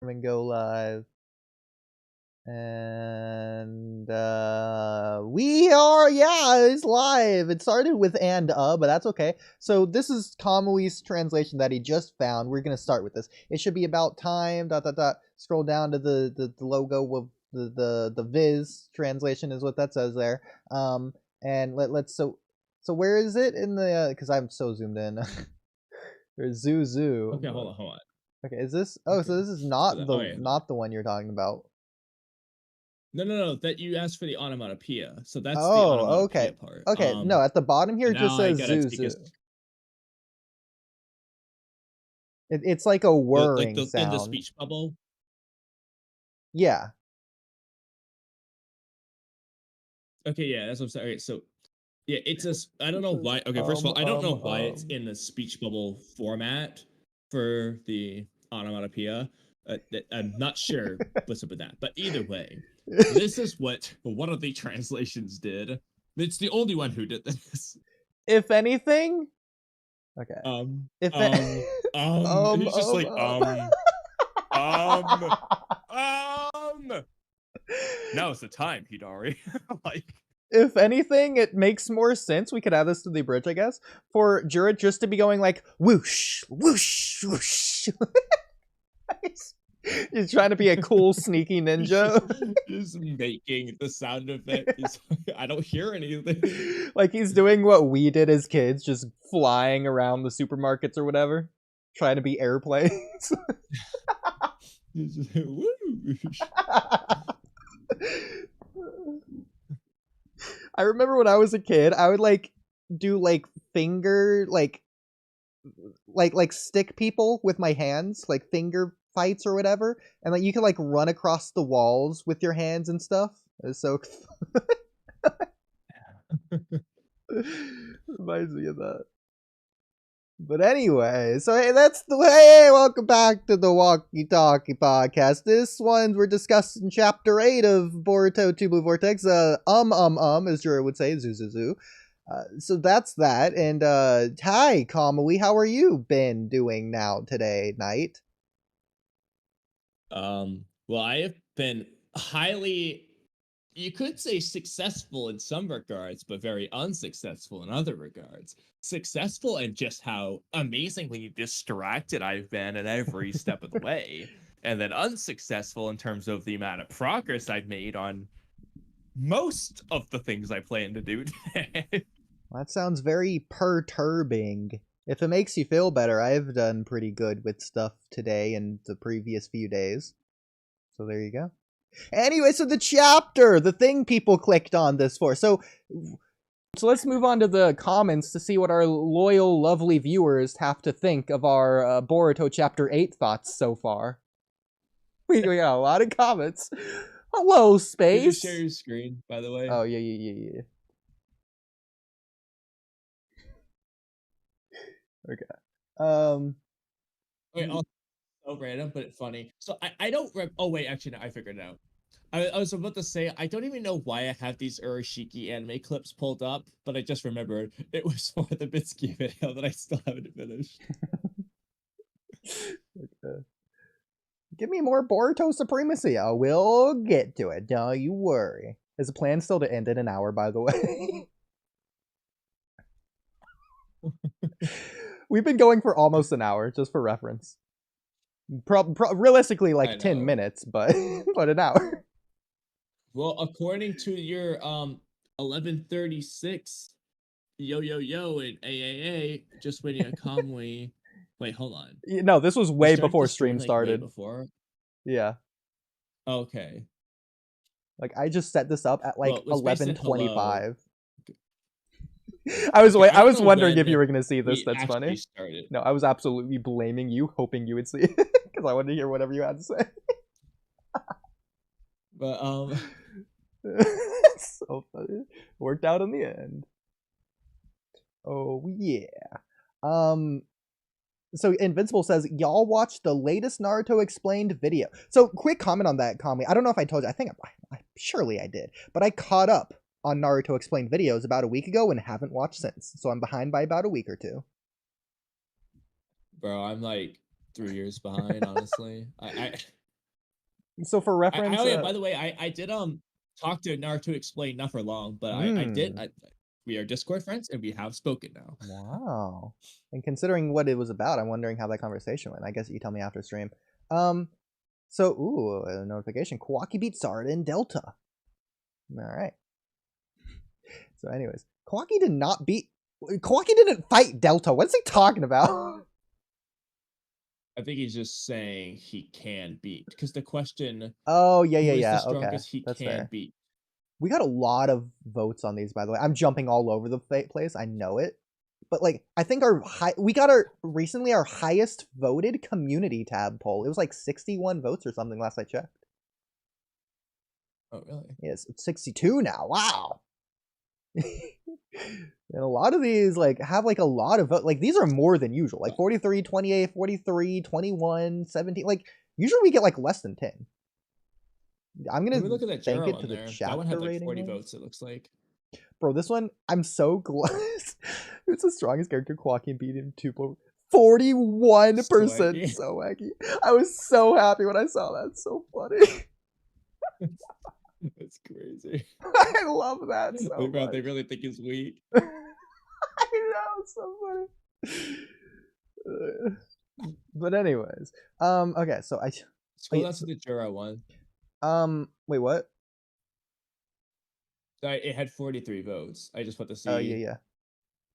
and go live. And we are, yeah, it's live. It started with but that's okay. So this is Kamui's translation that he just found. We're gonna start with this. It should be about time. Dot dot dot. Scroll down to the logo of the Viz translation is what that says there. And let's so where is it in the? Because I'm so zoomed in. There's Zoo. Okay, hold on. Okay, is this? Oh, okay. So this is not not the one you're talking about. No. That you asked for the onomatopoeia. So that's the onomatopoeia part. Okay, no, at the bottom here it just says Zoo. It's like a whirring sound. In the speech bubble? Yeah. Okay, yeah, that's what I'm saying. Okay, so yeah, it's a. I don't know why. Okay, first of all, I don't know why it's in the speech bubble format for the onomatopoeia. I'm not sure what's up with that, but either way, this is what one of the translations did. It's the only one who did this. If anything, okay. He's just like Now's the time, Hidari. Like. If anything, it makes more sense. We could add this to the bridge, I guess, for Juret just to be going like whoosh, whoosh, whoosh. He's trying to be a cool, sneaky ninja. Just making the sound effect. I don't hear anything. Like he's doing what we did as kids, just flying around the supermarkets or whatever, trying to be airplanes. I remember when I was a kid, I would like do like finger like stick people with my hands, like finger fights or whatever, and like you can like run across the walls with your hands and stuff. It's so reminds me of that. But anyway, so hey, that's the way. Hey, welcome back to the Walky Talky podcast. This one we're discussing chapter 8 of Boruto 2 Blue Vortex. As Jura would say, zoo. So that's that. And hi, Kamui, how are you been doing now today, night? Well, I have been highly, you could say successful in some regards, but very unsuccessful in other regards. Successful in just how amazingly distracted I've been at every step of the way. And then unsuccessful in terms of the amount of progress I've made on most of the things I plan to do today. Well, that sounds very perturbing. If it makes you feel better, I've done pretty good with stuff today and the previous few days. So there you go. Anyway, so the chapter, the thing people clicked on this for. So let's move on to the comments to see what our loyal, lovely viewers have to think of our Boruto Chapter 8 thoughts so far. We got a lot of comments. Hello, Space. Can you share your screen, by the way? Oh, yeah. Okay. Wait, so random, but funny. So I don't. Oh wait, actually, no, I figured it out. I was about to say I don't even know why I have these Urashiki anime clips pulled up, but I just remembered it was for the Mitsuki video that I still haven't finished. Okay. Give me more Boruto supremacy. I will get to it. Don't you worry. Is the plan still to end in an hour, by the way? We've been going for almost an hour, just for reference. Realistically, like 10 minutes, but an hour. Well, according to your 11:36 yo and AAA, just waiting on Kamui. Wait, hold on. No, this was way before stream started. Way before. Yeah. Okay. Like I just set this up at like 11:25. I was wondering if you were gonna see this. That's funny. Started. No, I was absolutely blaming you, hoping you would see it because I wanted to hear whatever you had to say. But so funny. Worked out in the end. Oh yeah. So Invincible says, y'all watched the latest Naruto explained video. So quick comment on that, Kamui. I don't know if I told you. I think surely I did, but I caught up on Naruto explained videos about a week ago and haven't watched since. So I'm behind by about a week or two. Bro, I'm like 3 years behind, honestly. So for reference, Oh yeah, by the way, I did talk to Naruto Explain not for long, but we are Discord friends and we have spoken now. Wow. And considering what it was about, I'm wondering how that conversation went. I guess you tell me after stream. So ooh, a notification. Kawaki beat Sarada in Delta. Alright. So anyways, Kawaki didn't fight Delta. What's he talking about? I think he's just saying he can beat. Because the question, oh, who is yeah. the Okay. strongest he That's can fair. beat? We got a lot of votes on these, by the way. I'm jumping all over the place. I know it. But like, I think we got our highest voted community tab poll. It was like 61 votes or something last I checked. Oh, really? Yes, it's 62 now. Wow. And a lot of these like have like a lot of vote. Like these are more than usual. Like 43, 28, 43, 21, 17. Like usually we get like less than 10. I'm gonna look at that thank it one to the there. chapter That one had like rating 40 ones. votes, it looks like. Bro, this one, I'm so glad. It's the strongest character. Kawaki beat him 41%. So wacky. I was so happy when I saw that. It's so funny. That's crazy. I love that so much. They really think he's weak. I know, it's so funny. But anyways, okay, so I scroll down to the Jura one. Wait, what? It had 43 votes. I just want to see. Oh yeah.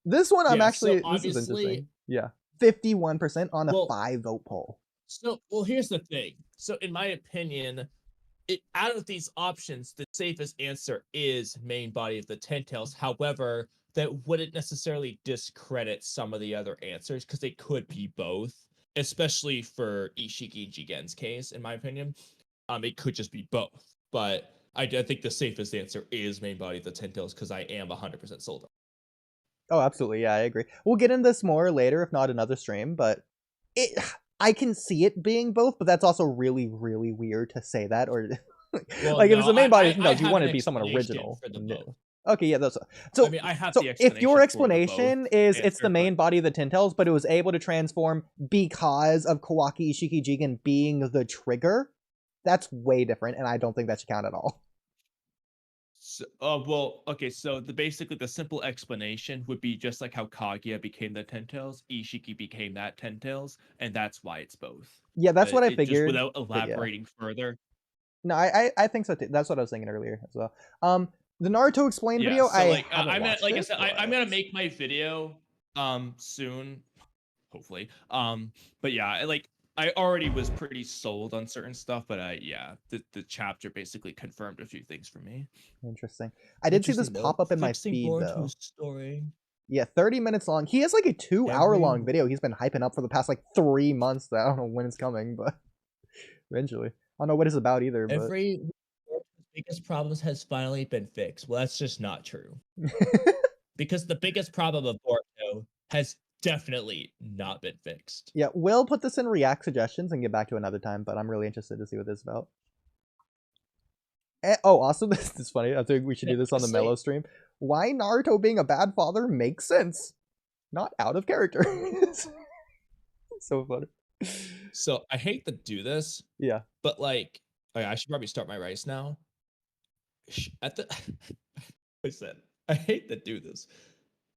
This one I'm actually. So this is interesting. Yeah, 51% on a 5-vote poll. So, here's the thing. So, in my opinion, out of these options, the safest answer is main body of the 10 tails. However, that wouldn't necessarily discredit some of the other answers because they could be both, especially for Ishiki Jigen's case, in my opinion. It could just be both. But I think the safest answer is main body of the 10 tails because I am 100% sold on. Oh, absolutely. Yeah, I agree. We'll get into this more later, if not another stream, but I can see it being both, but that's also really, really weird to say that. Or like if it's the main body, you want it to be someone original. No. Okay, yeah, that's so. I mean, I have the explanation. If your explanation is it's the main body of the 10 tails, but it was able to transform because of Kawaki Ishiki Jigen being the trigger, that's way different, and I don't think that should count at all. So, okay, so basically the simple explanation would be just like how Kaguya became the 10 tails, Ishiki became that 10 tails, and that's why it's both. Yeah, that's what I figured. Just without elaborating further. No, I think so too. That's what I was thinking earlier as well. The Naruto Explain video, so like, I said, I'm gonna make my video soon, hopefully. But yeah, like I already was pretty sold on certain stuff, but the chapter basically confirmed a few things for me. Interesting. I did see this pop up in my feed though. Story. Yeah, 30 minutes long. He has like a 2-hour long video he's been hyping up for the past like 3 months. I don't know when it's coming, but eventually. I don't know what it's about either. Every biggest problems has finally been fixed. Well, that's just not true. Because the biggest problem of Boruto has definitely not been fixed. Yeah, we'll put this in react suggestions and get back to another time, but I'm really interested to see what this is about. Oh, also, this is funny. I think we should do this on the Mellow stream. Why Naruto being a bad father makes sense. Not out of character. So funny. So I hate to do this. Yeah. But like, I should probably start my rice now. I said, I hate to do this.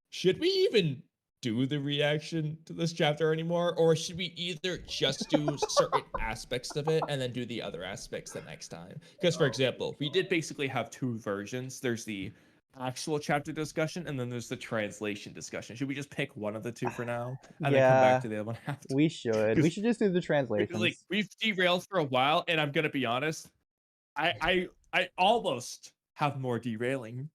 Should we even do the reaction to this chapter anymore? Or should we either just do certain aspects of it and then do the other aspects the next time? Because, for example, we did basically have 2 versions. There's the actual chapter discussion and then there's the translation discussion. Should we just pick one of the 2 for now and then come back to the other one after? We should. We should just do the translations. Like, we've derailed for a while, and I'm gonna be honest, I almost have more derailing.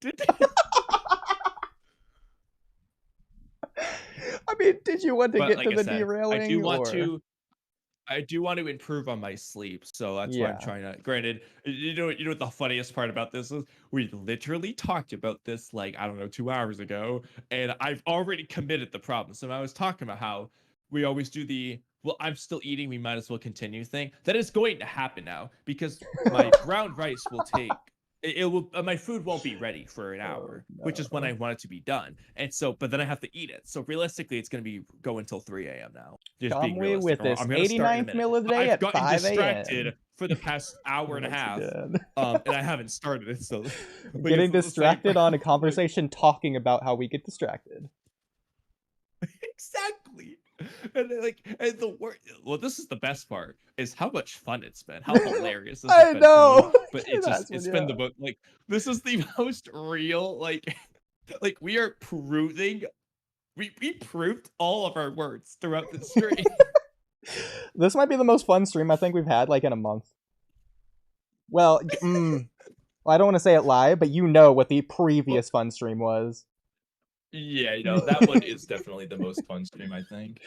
I mean, did you want to get to the derailing? I do want to improve on my sleep, so that's why I'm trying to. Granted, you know what the funniest part about this is? We literally talked about this like, I don't know, 2 hours ago, and I've already committed the problem. So I was talking about how we always do the I'm still eating, we might as well continue thing. That is going to happen now because my brown rice will take. It will. My food won't be ready for an hour, which is when I want it to be done. And so, but then I have to eat it. So realistically, it's going to go until 3 a.m. now. Kamui with this 89th meal of the day at 5 a.m. for the past hour and a Once half. again. And I haven't started it, so like, Getting it's the same distracted on a problem, like- conversation talking about how we get distracted. Exactly. And the word. Well, this is the best part is how much fun it's been, how hilarious this has I been know. to me. But That's it's what- been yeah. the most like this is the most real like we are proving we proved all of our words throughout the stream. This might be the most fun stream I think we've had like in a month. Well, I don't want to say it live, but you know what the previous fun stream was. Yeah, that one is definitely the most fun stream, I think.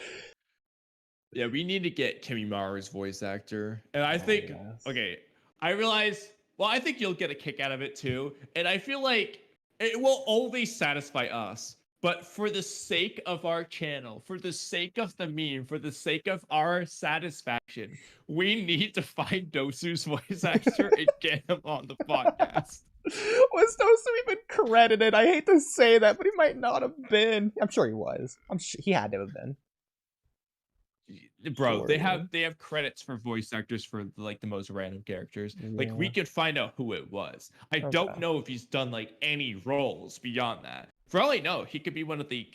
Yeah, we need to get Kimimaru's voice actor. And I think, yes. okay, I realize, well, I think you'll get a kick out of it too. And I feel like it will only satisfy us. But for the sake of our channel, for the sake of the meme, for the sake of our satisfaction, we need to find Dosu's voice actor and get him on the podcast. Was Dosu even credited? I hate to say that, but he might not have been. I'm sure he was. I'm sure he had to have been. Bro, Sure, they have credits for voice actors for like the most random characters. Like we Yeah. could find out who it was. I Okay. don't know if he's done like any roles beyond that. For all I know, he could be one of the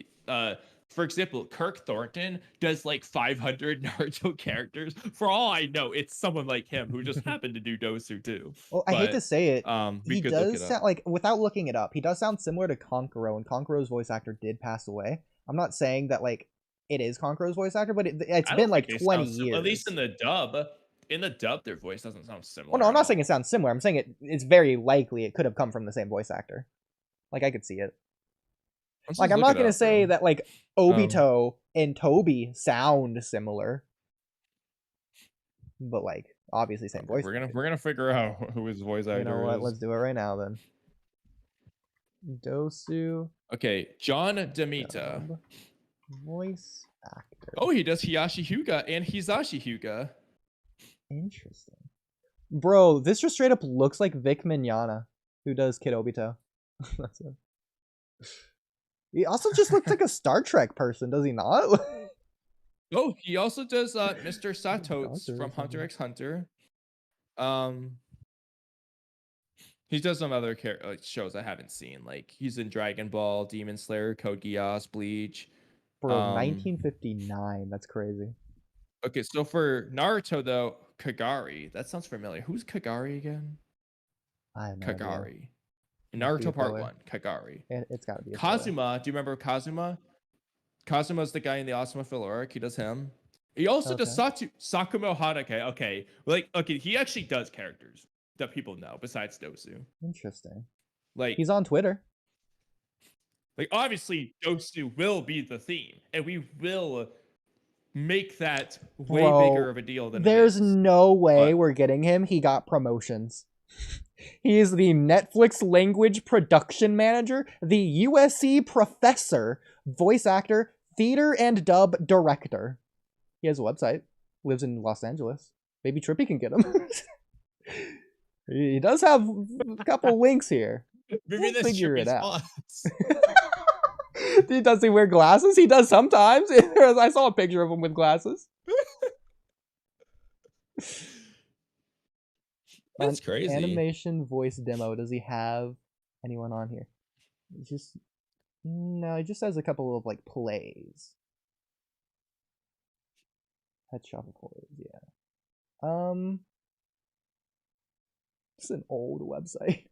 for example, Kirk Thornton does like 500 Naruto characters. For all I know, it's someone like him who just happened to do Dosu too. Well, I hate to say it. We He could look does it sound up. like, without looking it up, he does sound similar to Konkoro, and Konkuro's voice actor did pass away. I'm not saying that like it is Konkuro's voice actor, but it's I been don't like think they 20 sound years. at least in the dub. In the dub, their voice doesn't sound similar. Well, no, I'm at not all. saying it sounds similar. I'm saying it's very likely it could have come from the same voice actor. Like I could see it. Let's Like just I'm look not it gonna up, say bro. that like Obito and Toby sound similar, but like obviously same voice. We're gonna figure out who his voice actor You know what? is. Let's do it right now then. Dosu Okay, John Demita. dub voice actor. Oh, he does Hiyashi Hyuga and Hisashi Hyuga. Interesting. Bro, this just straight up looks like Vic Mignogna, who does Kid Obito. That's it. He also just looks like a Star Trek person, does he not? Oh, he also does Mr. Doctor Satotes or from Hunter something. x Hunter. He does some other shows I haven't seen. Like he's in Dragon Ball, Demon Slayer, Code Geass, Bleach. Bro, 1959. That's crazy. Okay, so for Naruto though, Kagari. That sounds familiar. Who's Kagari again? I have no idea. Kagari. Must be a Naruto Part filler. 1, Kagari. It's gotta be a filler. Kazuma, do you remember Kazuma? Kazuma's the guy in the Asuma filler arc. He does him. He also does Sakumo Haruka. Okay. Okay, he actually does characters that people know besides Dosu. Interesting. Like He's on Twitter. Like obviously Dosu will be the theme, and we will make that way bigger of a deal than There's it is. no way we're getting him. He got promotions. He is the Netflix language production manager, the USC professor, voice actor, theater and dub director. He has a website, lives in Los Angeles. Maybe Trippy can get him. He does have a couple links here. Maybe We'll this figure it Trippy's out. spots. Does he wear glasses? He does sometimes. I saw a picture of him with glasses. That's crazy. Animation voice demo. Does he have anyone on here? No, he just has a couple of like plays. Pet shop of plays, yeah. It's an old website.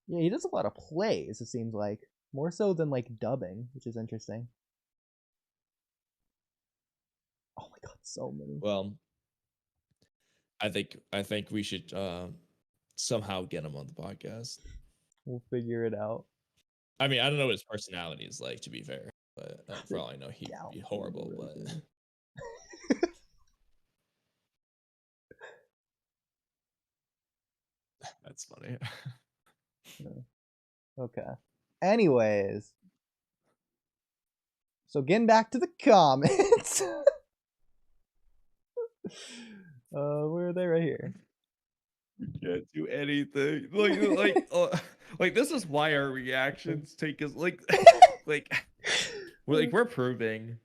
Yeah, he does a lot of plays, it seems like. More so than like dubbing, which is interesting. Oh my god, so many. Well, I think we should somehow get him on the podcast. We'll figure it out. I mean, I don't know what his personality is like, to be fair, but for all I know, he'd be horrible. But that's funny. Okay. Anyways. So getting back to the comments. Where are they? Right here. We can't do anything. Like this is why our reactions take us like we're proving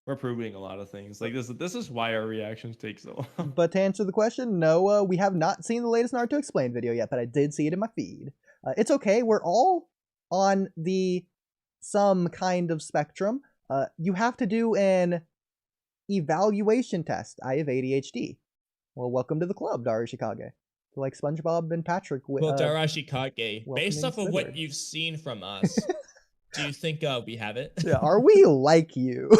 we're proving a lot of things. Like this is why our reactions take so long. But to answer the question, no, we have not seen the latest Naruto Explained video yet, but I did see it in my feed. It's okay. We're all on some kind of spectrum. You have to do an evaluation test. I have ADHD. Well, welcome to the club, Darashikage. Like SpongeBob and Patrick. Well, Darashikage, based off of Squidward. what you've seen from us, do you think we have it? Yeah, are we like you?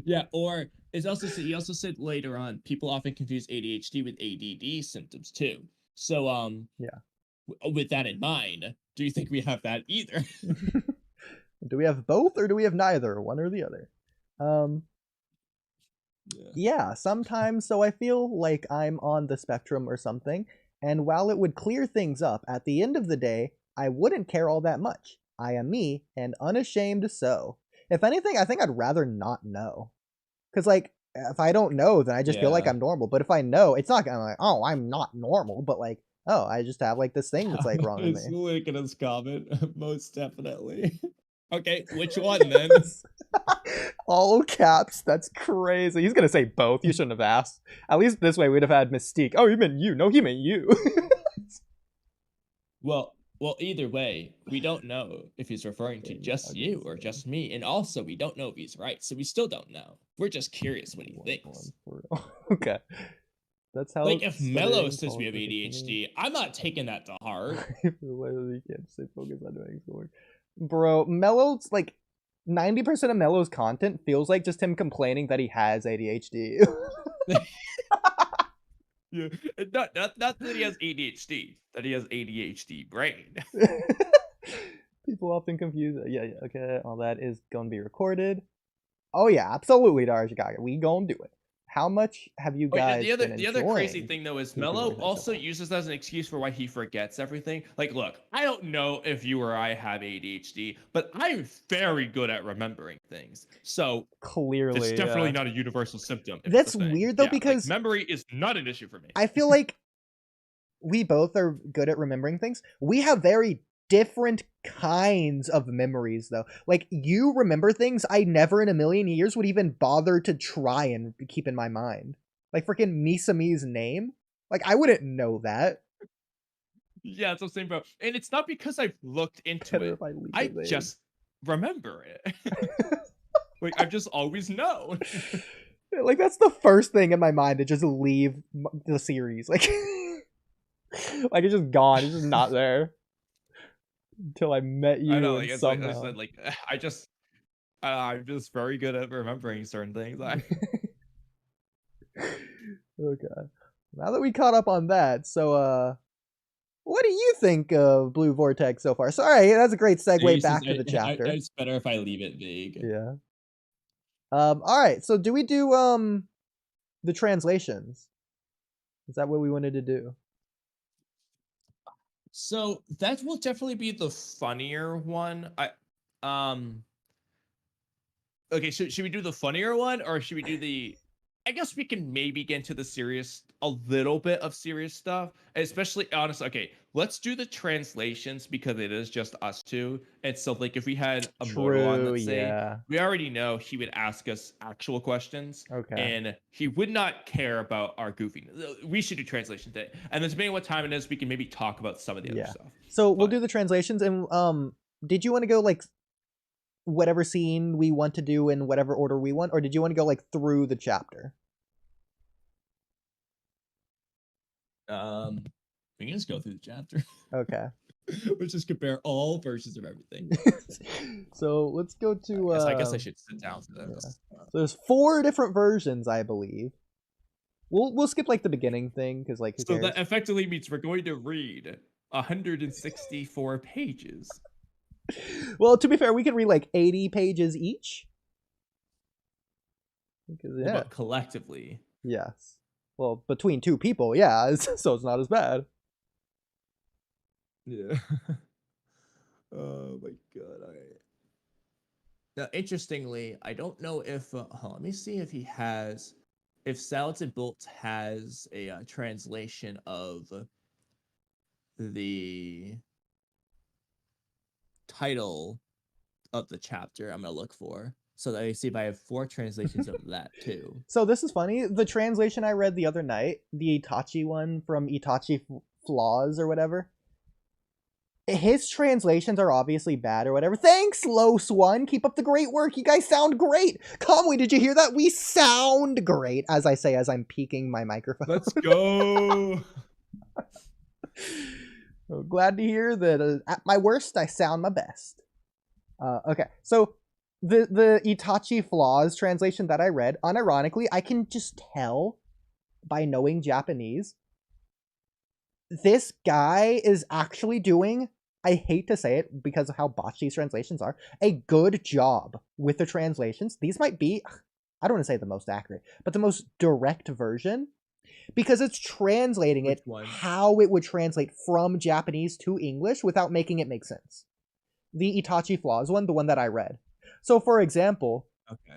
Yeah, or he also said later on, people often confuse ADHD with ADD symptoms too. So yeah. With that in mind, do you think we have that either? Do we have both or do we have neither? One or the other? Yeah, sometimes. So I feel like I'm on the spectrum or something. And while it would clear things up, at the end of the day, I wouldn't care all that much. I am me, and unashamed so. If anything, I think I'd rather not know. Because, like, if I don't know, then I just feel like I'm normal. But if I know, it's not gonna like, oh, I'm not normal. But, like, oh, I just have, like, this thing that's, like, wrong with me. It's link in his comment, most definitely. Okay, which one, then? All caps, that's crazy. He's gonna say both. You shouldn't have asked. At least this way we'd have had Mystique. Oh, he meant you. No, he meant you. Well, either way, we don't know if he's referring to just you or just me, and also we don't know if he's right, so we still don't know. We're just curious what he thinks. Okay. That's how. Like, if Mello says we have ADHD, I'm not taking that to heart. You can't stay focused on doing schoolwork. Bro, Mello's, like, 90% of Mello's content feels like just him complaining that he has ADHD. Yeah, not that he has ADHD, that he has ADHD brain. People often confuse it. Yeah, okay, all that is gonna be recorded. Oh yeah, absolutely, Darashikage. We gonna do it. How much have you guys The other crazy thing though is Mello also uses that as an excuse for why he forgets everything. Like, look, I don't know if you or I have ADHD, but I'm very good at remembering things. So clearly, it's definitely not a universal symptom. That's weird though, because like, memory is not an issue for me. I feel like we both are good at remembering things. We have very different kinds of memories though. Like, you remember things I never in a million years would even bother to try and keep in my mind. Like freaking Misami's name. Like, I wouldn't know that. Yeah, it's the same, bro. And it's not because I've looked into it. I just remember it. Like, I've just always known. Like, that's the first thing in my mind to just leave the series. Like, like it's just gone. It's just not there. Until I met you. I know, like, like I said, like, I'm just very good at remembering certain things. Okay. Now that we caught up on that, so what do you think of Blue Vortex so far? Sorry, that's a great segue back to the chapter. It's better if I leave it vague. Yeah. Alright, so do we do the translations? Is that what we wanted to do? So that will definitely be the funnier one. Okay, should we do the funnier one, or should we do the? I guess we can maybe get into the serious, a little bit of serious stuff, especially honestly. Okay, let's do the translations because it is just us two. And so, like, if we had a mortal on, let's say, we already know he would ask us actual questions. Okay. And he would not care about our goofiness. We should do translation today. And then depending on what time it is, we can maybe talk about some of the other stuff. So we'll do the translations. And did you want to go like whatever scene we want to do in whatever order we want, or did you want to go like through the chapter? We can just go through the chapter. Okay. Let's just compare all versions of everything. So let's go to I guess I should sit down for this. So there's 4 different versions, I believe. We'll skip like the beginning thing because like so that effectively means we're going to read 164 pages. Well, to be fair, we could read like 80 pages each. Because, yeah. But collectively. Yes. Well, between 2 people, yeah, so it's not as bad. Yeah. Oh my god. Alright. Now, interestingly, I don't know if let me see if he has, if Silence and Bolt has a translation of the title of the chapter I'm gonna look for. So let me see if I have 4 translations of that too. So this is funny. The translation I read the other night, the Itachi one from Itachi Flaws or whatever, his translations are obviously bad or whatever. Thanks, Los One. Keep up the great work. You guys sound great. Kamui, did you hear that? We sound great, as I say as I'm peeking my microphone. Let's go. So glad to hear that at my worst, I sound my best. Okay, so the Itachi Flaws translation that I read, unironically, I can just tell by knowing Japanese, this guy is actually doing, I hate to say it because of how botched these translations are, a good job with the translations. These might be, I don't want to say the most accurate, but the most direct version, because it's translating it how it would translate from Japanese to English without making it make sense. The Itachi Flaws one, the one that I read. So for example,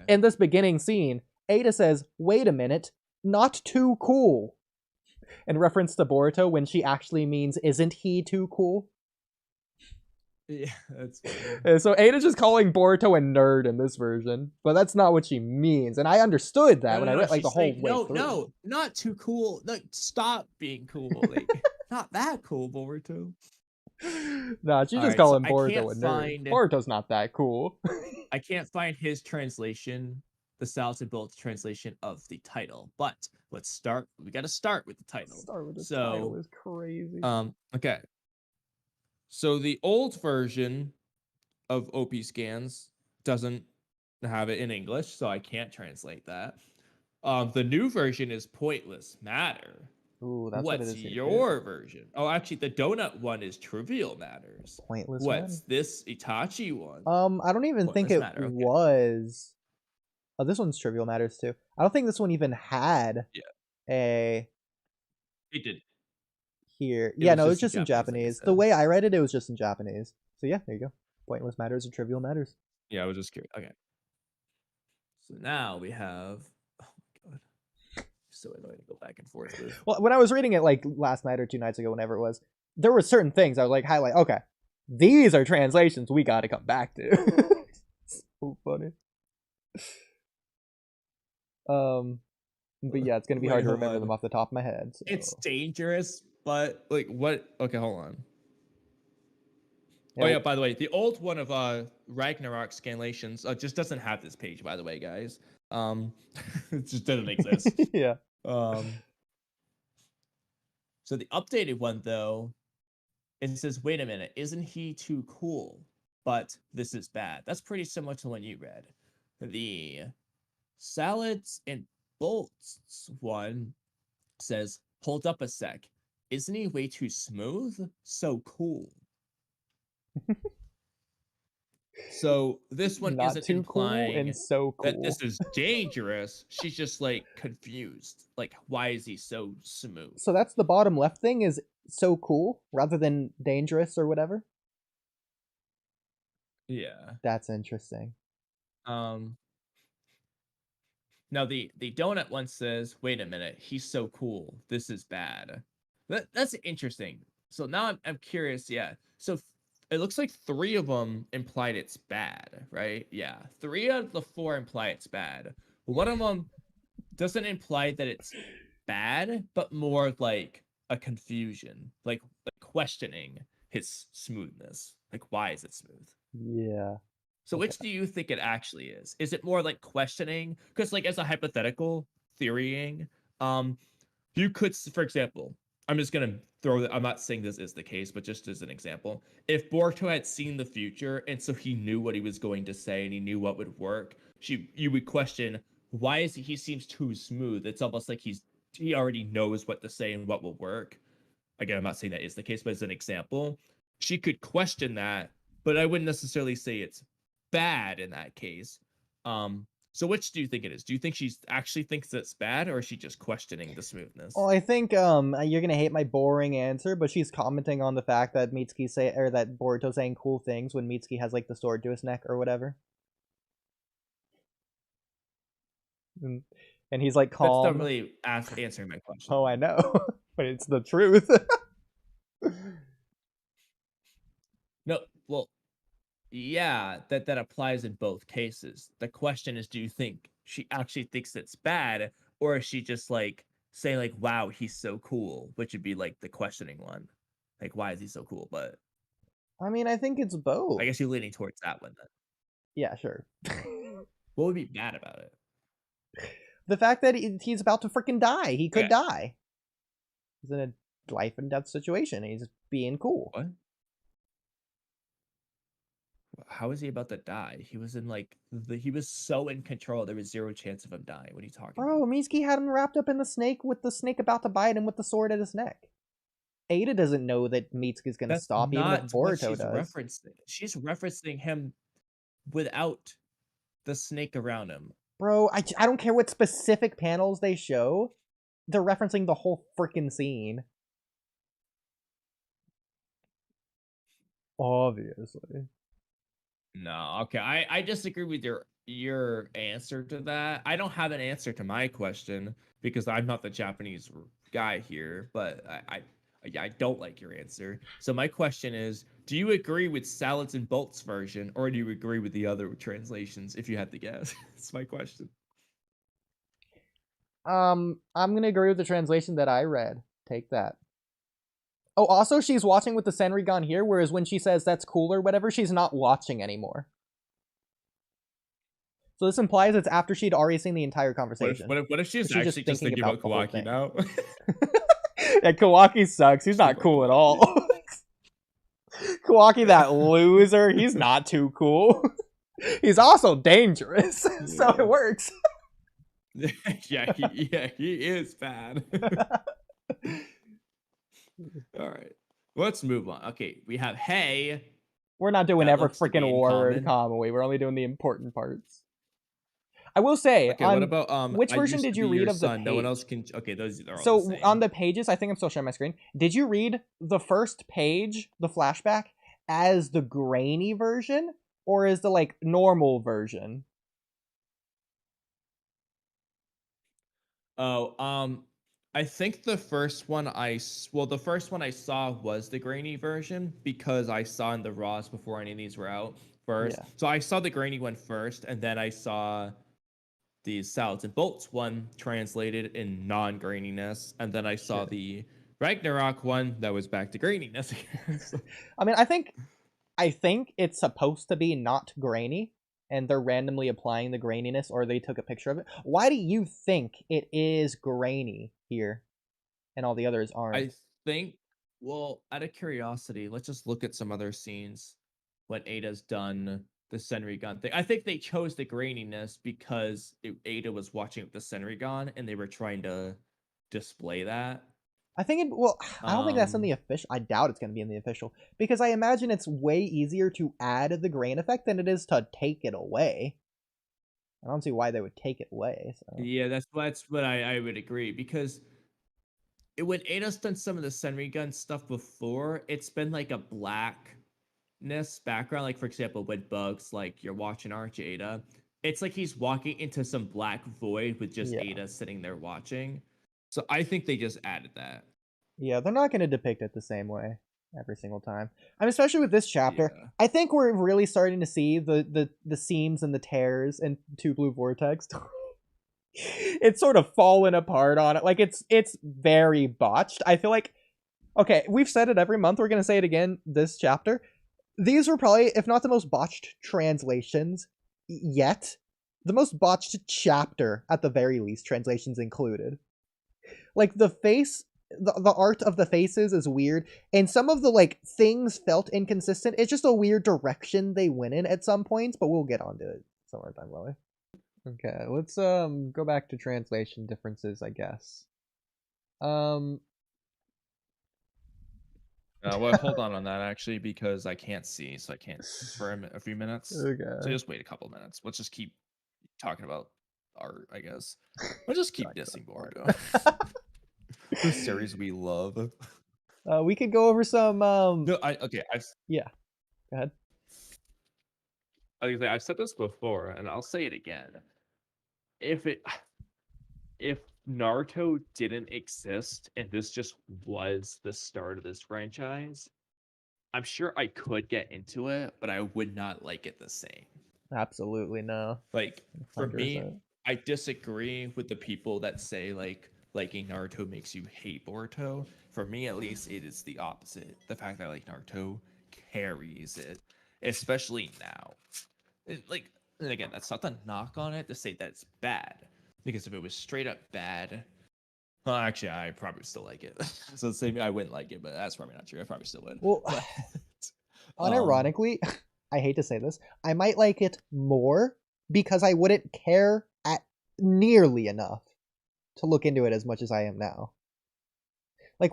in this beginning scene, Ada says, "Wait a minute, not too cool," in reference to Boruto when she actually means, "Isn't he too cool?" Yeah, that's funny. So Ada's just calling Boruto a nerd in this version, but that's not what she means, and I understood that when I read like the whole way through. No, not too cool. No, stop being cool. Like, not that cool, Boruto. Nah, she's just calling Boruto a nerd. Boruto's not that cool. I can't find his translation, the Salted Bolt translation of the title, but let's start. We got to start with the title. Start with the title is crazy. Okay. So the old version of OP Scans doesn't have it in English, so I can't translate that. The new version is Pointless Matter. Ooh, that's What's what it is your version? Oh, actually, the donut one is Trivial Matters. Pointless What's this Itachi one? I don't even think it was. Oh, this one's Trivial Matters too. I don't think this one even had a. It did. Here, yeah, no, it was just in Japanese. The way I read it, it was just in Japanese. So yeah, there you go. Pointless Matters or Trivial Matters. Yeah, I was just curious. Okay. So now we have. Oh my god, so annoying to go back and forth with. Well, when I was reading it like last night or 2 nights ago, whenever it was, there were certain things I was like highlight. Okay, these are translations we got to come back to. So funny. But yeah, it's gonna be hard to remember them off the top of my head. So. It's dangerous, but like what? Okay, hold on. Yeah, oh yeah, by the way, the old one of Ragnarok scanlations just doesn't have this page, by the way, guys. It just doesn't exist. Yeah. So the updated one though, it says, "Wait a minute, isn't he too cool? But this is bad." That's pretty similar to the one you read. The Salads and Bolts one says, "Hold up a sec. Isn't he way too smooth? So cool." So this one Not isn't too implying cool and so cool. that this is dangerous. She's just like confused. Like, why is he so smooth? So that's the bottom left thing, is so cool rather than dangerous or whatever. Yeah. That's interesting. Now the donut one says, "Wait a minute, he's so cool. This is bad." That's interesting. So now I'm curious. Yeah. So it looks like 3 of them implied it's bad, right? Yeah. 3 out of the 4 imply it's bad. One of them doesn't imply that it's bad, but more like a confusion, like questioning his smoothness. Like, why is it smooth? Yeah. So which do you think it actually is? Is it more like questioning? Because like as a hypothetical theorying, you could, for example, I'm just gonna throw that. I'm not saying this is the case, but just as an example, if Boruto had seen the future and so he knew what he was going to say and he knew what would work, you would question, why is he seems too smooth? It's almost like he already knows what to say and what will work. Again, I'm not saying that is the case, but as an example, she could question that, but I wouldn't necessarily say it's bad in that case. So which do you think it is? Do you think she actually thinks it's bad, or is she just questioning the smoothness? Well, I think you're gonna hate my boring answer, but she's commenting on the fact that that Boruto's saying cool things when Mitsuki has like the sword to his neck or whatever. And he's like calm. That's not really answering my question. Oh, I know, but it's the truth. No, well, yeah, that applies in both cases. The question is, do you think she actually thinks it's bad, or is she just like saying like, "Wow, he's so cool," which would be like the questioning one, like, "Why is he so cool?" But I mean, I think it's both. I guess you're leaning towards that one then. Yeah, sure. What would be bad about it? The fact that he's about to freaking die. He could Okay. die. He's in a life and death situation. He's just being cool. What? How is he about to die? He was in like he was so in control. There was zero chance of him dying. What are you talking Bro, about? Mitsuki had him wrapped up in the snake with the snake about to bite him with the sword at his neck. Ada doesn't know that Mitsuki's gonna That's stop, even if not what Boruto she's does. referencing. She's referencing him without the snake around him. Bro, I don't care what specific panels they show. They're referencing the whole freaking scene. Obviously. No, okay. I disagree with your answer to that. I don't have an answer to my question because I'm not the Japanese guy here, but I don't like your answer. So my question is, do you agree with Salads and Bolts version, or do you agree with the other translations if you had to guess? That's my question. I'm gonna agree with the translation that I read. Take that. Oh, also, she's watching with the Senrigan here, whereas when she says that's cool or whatever, she's not watching anymore. So this implies it's after she'd already seen the entire conversation. What if she's She's just actually just thinking thinking about about the whole Kawaki thing. now? Yeah, Kawaki sucks. He's not cool at all. Kawaki, that loser, he's not too cool. He's also dangerous, so it works. yeah, he is bad. All right, let's move on. Okay, we have Hey. We're not doing That every looks to be freaking in word, common. Kamui. We're only doing the important parts. I will say, Okay, what on about which I version used did to you be your read of the son. No one else page? can. Okay, those are all the So on same. the pages, I think I'm still sharing my screen. Did you read the first page, the flashback, as the grainy version, or is the like normal version? Oh, I think the first one the first one I saw was the grainy version because I saw in the Raws before any of these were out first. Yeah. So I saw the grainy one first, and then I saw the Salads and Bolts one translated in non-graininess, and then I saw Sure. the Ragnarok one that was back to graininess. So- I mean, I think it's supposed to be not grainy, and they're randomly applying the graininess, or they took a picture of it. Why do you think it is grainy here, and all the others aren't? I think, well, out of curiosity, let's just look at some other scenes when Ada's done the Senrigan thing. I think they chose the graininess because Ada was watching with the Senrigan and they were trying to display that. I think it. Well, I don't think that's in Um, the official. I doubt it's going to be in the official because I imagine it's way easier to add the grain effect than it is to take it away. I don't see why they would take it away. So yeah, that's what I would agree because when Ada's done some of the Senrigan stuff before, it's been like a blackness background. Like for example, with Bugs, like you're watching Arch Ada, it's like he's walking into some black void with just yeah, Ada sitting there watching. So I think they just added that. yeah, they're not going to depict it the same way every single time. I mean, especially with this chapter, Yeah. I think we're really starting to see the seams and the tears in Two Blue Vortex. It's sort of fallen apart on it. Like it's very botched. I feel like okay, we've said it every month. We're gonna say it again this chapter. These were probably, if not the most botched translations yet, the most botched chapter at the very least, translations included. Like the face, the art of the faces is weird, and some of the like things felt inconsistent. It's just a weird direction they went in at some points, but we'll get onto it some other time, probably. Okay, let's go back to translation differences, I guess. Um Well, hold on that actually because I can't see, so I can't for a few minutes. So Okay. just wait a couple minutes. Let's just keep talking about art, I guess. We'll just keep dissing Boruto. The series we love. We could go over some No, okay. yeah, go ahead. I've said this before, and I'll say it again. If if Naruto didn't exist and this just was the start of this franchise, I'm sure I could get into it, but I would not like it the same. Absolutely no. Like for me, 100%. I disagree with the people that say like liking Naruto makes you hate Boruto. For me, at least, it is the opposite. The fact that I like Naruto carries it, especially now. Like, and again, that's not the knock on it to say that it's bad, because if it was straight up bad, well, actually, I probably still like it. So say I wouldn't like it, but that's probably not true. I probably still would. Well, But unironically, I hate to say this, I might like it more because I wouldn't care at nearly enough to look into it as much as I am now. Like,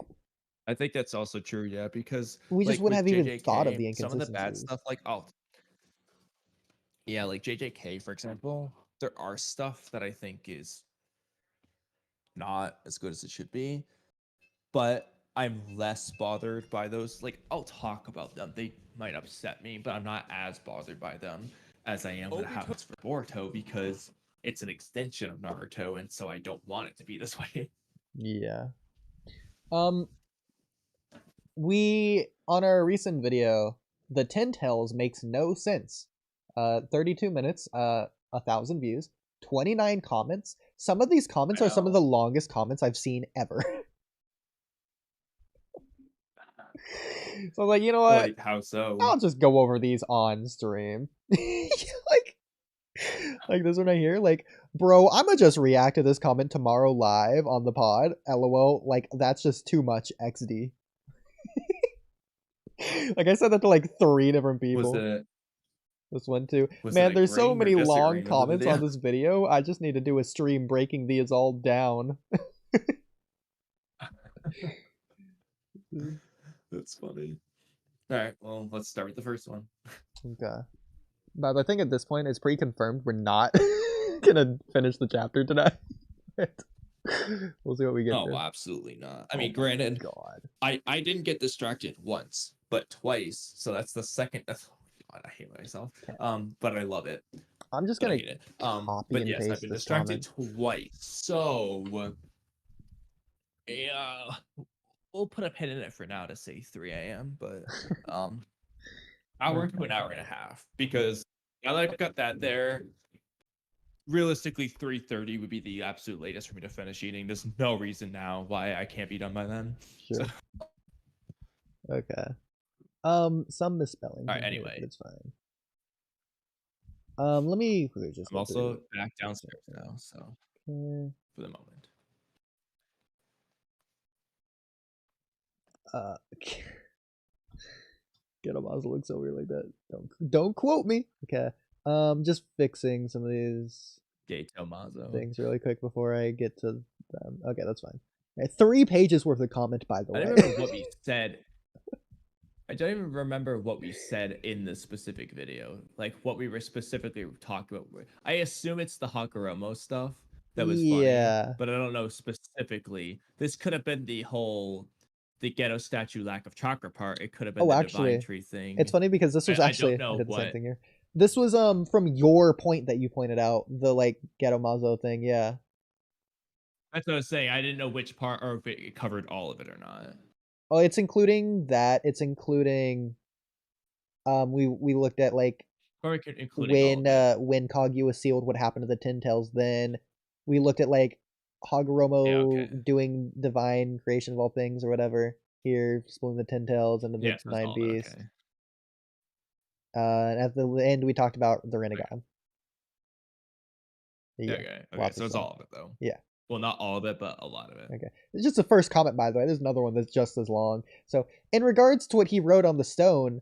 I think that's also true, yeah, because we just like wouldn't with have even thought of the JJK, some of the bad inconsistencies. stuff, like yeah, like JJK, for example, there are stuff that I think is not as good as it should be, but I'm less bothered by those. Like, I'll talk about them. They might upset me, but I'm not as bothered by them as I am with how it's for Boruto, because it's an extension of Naruto, and so I don't want it to be this way. Yeah. We, on our recent video, the 10 Tails makes no sense. 32 minutes, 1,000 views, 29 comments. Some of these comments are some of the longest comments I've seen ever. So I'm like, you know what? Like, how so? I'll just go over these on stream. like this one right here. Like, bro, I'ma just react to this comment tomorrow live on the pod. LOL. Like, that's just too much XD. Like, I said that to like 3 different people. Was it This one too. was Man, it there's so agreeing or many long disagreeing with the comments video? on this video. I just need to do a stream breaking these all down. That's funny. All right, well, let's start with the first one. Okay. But I think at this point it's pretty confirmed we're not gonna finish the chapter today. We'll see what we get Oh, through. absolutely not. I Oh mean, my granted, God. I didn't get distracted once, but twice. So that's the second. Oh, God, I hate myself. Okay. But I love it. I'm just But I gonna hate it. copy But and yes, I've paste been this distracted comment. twice. So yeah, we'll put a pin in it for now to say 3 a.m. But hour to an hour and a half, because now that I've got that there, realistically 3:30 would be the absolute latest for me to finish eating. There's no reason now why I can't be done by then. Sure. So, Okay. Some misspelling. all right, here, anyway. but it's fine. Let me just I'm go also through. back downstairs now, so Okay. for the moment. Get a muzzle looks so weird like that. Don't quote me. Okay. Just fixing some of these Gato Mazo. things really quick before I get to them. Okay, that's fine. Okay, 3 pages worth of comment, by the I way. don't remember what we said. I don't even remember what we said in the specific video, like what we were specifically talking about. I assume it's the Hakaromo stuff that was Yeah. funny, but I don't know specifically. This could have been the ghetto statue lack of chakra part. It could have been Oh, the actually, divine tree thing. it's funny because this was I actually don't know I did the same what. thing here. This was from your point that you pointed out, the like Ghetto Mazo thing, yeah. That's what I was saying. I didn't know which part, or if it covered all of it or not. Oh, it's including that. It's including we looked at like Or including all of it. when Kaguya was sealed, what happened to the Ten Tails. Then we looked at like Hagoromo Yeah, okay. doing divine creation of all things or whatever. Here, splitting the Ten Tails into the Yeah, so it's 9 all of it, beasts. okay. And at the end, we talked about the Rinnegan. Yeah, Okay. lots So of it's stuff. all of it though. Yeah. Well, not all of it, but a lot of it. Okay. It's just the first comment, by the way. There's another one that's just as long. So, in regards to what he wrote on the stone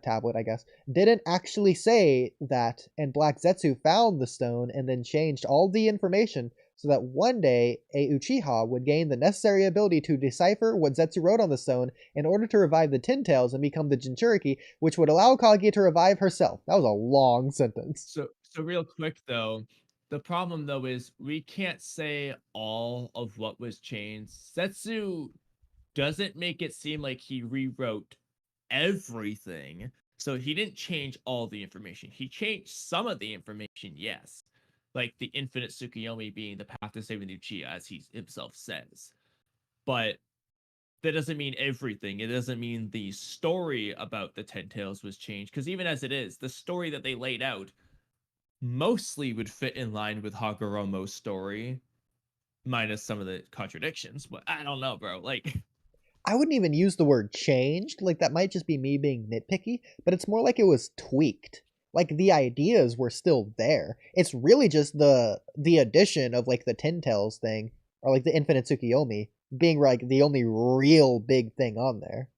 tablet, I guess, didn't actually say that, and Black Zetsu found the stone and then changed all the information so that one day a Uchiha would gain the necessary ability to decipher what Zetsu wrote on the stone in order to revive the Ten Tails and become the Jinchuriki, which would allow Kaguya to revive herself. That was a long sentence. So real quick though, the problem though is we can't say all of what was changed. Setsu doesn't make it seem like he rewrote everything. So he didn't change all the information. He changed some of the information, yes. Like the infinite Tsukuyomi being the path to saving the Uchiha, as he himself says. But that doesn't mean everything. It doesn't mean the story about the Ten Tails was changed. Because even as it is, the story that they laid out mostly would fit in line with Hagoromo's story, minus some of the contradictions. But I don't know, bro. Like, I wouldn't even use the word changed. Like, that might just be me being nitpicky, but it's more like it was tweaked. Like, the ideas were still there. It's really just the addition of, like, the Ten Tails thing, or, like, the Infinite Tsukiyomi, being, like, the only real big thing on there.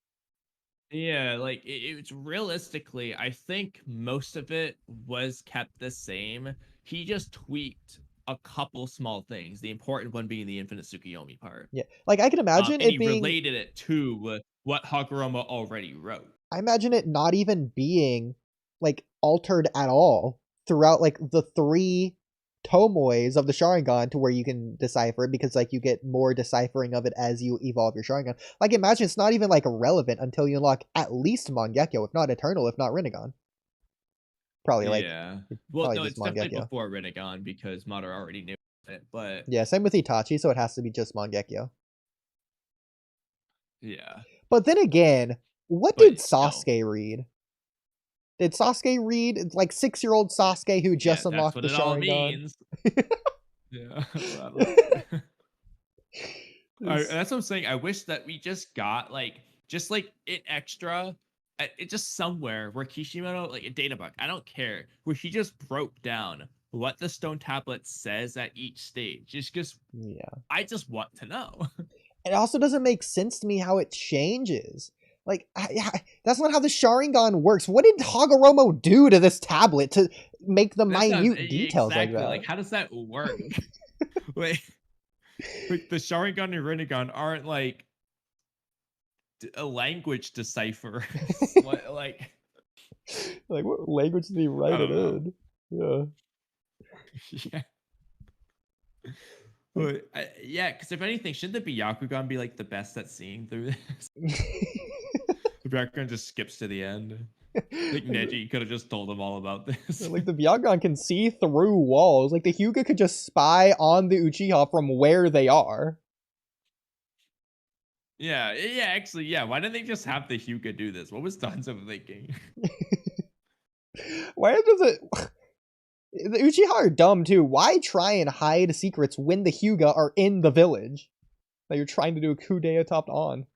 yeah, like it's realistically, I think most of it was kept the same. He just tweaked a couple small things. The important one being the Infinite Tsukiyomi part. Yeah. Like, I can imagine And it he being... related it to what Hagoromo already wrote. I imagine it not even being, like, altered at all throughout, like, the 3 tomoes of the Sharingan to where you can decipher it, because, like, you get more deciphering of it as you evolve your Sharingan. Like, imagine it's not even, like, relevant until you unlock at least Mangekyo, if not Eternal, if not Rinnegan. Probably, like, Yeah. Well, probably no, just it's definitely Mangekyo. before Rinnegan because Madara already knew it. But Yeah, same with Itachi, so it has to be just Mangekyo. yeah, But then again, what but did still, Sasuke read? Did Sasuke read, like, 6-year-old yeah, Sasuke who yeah, just that's unlocked what the it all Sharingan? means. Yeah, that's what I'm saying. I wish that we just got just like it extra, it just somewhere where Kishimoto, like a data book, I don't care, where he just broke down what the stone tablet says at each stage. Just because Yeah. I just want to know. It also doesn't make sense to me how it changes. Like, that's not how the Sharingan works. What did Hagoromo do to this tablet to make the That's not minute details like exactly that? like how does that work? Like, the Sharingan and Rinnegan aren't like a language decipher. Like, Like, what language did he I write it don't know. in? Yeah. Yeah. But yeah, because if anything, shouldn't the Byakugan be like the best at seeing through this? The Byakugan just skips to the end. Like Neji could have just told them all about this. Like, the Byakugan can see through walls. Like, the Hyuga could just spy on the Uchiha from where they are. Yeah, actually, yeah. Why didn't they just have the Hyuga do this? What was Danzo thinking? Why does it... The Uchiha are dumb, too. Why try and hide secrets when the Hyuga are in the village that you're trying to do a coup d'etat on?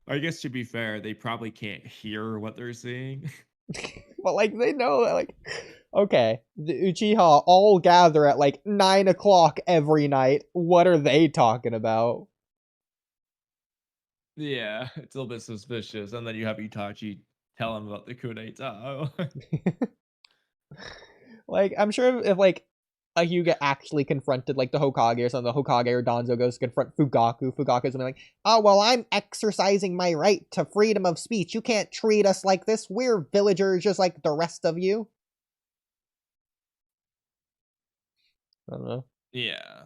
I guess to be fair, they probably can't hear what they're saying. But, like, they know that, like, okay, the Uchiha all gather at, like, 9 o'clock every night. What are they talking about? Yeah, it's a little bit suspicious. And then you have Itachi tell him about the coup d'etat. Like, I'm sure if like, a Hyuga actually confronted, like, the Hokage or something, the Hokage or Danzo goes to confront Fugaku's gonna be like, oh, well, I'm exercising my right to freedom of speech. You can't treat us like this. We're villagers just like the rest of you. I don't know. Yeah.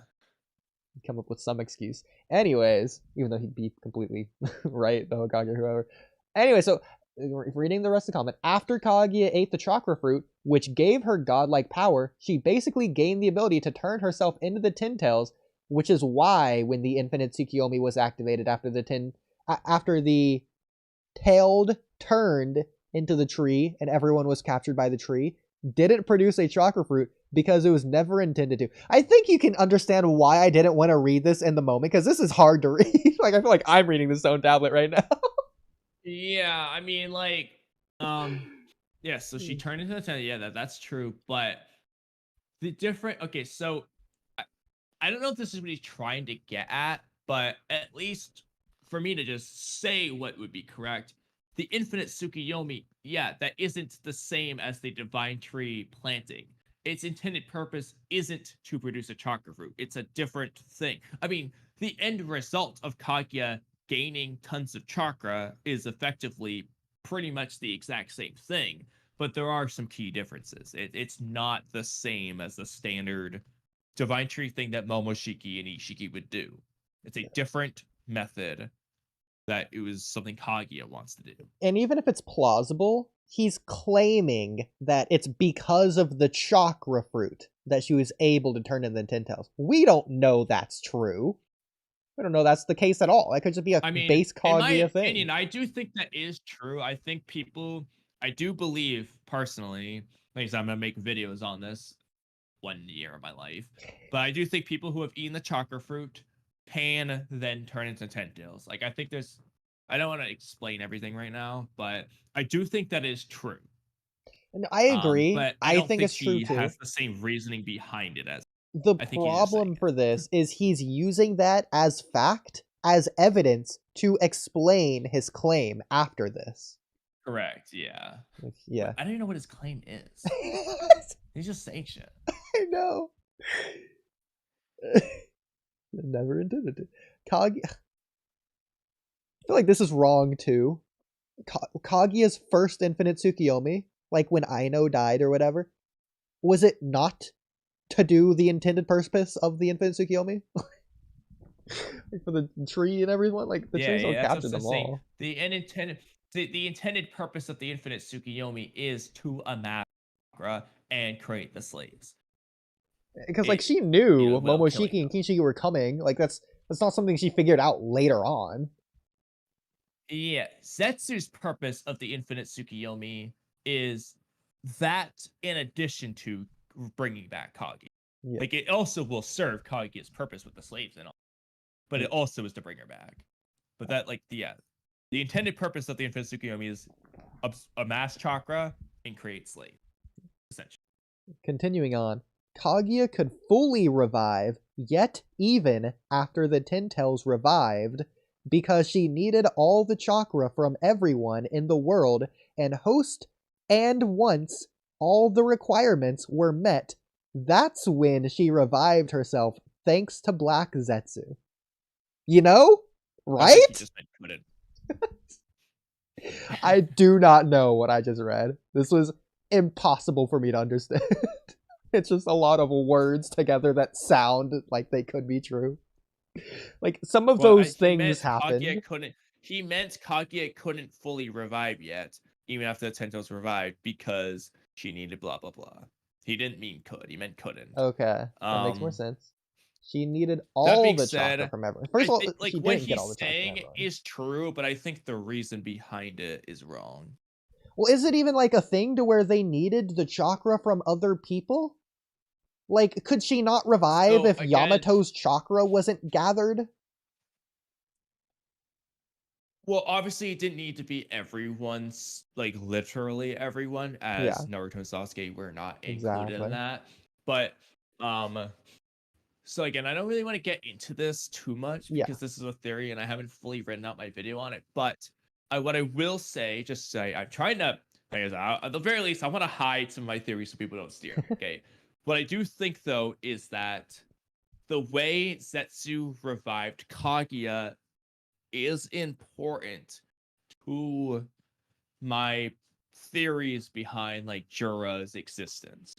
Come up with some excuse. Anyways, even though he'd be completely right, the Hokage or whoever. Anyway, so reading the rest of the comment, after Kaguya ate the chakra fruit, which gave her godlike power, she basically gained the ability to turn herself into the Ten Tails, which is why when the Infinite Tsukiyomi was activated after the tailed turned into the tree and everyone was captured by the tree, didn't produce a chakra fruit because it was never intended to. I think you can understand why I didn't want to read this in the moment, because this is hard to read. Like, I feel like I'm reading the stone tablet right now. Yeah, I mean, like, yeah, so she turned into the 10. Yeah, that's true. But the different, okay, so I don't know if this is what he's trying to get at, but at least for me to just say what would be correct, the infinite Tsukiyomi, yeah, that isn't the same as the divine tree planting. Its intended purpose isn't to produce a chakra fruit. It's a different thing. I mean, the end result of Kaguya gaining tons of chakra is effectively pretty much the exact same thing, but there are some key differences. It's not the same as the standard divine tree thing that Momoshiki and Ishiki would do. It's a different method that it was something Kaguya wants to do. And even if it's plausible, he's claiming that it's because of the chakra fruit that she was able to turn into the 10 tails. We don't know that's true. We don't know that's the case at all. That could just be a I mean, base in my Kaguya thing. opinion, I do think that is true. I think I do believe personally, like I said, I'm gonna make videos on this 1 year of my life, but I do think people who have eaten the chakra fruit can then turn into tentails. Like, I think I don't want to explain everything right now, but I do think that is true. And I agree. But I I don't think think it's true he too. has the same reasoning behind it as The I think he's just saying problem it. for this is he's using that as fact, as evidence to explain his claim after this. Correct, yeah. Yeah. I don't even know what his claim is. He's just saying shit. I know. Never intended to. I feel like this is wrong too. Kaguya's first infinite Tsukiyomi, like when Aino died or whatever, was it not to do the intended purpose of the infinite Tsukiyomi? Like for the tree and everyone? Like the trees don't That's capture what I'm them saying. all. The intended purpose of the infinite Tsukiyomi is to amass chakra and create the slaves. Because like she knew while killing Momoshiki and them. Kinshiki were coming. Like that's not something she figured out later on. Yeah, Zetsu's purpose of the infinite Tsukiyomi is that in addition to bringing back Kaguya. Yeah. Like, it also will serve Kaguya's purpose with the slaves and all, but it also is to bring her back. But that, like, the intended purpose of the infinite Tsukiyomi is amass chakra and create slaves, essentially. Continuing on, Kaguya could fully revive, yet even after the Ten Tails revived, because she needed all the chakra from everyone in the world, and once all the requirements were met, that's when she revived herself thanks to Black Zetsu. You know? Right? He just meant couldn't. I do not know what I just read. This was impossible for me to understand. It's just a lot of words together that sound like they could be true. Like some of those things happened. He meant Kaguya couldn't fully revive yet, even after the Tentos revived, because she needed blah blah blah. He didn't mean could. He meant couldn't. Okay, that makes more sense. She needed That all being the said, chakra from everyone. First of all, like, she what didn't get all he's the chakra from saying everyone. is true, but I think the reason behind it is wrong. Well, is it even like a thing to where they needed the chakra from other people? Like, could she not revive if Yamato's chakra wasn't gathered? Well, obviously, it didn't need to be everyone's, like, literally everyone, as Naruto and Sasuke were not included in that. But, so again, I don't really want to get into this too much because this is a theory and I haven't fully written out my video on it. But what I will say, I'm trying to, at the very least, I want to hide some of my theories so people don't steer. Okay. What I do think, though, is that the way Zetsu revived Kaguya is important to my theories behind, like, Jura's existence.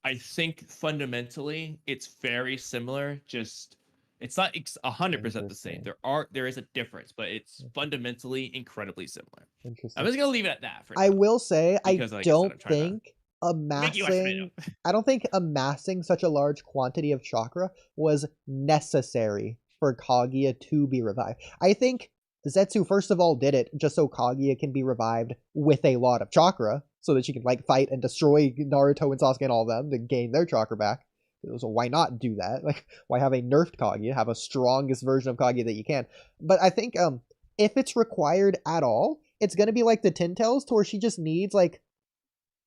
I think fundamentally it's very similar, just it's not 100% the same. There is a difference, but it's fundamentally incredibly similar. Interesting. I'm just gonna leave it at that for now. I will say, Because, I don't think amassing such a large quantity of chakra was necessary for Kaguya to be revived. I think Zetsu first of all did it just so Kaguya can be revived with a lot of chakra, so that she can like fight and destroy Naruto and Sasuke and all of them to gain their chakra back. So why not do that? Like, why have a nerfed Kaguya? Have a strongest version of Kaguya that you can. But I think if it's required at all, it's gonna be like the Ten Tails, to where she just needs like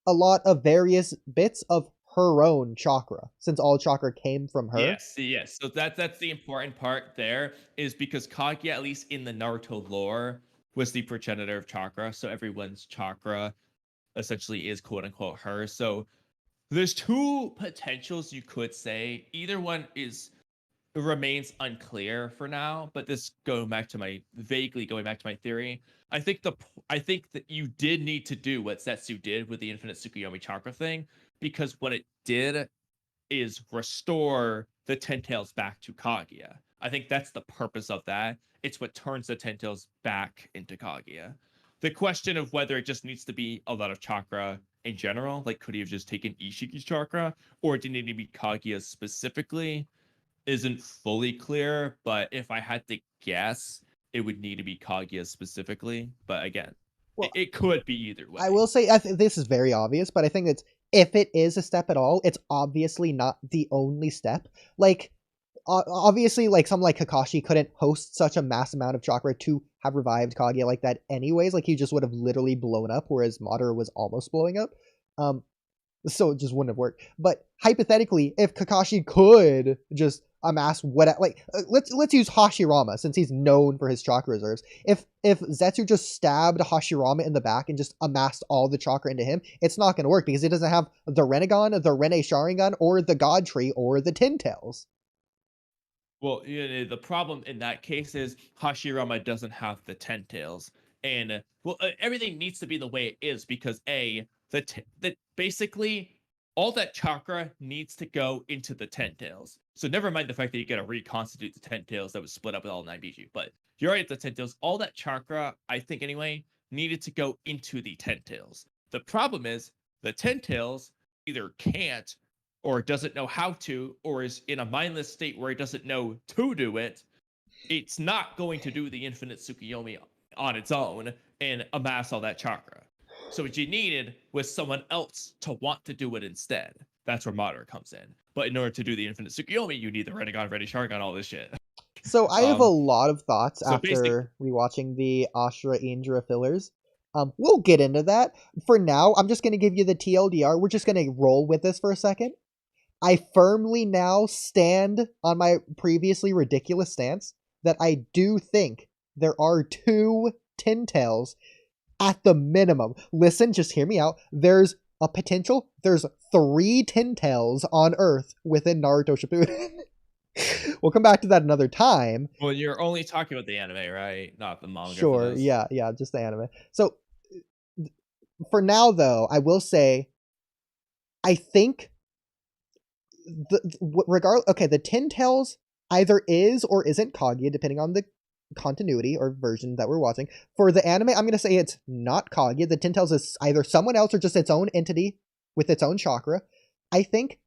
a lot of various bits of her own chakra, since all chakra came from her. Yes. So that's the important part there, is because Kaguya, at least in the Naruto lore, was the progenitor of chakra. So everyone's chakra essentially is quote unquote her. So there's two potentials you could say. Either one remains unclear for now, but this vaguely going back to my theory. I think that you did need to do what Zetsu did with the infinite Tsukuyomi chakra thing, because what it did is restore the Ten Tails back to Kaguya. I think that's the purpose of that. It's what turns the Ten Tails back into Kaguya. the question of whether it just needs to be a lot of chakra in general, like could he have just taken Ishiki's chakra, or did it need to be Kaguya's specifically, isn't fully clear. But if I had to guess, it would need to be Kaguya specifically. But again, Well, it could be either way. I will say this is very obvious, but I think it's if it is a step at all, it's obviously not the only step. Like obviously, like someone like Kakashi couldn't host such a mass amount of chakra to have revived Kaguya like that anyways. Like he just would have literally blown up, whereas Madara was almost blowing up. So it just wouldn't have worked. But hypothetically, if Kakashi could just amass what, like let's use Hashirama since he's known for his chakra reserves. If Zetsu just stabbed Hashirama in the back and just amassed all the chakra into him, it's not going to work because he doesn't have the Renegon, the Rene Sharingan, or the God Tree, or the Tin Tails. Well, the problem in that case is Hashirama doesn't have the 10 tails, and everything needs to be the way it is because basically all that chakra needs to go into the 10 tails. So never mind the fact that you got to reconstitute the 10 tails that was split up with all 9 Biju, but you're right at the 10 tails. All that chakra, I think anyway, needed to go into the 10 tails. The problem is the 10 tails either can't, or doesn't know how to, or is in a mindless state where it doesn't know to do it. It's not going to do the infinite Tsukuyomi on its own and amass all that chakra. So what you needed was someone else to want to do it instead. That's where Madara comes in. But in order to do the infinite Tsukuyomi, you need the Renegon, Ready Sharingan, all this shit. So I have a lot of thoughts after rewatching the Ashura Indra fillers. We'll get into that. For now, I'm just going to give you the TLDR. We're just going to roll with this for a second. I firmly now stand on my previously ridiculous stance that I do think there are 2 Tin Tails at the minimum. Listen, just hear me out. There's a potential. There's 3 Tin Tails on Earth within Naruto Shippuden. We'll come back to that another time. Well, you're only talking about the anime, right? Not the manga. Sure, yeah, just the anime. So, for now, though, I will say, I think the Tin Tails either is or isn't Kaguya, depending on the continuity or version that we're watching. For the anime, I'm going to say it's not Kaguya. The Tin Tails is either someone else or just its own entity with its own chakra. I think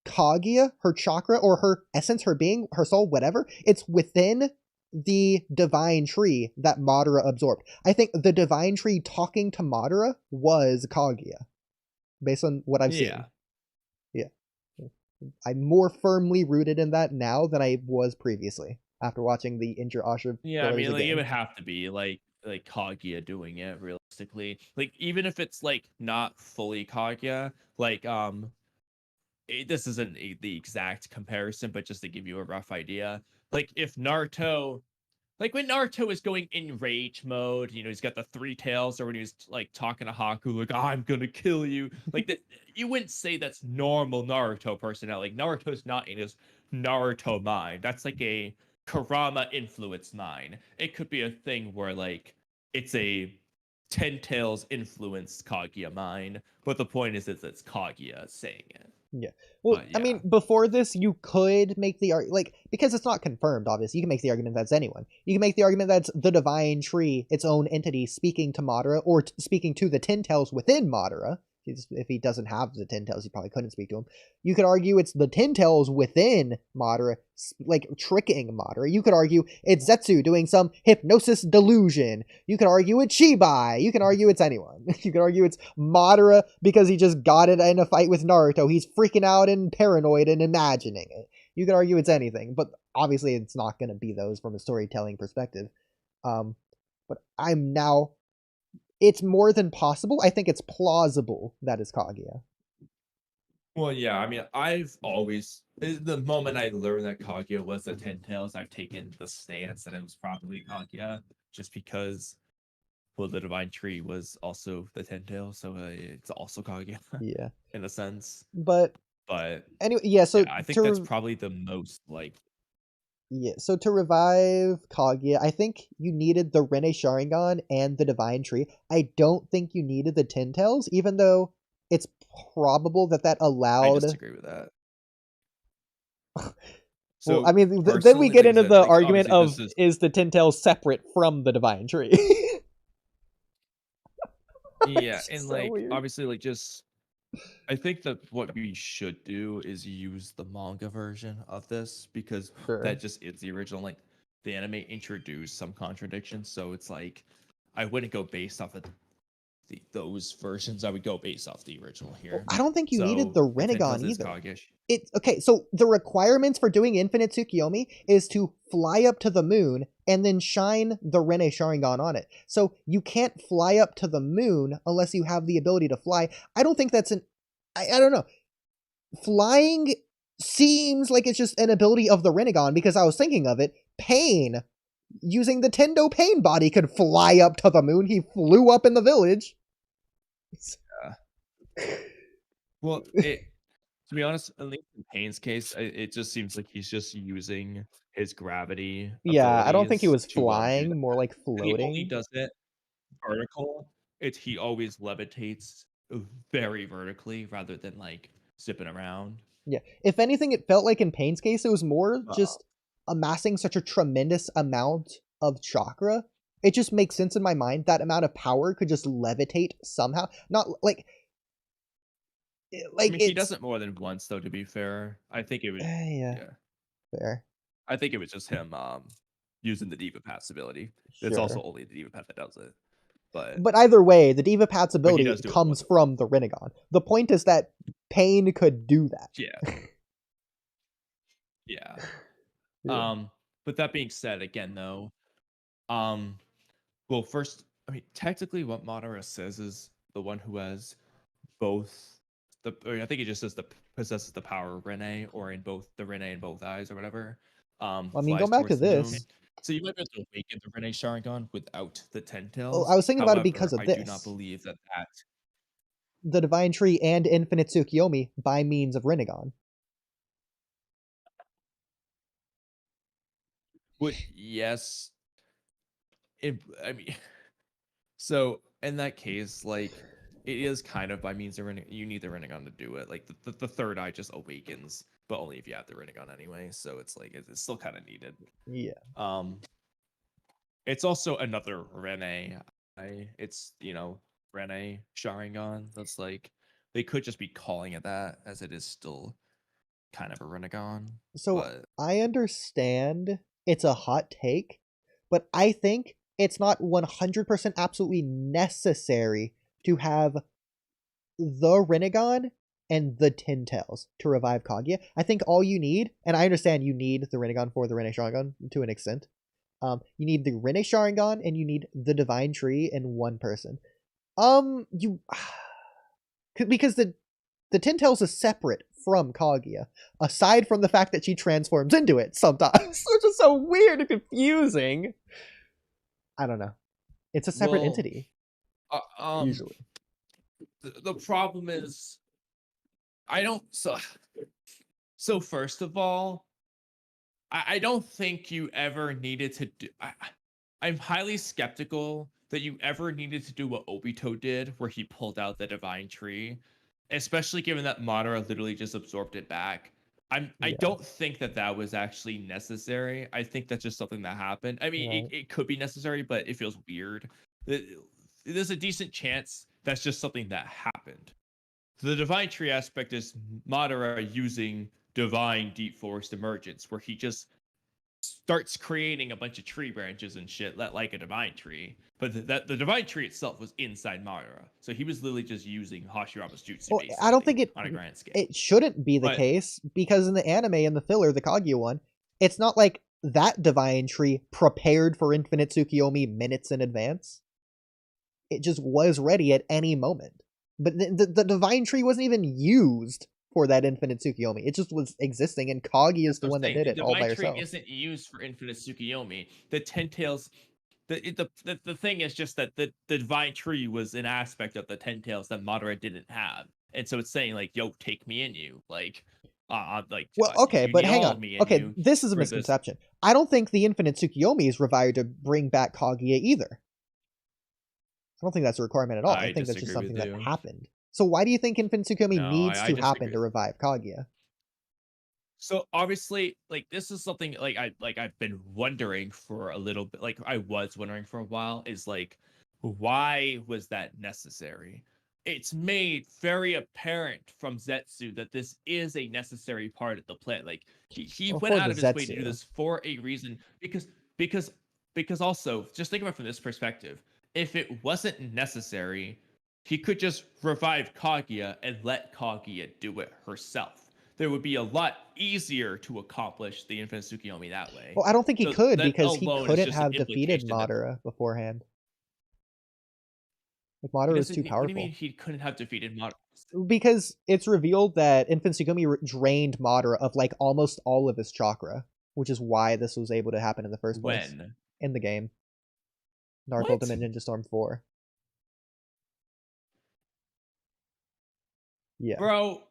Kaguya, her chakra or her essence, her being, her soul, whatever, it's within the divine tree that Madara absorbed. I think the divine tree talking to Madara was Kaguya, based on what I've seen. Yeah. I'm more firmly rooted in that now than I was previously after watching the Indra Ashura. Yeah, I mean, like, it would have to be like Kaguya doing it realistically. Like, even if it's like not fully Kaguya, like this isn't the exact comparison, but just to give you a rough idea, like if Naruto, like when Naruto is going in rage mode, he's got the 3 tails, or when he's like talking to Haku, like, I'm gonna kill you. Like that, you wouldn't say that's normal Naruto personality. Like Naruto's not in his Naruto mind. That's like a Kurama influence mind. It could be a thing where like it's a 10 tails influenced Kaguya mind, but the point is it's Kaguya saying it. Yeah. Well, yeah. I mean, before this, you could make the argument, like, because it's not confirmed, obviously, you can make the argument that's anyone. You can make the argument that's the divine tree, its own entity, speaking to Madara, or speaking to the Tin Tails within Madara. If he doesn't have the Tin Tails, he probably couldn't speak to him. You could argue it's the Tin Tails within Madara, like, tricking Madara. You could argue it's Zetsu doing some hypnosis delusion. You could argue it's Shibai. You can argue it's anyone. You could argue it's Madara because he just got it in a fight with Naruto. He's freaking out and paranoid and imagining it. You could argue it's anything, but obviously it's not going to be those from a storytelling perspective. But I'm now... It's more than possible. I think it's plausible that is Kaguya. Well, yeah, I mean, I've always, the moment I learned that Kaguya was the 10 tails, I've taken the stance that it was probably Kaguya, just because, well, the divine tree was also the 10 tails, so it's also Kaguya. Yeah. In a sense. But anyway, yeah, so I think that's probably the most, like... Yeah, so to revive Kaguya, I think you needed the Rene Sharingan and the Divine Tree. I don't think you needed the Tin Tails, even though it's probable that allowed... I disagree with that. Well, I mean, then we get into the argument of, is the Tin Tails separate from the Divine Tree? Yeah, It's and just so like weird. obviously like just I think that what we should do is use the manga version of this because Sure. that just is the original. Like the anime introduced some contradictions, so it's like I wouldn't go based off of those versions. I would go based off the original Well, here. I don't think you needed So the the Rinnegan Tentails is either. Kaguya. It's okay, so the requirements for doing Infinite Tsukiyomi is to fly up to the moon and then shine the Rene Sharingan on it. So you can't fly up to the moon unless you have the ability to fly. I don't think that's I don't know. Flying seems like it's just an ability of the Rinnegan because I was thinking of it. Pain, using the Tendo Pain body, could fly up to the moon. He flew up in the village. Well, to be honest, at least in Payne's case, it just seems like he's just using his gravity Yeah, I don't think he abilities was to do flying, more that. like And he only floating. does it vertical. He always levitates very vertically rather than like zipping around. Yeah. If anything, it felt like in Pain's case, it was more Uh, just amassing such a tremendous amount of chakra. It just makes sense in my mind. That amount of power could just levitate somehow. Not like I mean, he does it's it more than once, though. To be fair, I think it was yeah, yeah. fair. I think it was just him using the Diva Pass ability. It's also Sure. only the Diva Pass that does it, but But either way, the Diva Pat's he ability does do it comes once. from the Rinnegan. The point is that Pain could do that. Yeah. Yeah. Yeah. But that being said, again though, um, well, first, I mean, technically, what Madara says is the one who has both or I think it just says the possesses the power of Rene, or in both the Rene in both eyes, or whatever. I mean, Flies going back to towards the moon. this, So you might be able to awaken the Rene Sharingan without the Ten I Tails. was thinking about it because However, of I do not this. believe that The Divine Tree and Infinite Tsukiyomi by means of Rinnegan. would yes. I mean, so in that case, like it is kind of by means of you need the Rinnegan to do it. Like the third eye just awakens, but only if you have the Rinnegan anyway. So it's like it's still kind of needed. Yeah. It's also another Rene. It's Rene Sharingan. That's like they could just be calling it that, as it is still kind of a Rinnegan. So But I understand it's a hot take, but I think it's not 100% absolutely necessary to have the Rinnegan and the Tin Tails to revive Kaguya. I think all you need, and I understand you need the Rinnegan for the Rene Sharingan to an extent. You need the Rene Sharingan and you need the Divine Tree in one person. You because the Tin Tails is separate from Kaguya, aside from the fact that she transforms into it sometimes, which is so weird and confusing. I don't know. It's a separate well, entity usually. the problem is I don't so first of all, I don't think you ever needed to do. I'm highly skeptical that you ever needed to do what Obito did, where he pulled out the divine tree, especially given that Madara literally just absorbed it back. I Yeah. don't think that was actually necessary. I think that's just something that happened. I mean, Right. it could be necessary, but it feels weird. There's a decent chance that's just something that happened. The divine tree aspect is Madara using divine deep forest emergence, where he just starts creating a bunch of tree branches and shit like a divine tree. But the divine tree itself was inside Madara, so he was literally just using Hashirama's jutsu Well, basically I don't think on a grand scale. it shouldn't be the But case because in the anime and the filler, the Kaguya one, it's not like that divine tree prepared for Infinite Tsukiyomi minutes in advance. It just was ready at any moment. But the divine tree wasn't even used for that Infinite Tsukiyomi. It just was existing, and Kaguya is the I'm one that saying did the it all by divine tree herself. isn't used for infinite Tsukiyomi. The Ten Tails. The thing is just that the divine tree was an aspect of the Ten Tails that Madara didn't have, and so it's saying like, "Yo, take me in you." Well, okay, you but need hang all on. of me in Okay, you this is a for this. misconception. I don't think the Infinite Tsukiyomi is required to bring back Kaguya either. I don't think that's a requirement at all. I I think that's just disagree with something that you. happened. So why do you think Infinite Tsukiyomi No, needs I to happen disagree. to revive Kaguya? So obviously, like this is something I've been wondering for a little bit. Like I was wondering for a while. Is like why was that necessary? It's made very apparent from Zetsu that this is a necessary part of the plan. Like he Well, went for out the of his way to do Zetsu. this for a reason because because also just think about it from this perspective. If it wasn't necessary, he could just revive Kaguya and let Kaguya do it herself. There would be a lot easier to accomplish the Infinite Tsukiyomi that way. Well, I don't think he So could that because he alone is couldn't just an have defeated implication that Madara beforehand. Like, he Madara was doesn't. too What do you mean powerful. he couldn't have defeated Madara? Because it's revealed that Infant Sugumi drained Madara of like almost all of his chakra, which is why this was able to happen in the first place. When? In the game. Naruto What? Ultimate Ninja Storm 4. Yeah. Bro,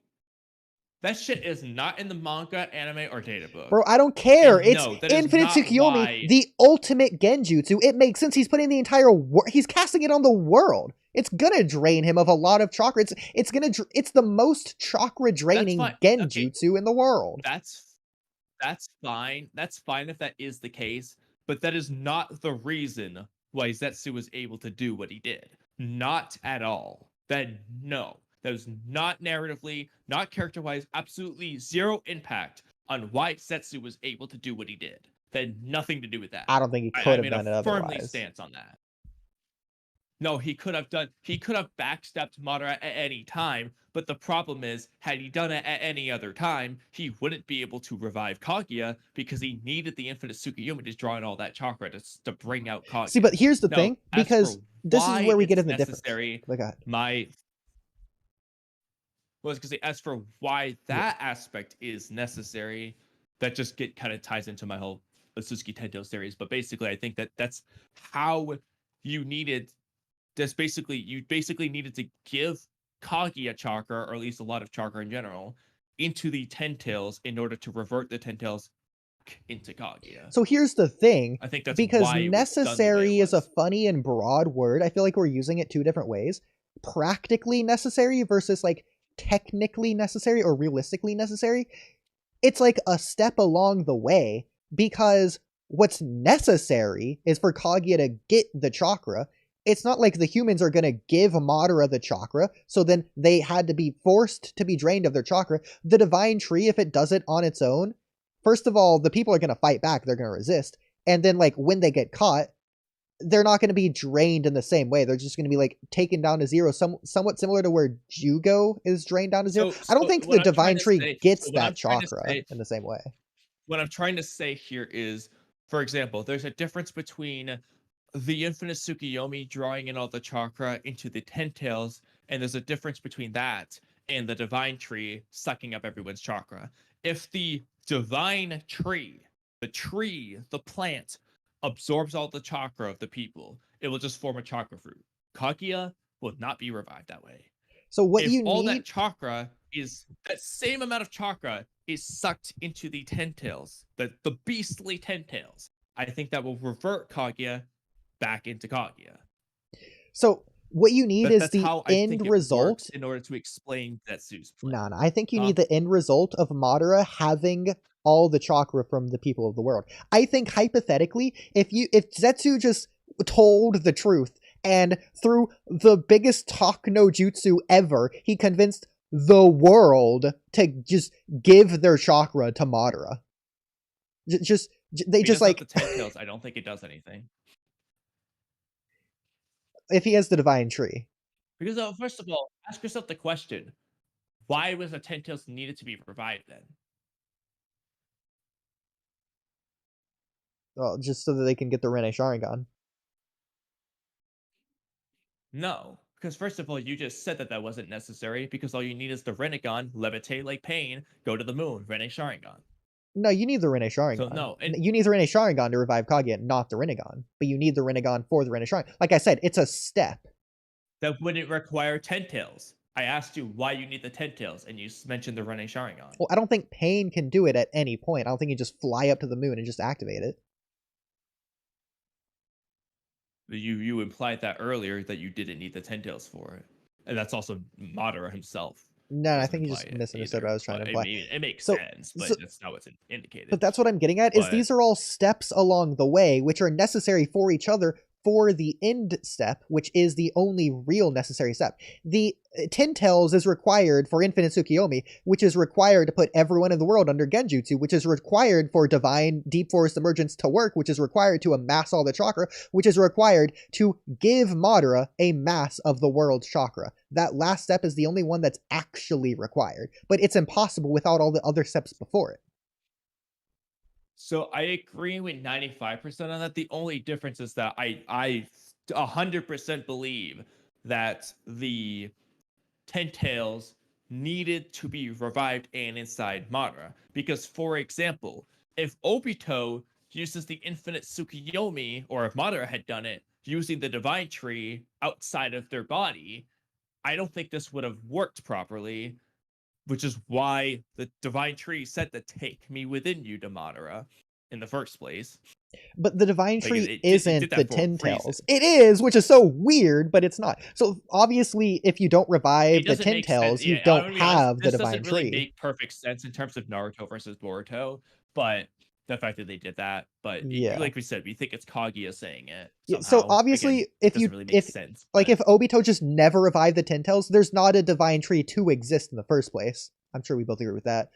that shit is not in the manga, anime, or data book. Bro, I don't care. And It's no, that is Infinite not Tsukiyomi, why- the ultimate genjutsu. It makes sense. He's putting the entire he's casting it on the world. It's gonna drain him of a lot of chakra. It's the most chakra draining fine. genjutsu in the world. That's fine. That's fine if that is the case, but that is not the reason why Zetsu was able to do what he did. Not at all. That was not narratively, not character-wise, absolutely zero impact on why Zetsu was able to do what he did. That had nothing to do with that. I don't think he could have done it firmly otherwise. stance on that. No, he could have backstepped Madara at any time, but the problem is, had he done it at any other time, he wouldn't be able to revive Kaguya because he needed the Infinite Tsukiyomi to draw in all that chakra to bring out Kaguya. See, but here's the No, thing, as because for this is why where we get it's in the difference. necessary, Oh my God. I was gonna say, as for why that aspect is necessary, that just kind of ties into my whole Suzuki Tento series. But basically, I think that's how you needed. You basically needed to give Kaguya chakra, or at least a lot of chakra in general, into the Ten Tails in order to revert the Ten Tails into Kaguya. So here's the thing. I think that's because why it was done the way necessary it is a was. funny and broad word. I feel like we're using it two different ways. Practically necessary versus like technically necessary or realistically necessary. It's like a step along the way, because what's necessary is for Kaguya to get the chakra. It's not like the humans are going to give Madara the chakra, so then they had to be forced to be drained of their chakra. The divine tree, if it does it on its own, first of all, the people are going to fight back, they're going to resist, and then like when they get caught, they're not going to be drained in the same way. They're just going to be like taken down to zero, somewhat similar to where Jugo is drained down to zero. I don't think the divine tree gets that chakra in the same way. What I'm trying to say here is, for example, there's a difference between the Infinite Tsukiyomi drawing in all the chakra into the Ten Tails, and there's a difference between that and the divine tree sucking up everyone's chakra. If the divine tree, the plant, absorbs all the chakra of the people, it will just form a chakra fruit. Kaguya will not be revived that way. So what if you all need, that chakra is that same amount of chakra is sucked into the Ten Tails, the beastly Ten Tails, I think that will revert Kaguya back into Kaguya. So what you need is That's the how I think end it result works in order to explain Zetsu's plan. No, I think you need the end result of Madara having all the chakra from the people of the world. I think hypothetically, if Zetsu just told the truth and through the biggest talk no jutsu ever, he convinced the world to just give their chakra to Madara. They Because just like the Ten Tails, I don't think it does anything. If he has the divine tree. Because first of all, ask yourself the question: why was the Ten Tails needed to be revived then? Well, just so that they can get the Rene Sharingan. No, because first of all, you just said that wasn't necessary, because all you need is the Rinnegan, levitate like Pain, go to the moon, Rene Sharingan. No, you need the Rene Sharingan. So no, you need the Rene Sharingan to revive Kaguya, not the Rinnegan. But you need the Rinnegan for the Rene Sharingan. Like I said, it's a step. That wouldn't require Ten Tails. I asked you why you need the Ten Tails, and you mentioned the Rene Sharingan. Well, I don't think Pain can do it at any point. I don't think you just fly up to the moon and just activate it. You implied that earlier, that you didn't need the Ten Tails for it. And that's also Madara himself. No, I think you just misunderstood what I was trying to imply. It makes sense, but that's not what's indicated. But that's what I'm getting at, is these are all steps along the way, which are necessary for each other for the end step, which is the only real necessary step. The 10 tails is required for infinite Tsukiyomi, which is required to put everyone in the world under Genjutsu, which is required for divine deep forest emergence to work, which is required to amass all the chakra, which is required to give Madara a mass of the world's chakra. That last step is the only one that's actually required, but it's impossible without all the other steps before it. So I agree with 95% on that. The only difference is that I 100% believe that the 10 tails needed to be revived and inside Madara. Because, for example, if Obito uses the infinite Tsukiyomi, or if Madara had done it using the divine tree outside of their body, I don't think this would have worked properly, which is why the divine tree said to take me within you to Madara in the first place. But the divine Like, tree it isn't did that the for a 10 reason. tails. It is, which is so weird, but it's not. So obviously, if you don't revive It the doesn't 10 make sense. tails, you Yeah, I'm don't gonna be honest, have the this divine doesn't really tree. make perfect sense in terms of Naruto versus Boruto, but the fact that they did that, but Yeah. like we said, we think it's Kaguya saying it Yeah, somehow. so obviously, Again, if doesn't you really make sense. like But if Obito just never revived the 10 tails, there's not a divine tree to exist in the first place. I'm sure we both agree with that.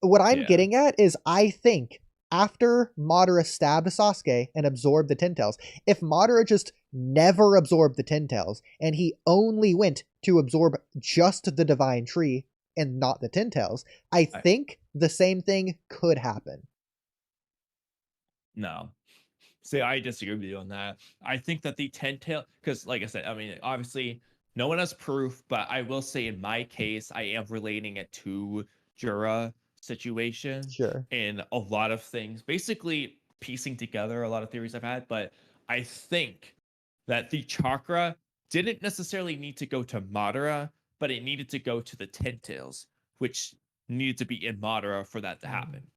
What I'm yeah, getting at is I think after Madara stabbed Sasuke and absorbed the 10 tails, if Madara just never absorbed the 10 tails and he only went to absorb just the divine tree and not the 10 tails, I think the same thing could happen. no. See, I disagree with you on that. I think that the 10 tail, because like I said, I mean, obviously, no one has proof, but I will say in my case, I am relating it to Jura situation Sure. and a lot of things, basically piecing together a lot of theories I've had. But I think that the chakra didn't necessarily need to go to Madara, but it needed to go to the 10 tails, which needed to be in Madara for that to happen.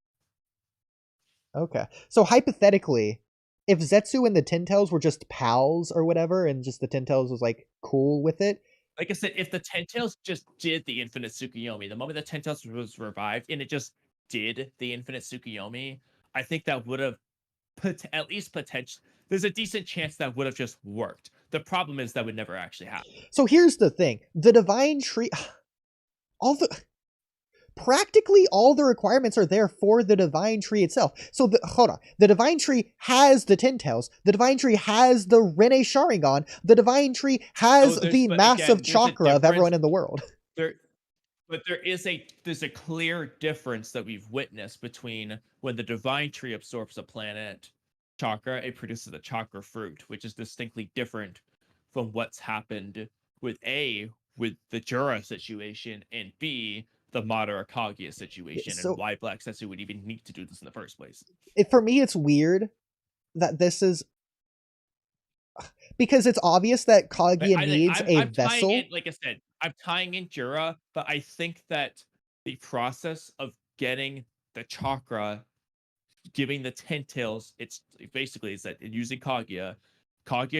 Okay. So hypothetically, if Zetsu and the 10 tails were just pals or whatever, and just the 10 tails was like cool with it, Like I said, if the 10 tails just did the infinite Tsukiyomi, the moment the 10 tails was revived and it just did the infinite Tsukiyomi, I think that would have put at least potential. There's a decent chance that would have just worked. The problem is that would never actually happen. so here's the thing. The divine tree practically all the requirements are there for the divine tree itself. So hold on. The divine tree has the 10 tails. The divine tree has the Rene Sharingan. The divine tree has the massive chakra of everyone in the world. But there's a clear difference that we've witnessed between when the divine tree absorbs a planet chakra, it produces a chakra fruit, which is distinctly different from what's happened with the Jura situation, and B, the Madara Kaguya situation, So- and why Black Setsu would even need to do this in the first place. For me, it's weird that this is because it's obvious that Kaguya needs a vessel. Like I said, I'm tying in Jura, but I think that the process of getting the chakra, giving the 10 tails, it's that using Kaguya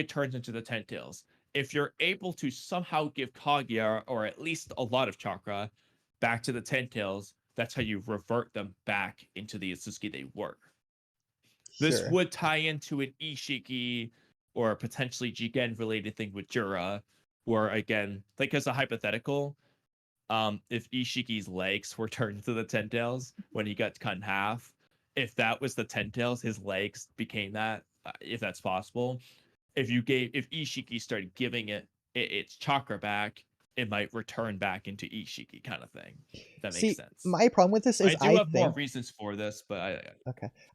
turns into the 10 tails. If you're able to somehow give Kaguya, or at least a lot of chakra, back to the 10 tails, that's how you revert them back into the Isuzuki they were. This Sure. would tie into an Ishiki or potentially Jigen related thing with Jura, where again, like as a hypothetical, if Ishiki's legs were turned into the 10 tails when he got cut in half, if that was the 10 tails, his legs became that, if that's possible. If Ishiki started giving its chakra back, it might return back into Ishiki, kind of thing. If that makes sense. My problem with this is I do have more reasons for this, but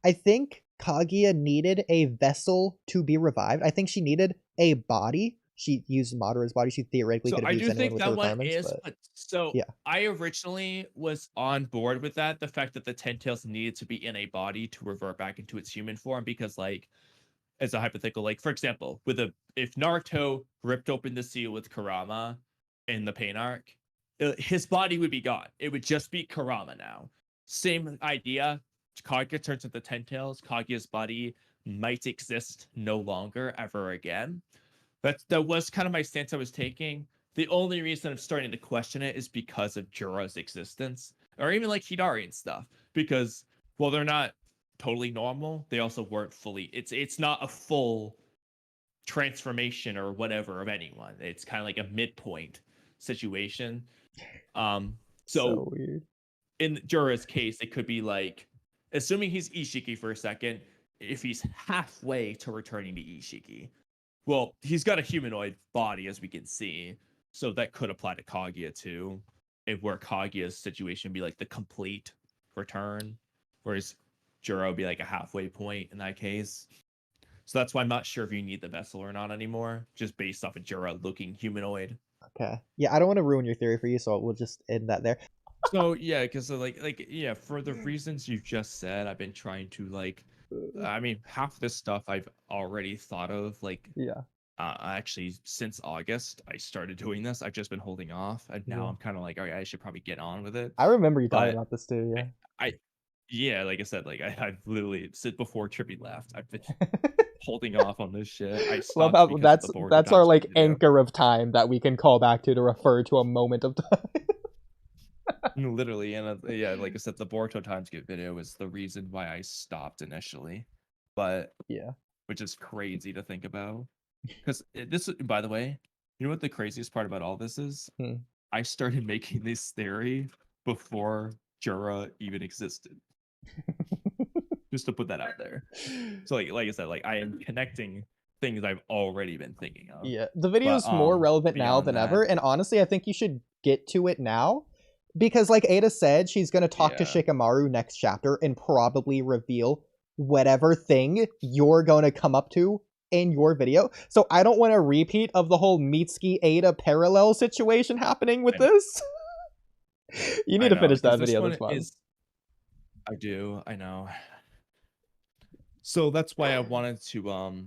I think Kaguya needed a vessel to be revived. I think she needed a body. She used Madara's body. She theoretically could have used anyone with the requirements. I originally was on board with that. The fact that the 10 tails needed to be in a body to revert back into its human form, because like, as a hypothetical, like for example, if Naruto ripped open the seal with Kurama in the pain arc, his body would be gone. It would just be Kurama now. Same idea. Kaguya turns into 10 tails. Kaguya's body might exist no longer ever again. That was kind of my stance I was taking. The only reason I'm starting to question it is because of Jura's existence, or even like Hidari and stuff. Because, well, they're not totally normal, they also weren't fully. It's not a full transformation or whatever of anyone. It's kind of like a midpoint situation. So weird. in Jura's case, it could be like, assuming he's Ishiki for a second, if he's halfway to returning to Ishiki, well, he's got a humanoid body, as we can see, so that could apply to Kaguya too. If where Kaguya's situation would be like the complete return, whereas Jura would be like a halfway point in that case. So that's why I'm not sure if you need the vessel or not anymore, just based off of Jura looking humanoid. Okay. Yeah, I don't want to ruin your theory for you, so we'll just end that there. So yeah, because yeah, for the reasons you just said, I've been trying to like, I mean, half this stuff I've already thought of. Like, Yeah. Actually, since August, I started doing this. I've just been holding off, and now Yeah. I'm kind of like, all right, I should probably get on with it. I remember you talking But about this too, yeah. Yeah, like I said, like I've literally since before Trippy left, I've been holding off on this shit. I Love stopped how because of the Boruto that's our Times like video. anchor of time that we can call back to refer to a moment of time. Literally, and yeah, like I said, the Boruto Times Skip video was the reason why I stopped initially, but Yeah. which is crazy to think about. Because this, by the way, you know what the craziest part about all this is? Hmm. I started making this theory before Jura even existed. Just to put that out there. So like I said, like I am connecting things I've already been thinking of. Yeah, the video's But, more relevant now beyond than that- ever, and honestly, I think you should get to it now. Because like Ada said, she's gonna talk to Yeah. Shikamaru next chapter and probably reveal whatever thing you're gonna come up to in your video. So I don't want a repeat of the whole Mitsuki Ada parallel situation happening with I know. this. You need I to know, finish that 'cause this video one this month. is- I do, I know. So that's why I wanted to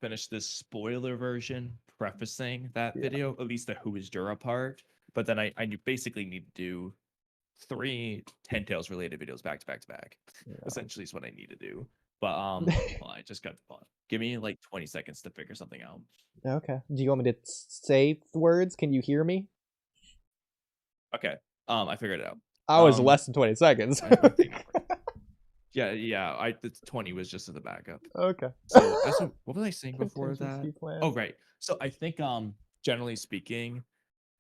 finish this spoiler version prefacing that Yeah. video, at least the Who is Jura part. But then I basically need to do 3 Ten Tails related videos back to back to back. Yeah. Essentially is what I need to do. But well, I just got give me like 20 seconds to figure something out. Okay. Do you want me to say words? Can you hear me? Okay. I figured it out. I was Um, less than 20 seconds. Yeah, the 20 was just as a backup. Okay. So what was I saying before that? Contingency plan. Oh right. So I think generally speaking,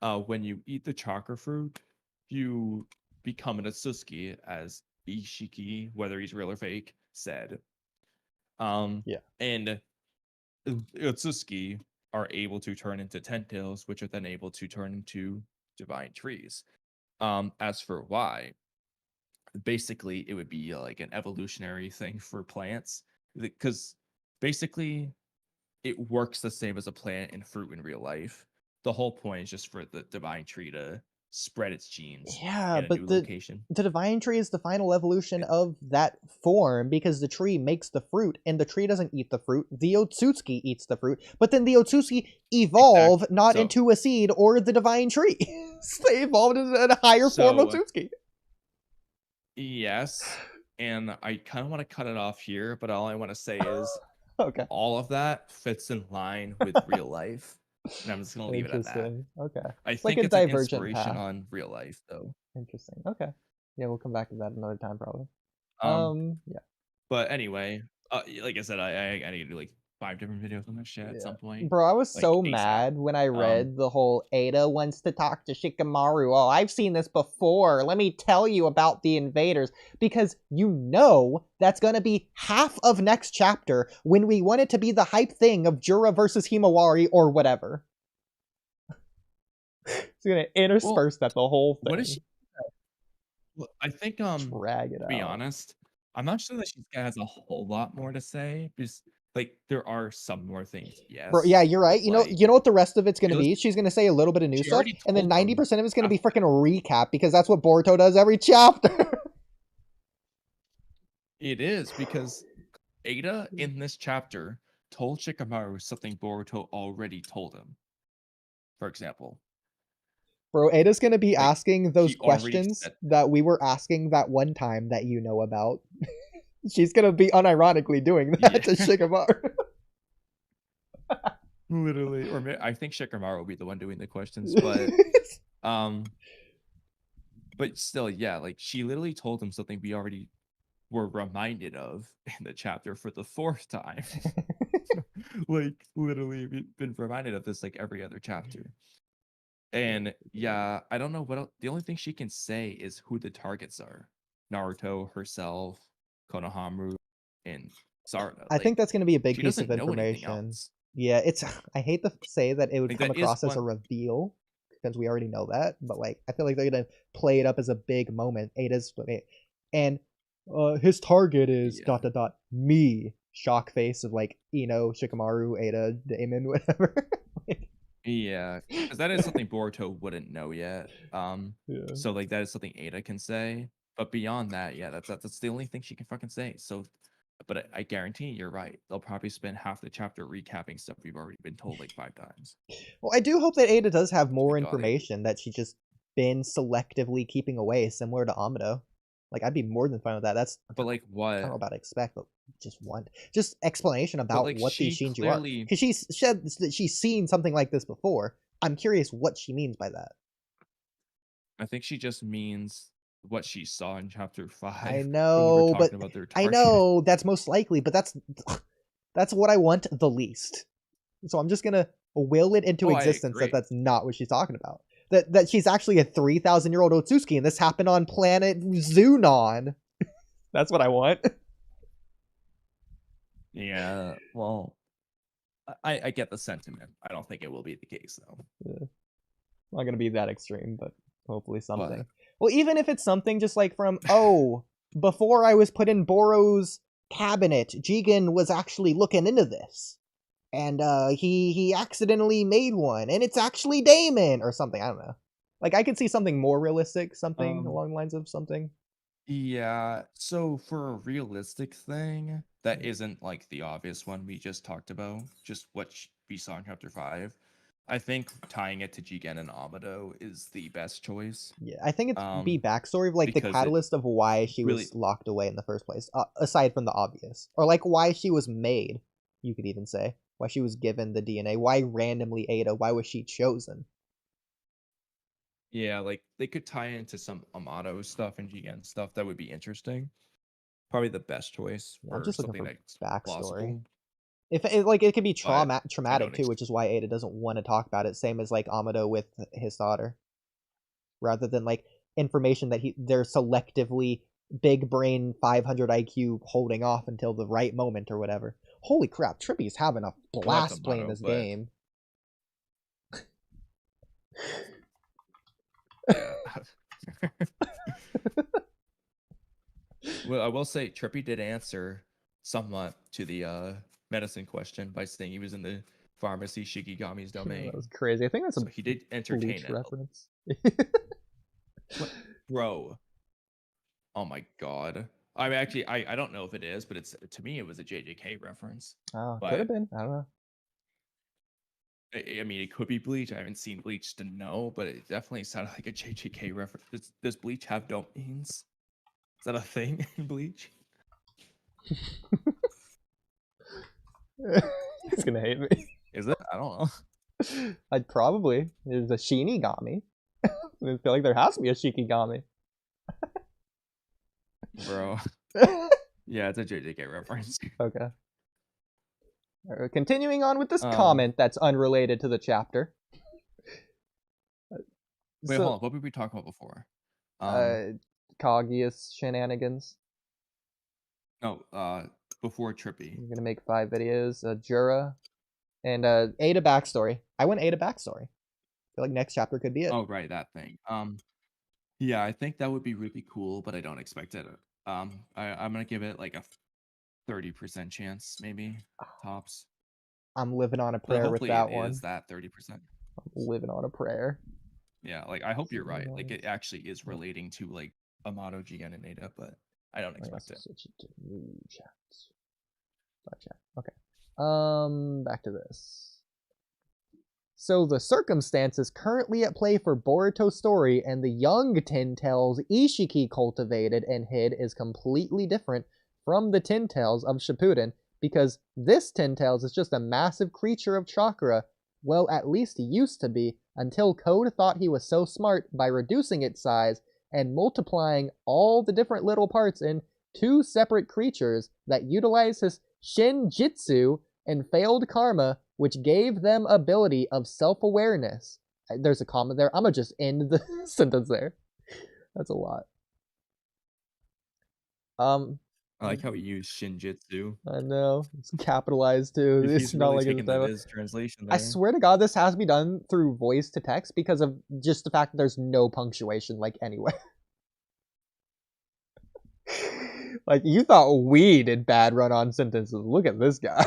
when you eat the chakra fruit, you become an Atsuki, as Ishiki, whether he's real or fake, said. Yeah. And Atsuki are able to turn into Tentails, which are then able to turn into divine trees. As for why, basically it would be like an evolutionary thing for plants, because basically it works the same as a plant and fruit in real life. The whole point is just for the divine tree to spread its genes Yeah, in a but new the location. divine tree is the final evolution of that form because the tree makes the fruit and the tree doesn't eat the fruit. The Otsutsuki eats the fruit, but then the Otsutsuki evolve not So- into a seed or the divine tree. So they evolved into a higher form So- Otsutsuki. Yes, and I kind of want to cut it off here, but all I want to say is Okay. all of that fits in line with real life, and I'm just gonna leave it at that. Interesting. Okay. I like think a it's an divergent inspiration path. on real life, though. Interesting. Okay. Yeah, we'll come back to that another time probably. Yeah. But anyway, like I said, I need to do like 5 different videos on this shit at some point. Bro, I was like, so ASAP. mad when I read the whole Ada wants to talk to Shikamaru. Oh, I've seen this before. Let me tell you about the invaders. Because you know that's going to be half of next chapter when we want it to be the hype thing of Jura versus Himawari or whatever. It's going to intersperse that the whole thing. What is she? Well, I think Drag it to be out. honest, I'm not sure that she has a whole lot more to say, because like there are some more things. Yes. Bro, yeah, you're right. but, You know what the rest of it's going to Realistic- be? She's going to say a little bit of new She stuff, already and then told them 90% of it's going to be half freaking a recap, because that's what Boruto does every chapter. It is, because Ada in this chapter told Shikamaru something Boruto already told him. For example. Bro, Ada's going to be Like, asking those he already questions said- that we were asking that one time that you know about. She's going to be unironically doing that to Yeah. Shikamaru. Literally, or I think Shikamaru will be the one doing the questions, but still, yeah, like she literally told him something we already were reminded of in the chapter for the 4th time. Like literally we've been reminded of this like every other chapter. And yeah, I don't know what else. The only thing she can say is who the targets are. Naruto, herself, Konohamaru, and Sarada. I think Like that's going to be a big she piece of doesn't know anything information. else. Yeah, it's. I hate to say that it would Like come that is across as a one. reveal because we already know that, but like I feel like they're gonna play it up as a big moment. Ada's and his target is Yeah. me. Shock face of like Ino, Shikamaru, Ada, Damon, whatever. Like, Yeah, because that is something Boruto wouldn't know yet. yeah. So like that is something Ada can say. But beyond that, yeah, that's the only thing she can fucking say. So, but I guarantee you're right. They'll probably spend half the chapter recapping stuff we've already been told like 5 times. Well, I do hope that Ada does have We more got it. information that she just been selectively keeping away, similar to Amado. Like I'd be more than fine with that. That's But like I don't what? know about expect, but just explanation about like, what these she Shinju are. clearly- Because she's seen something like this before. I'm curious what she means by that. I think she just means what she saw in chapter 5. I when we were know, but talking about their I target. know that's most likely, but that's what I want the least. So I'm just gonna will it into Oh, I existence that agree. that's not what she's talking about. That she's actually a 3,000-year-old Otsutsuki, and this happened on planet Zunon. That's what I want. Yeah, well, I get the sentiment. I don't think it will be the case though. Not gonna be that extreme, but hopefully something. But- Well, even if it's something just like from before I was put in Boro's cabinet, Jigen was actually looking into this, and he accidentally made one, and it's actually Damon or something. I don't know. Like I could see something more realistic, something along the lines of something. Yeah, so for a realistic thing that isn't like the obvious one we just talked about, just what we saw in chapter 5, I think tying it to Jigen and Amado is the best choice. Yeah, I think it's be backstory of like the because it catalyst of why she really- was locked away in the first place, aside from the obvious, or like why she was made. You could even say why she was given the DNA. Why randomly Ada? Why was she chosen? Yeah, like they could tie into some Amado stuff and Jigen stuff that would be interesting. Probably the best choice Yeah, I'm for just looking something for that's backstory. plausible. If it, like it could be But I traumatic don't too, which is why Ada doesn't want to talk about it. Same as like Amado with his daughter, rather than like information that they're selectively big brain 500 IQ holding off until the right moment or whatever. Holy crap, Trippy's having a blast playing Amado, this but- game. Yeah. Well, I will say Trippy did answer somewhat to the medicine question by saying he was in the pharmacy Shikigami's domain. That was crazy. I think that's So a he did entertain Bleach it. reference. Bro. Oh my god. I mean, actually, I don't know if it is, but it's to me it was a JJK reference. Oh, But- could have been. I don't know. I mean, it could be Bleach. I haven't seen Bleach to know, but it definitely sounded like a JJK reference. Does Bleach have domains? Is that a thing in Bleach? He's gonna hate me. Is it? I don't know. I'd probably. There's a Shinigami. I feel like there has to be a Shikigami. Bro. Yeah, it's a JJK reference. Okay. Continuing on with this Um, comment that's unrelated to the chapter. Wait, hold on. What were we talking about before? Kaguya's shenanigans. No, before Trippy. I'm gonna make 5 videos. Jura. And Ada backstory. I went Ada backstory. I feel like next chapter could be it. Oh, right, that thing. Yeah, I think that would be really cool, but I don't expect it. I'm gonna give it like a 30% chance, maybe tops. I'm living on a But prayer with hopefully that it one. is that 30%. I'm living on a prayer. Yeah, like I hope you're right. Like Nice. it actually is relating to like Amato, Jigen, and Ada, but I don't expect it. Switch it to new chats. Chat. Okay. Back to this. So the circumstances currently at play for Boruto's story and the young Tintails Ishiki cultivated and hid is completely different from the Tintails of Shippuden, because this Tintails is just a massive creature of chakra. Well, at least he used to be, until Code thought he was so smart by reducing its size and multiplying all the different little parts in two separate creatures that utilize his shinjitsu and failed karma, which gave them ability of self-awareness. There's a comma there. I'm gonna just end the sentence there. That's a lot. I like how we use Shinjitsu. I know. It's capitalized too. It's He's not really like it's taking the typo. Viz translation I there. swear to God, this has to be done through voice to text because of just the fact that there's no punctuation, like, anywhere. Like, you thought we did bad run-on sentences. Look at this guy.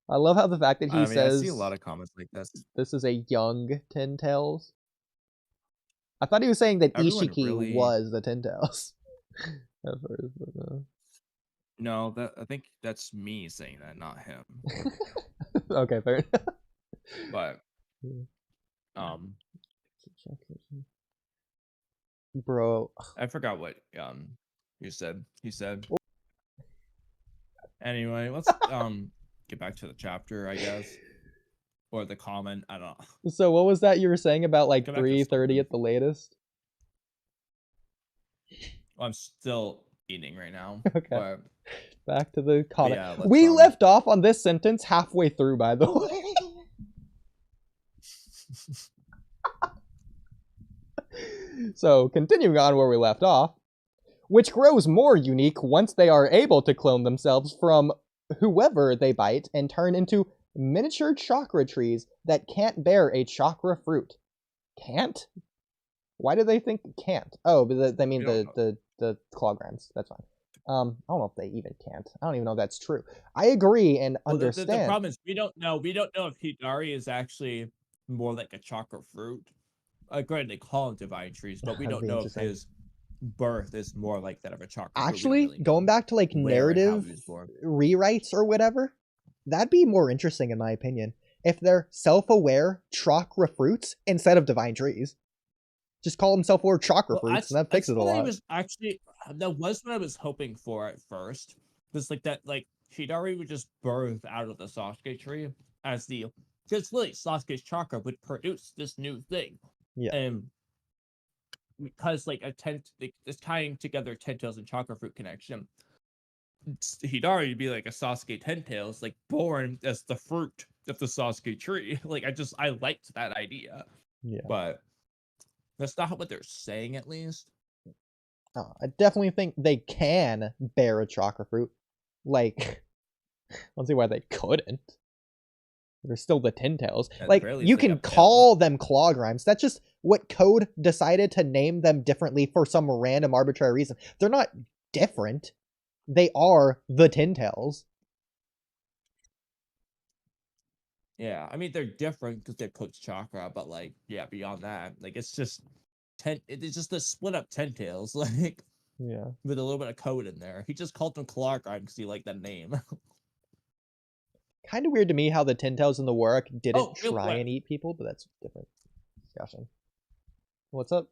I love how the fact that he says I see a lot of comments like this. this is a young Ten Tails. I thought he was saying that Everyone Ishiki really- was the Ten Tails. At first, but, No, I think that's me saying that, not him. okay, fair enough. But Bro, I forgot what you said. He said. Anyway, let's get back to the chapter, I guess, or the comment. I don't know. so what was that you were saying about like Go back to 3:30 story. at the latest? I'm still eating right now. Okay. But Back to the comment. yeah, let's, We left off on this sentence halfway through, by the way. So, continuing on where we left off, which grows more unique once they are able to clone themselves from whoever they bite and turn into miniature chakra trees that can't bear a chakra fruit. Can't? Why do they think can't? Oh, but they mean We don't the clograms. That's fine. I don't know if they even can't. I don't even know if that's true. I agree and Well, understand. the problem is we don't know. We don't know if Hidari is actually more like a chakra fruit. Granted, they call them divine trees, but we That'd don't be know if interesting. his birth is more like that of a chakra fruit. We don't Actually, really know going back to like where and how narrative he was born. rewrites or whatever, that'd be more interesting in my opinion. If they're self-aware chakra fruits instead of divine trees. Just call them self-aware chakra Well, fruits, and that fixes a what I lot. was actually that was what I was hoping for at first. Was like that, like Hidari would just birth out of the Sasuke tree as the because really Sasuke's chakra would produce this new thing. Yeah. And because like it's tying together Ten Tails and chakra fruit connection. Hidari would be like a Sasuke Ten Tails, like born as the fruit of the Sasuke tree. Like I liked that idea. Yeah. But that's not what they're saying, at least. I definitely think they can bear a chakra fruit. Like, I don't see why they couldn't. They're still the Ten Tails. At Like, very you least they can have tails. call them claw grimes. That's just what Code decided to name them differently for some random arbitrary reason. They're not different. They are the Ten Tails. Yeah, I mean they're different because they put chakra, but like yeah, beyond that, like it's just it's just a split up Ten Tails, like Yeah. with a little bit of code in there. He just called them Clark because he liked that name. Kind of weird to me how the Ten Tails in the work didn't Oh, real try quick. and eat people, but that's a different discussion. What's up?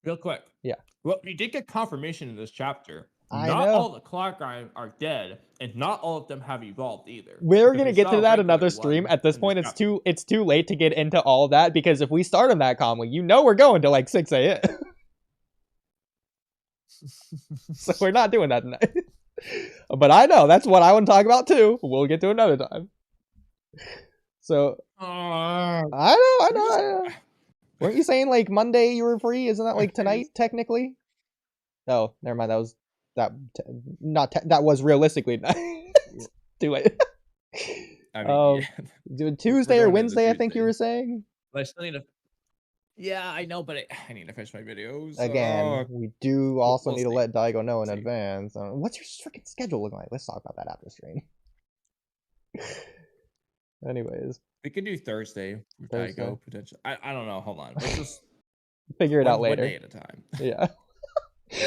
Real quick. Yeah. Well, we did get confirmation in this chapter. I Not know. all the Clark are dead, and not all of them have evolved either. We're Because gonna we get saw to a that regular another one stream. At this in point, chapter. it's too late to get into all that because if we start on that Kamui, you know we're going to like 6 a.m. So we're not doing that tonight. But I know that's what I want to talk about too. We'll get to another time. So I know. Weren't you saying like Monday you were free? Isn't that like tonight technically? Oh, never mind. That was that was realistically tonight. Too late. I mean, Doing Tuesday or going into Wednesday, I think you Tuesday. were saying. But I still need to. Yeah, I know, but I need to finish my videos. Again, we do also we'll need to see. let Daigo know in See. advance. What's your freaking schedule looking like? Let's talk about that after stream. Anyways, We could do Thursday. Thursday. Daigo potentially. I don't know. Hold on. Let's just figure it out one later. day at a time. Yeah.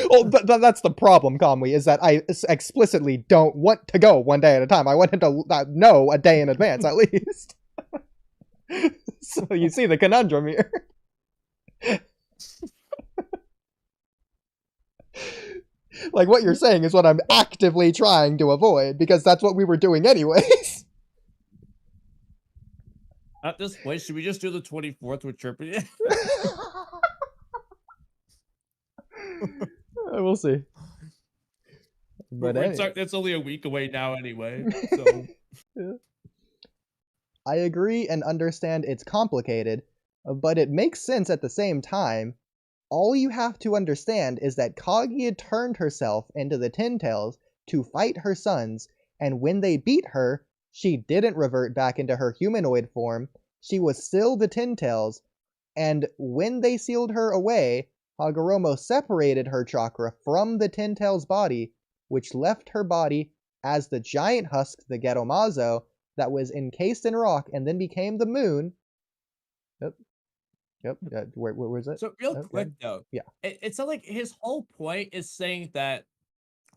Well, that's the problem, Kamui, is that I explicitly don't want to go one day at a time. I want him to know a day in advance, at least. So you see the conundrum here. Like, what you're saying is what I'm actively trying to avoid, because that's what we were doing anyways. At this point, should we just do the 24th with Trippy? We'll see. But It's only a week away now anyway. So yeah. I agree and understand it's complicated, but it makes sense at the same time. All you have to understand is that Kaguya turned herself into the Ten Tails to fight her sons, and when they beat her, she didn't revert back into her humanoid form. She was still the Ten Tails, and when they sealed her away, Hagoromo separated her chakra from the Ten Tails body, which left her body as the giant husk, the Geromazo, that was encased in rock and then became the moon. Yep. Where was it? So real quick though, yeah, it's not like his whole point is saying that,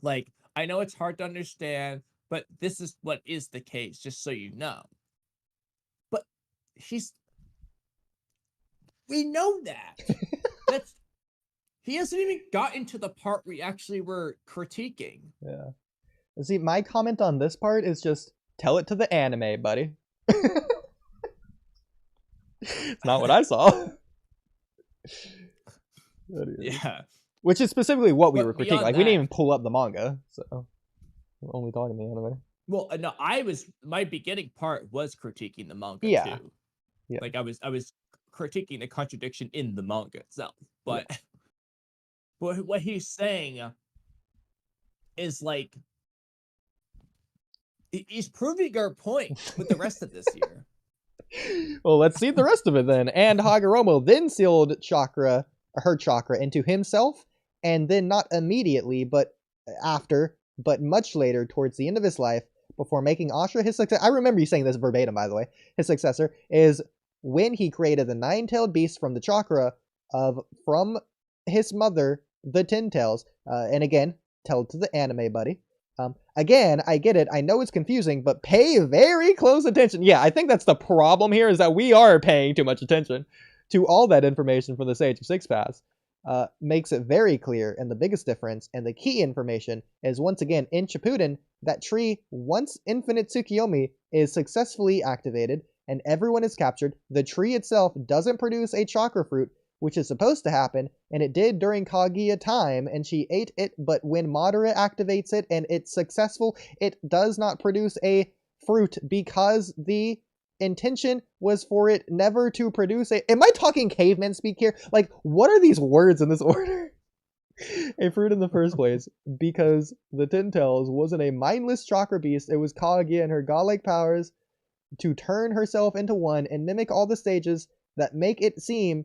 like, I know it's hard to understand, but this is what is the case, just so you know. But we know that. He hasn't even gotten to the part we actually were critiquing. Yeah. See, my comment on this part is just tell it to the anime, buddy. It's not what I saw. Yeah. Which is specifically what we were critiquing. beyond Like, we didn't that- even pull up the manga, so we're only talking the anime. Well, no, my beginning part was critiquing the manga Yeah. too. Yeah. Like I was critiquing the contradiction in the manga itself. But what he's saying is like he's proving our point with the rest of this year. Well, let's see the rest of it then. And Hagoromo then sealed her chakra into himself, and then not immediately, but after, but much later, towards the end of his life, before making Ashura his successor. I remember you saying this verbatim, by the way. His successor is when he created the nine-tailed beast from the chakra from his mother, the Ten Tails. And again, tell it to the anime, buddy. Again, I get it. I know it's confusing, but pay very close attention. Yeah, I think that's the problem here, is that we are paying too much attention to all that information from the Sage of Six Paths. Makes it very clear, and the biggest difference, and the key information, is once again, in Shippuden, that tree, once Infinite Tsukiyomi is successfully activated, and everyone is captured, the tree itself doesn't produce a chakra fruit, which is supposed to happen, and it did during Kaguya time, and she ate it, but when Madara activates it and it's successful, it does not produce a fruit because the intention was for it never to produce a... Am I talking caveman speak here? Like, what are these words in this order? A fruit in the first place, because the Ten Tails wasn't a mindless chakra beast, it was Kaguya and her godlike powers to turn herself into one and mimic all the stages that make it seem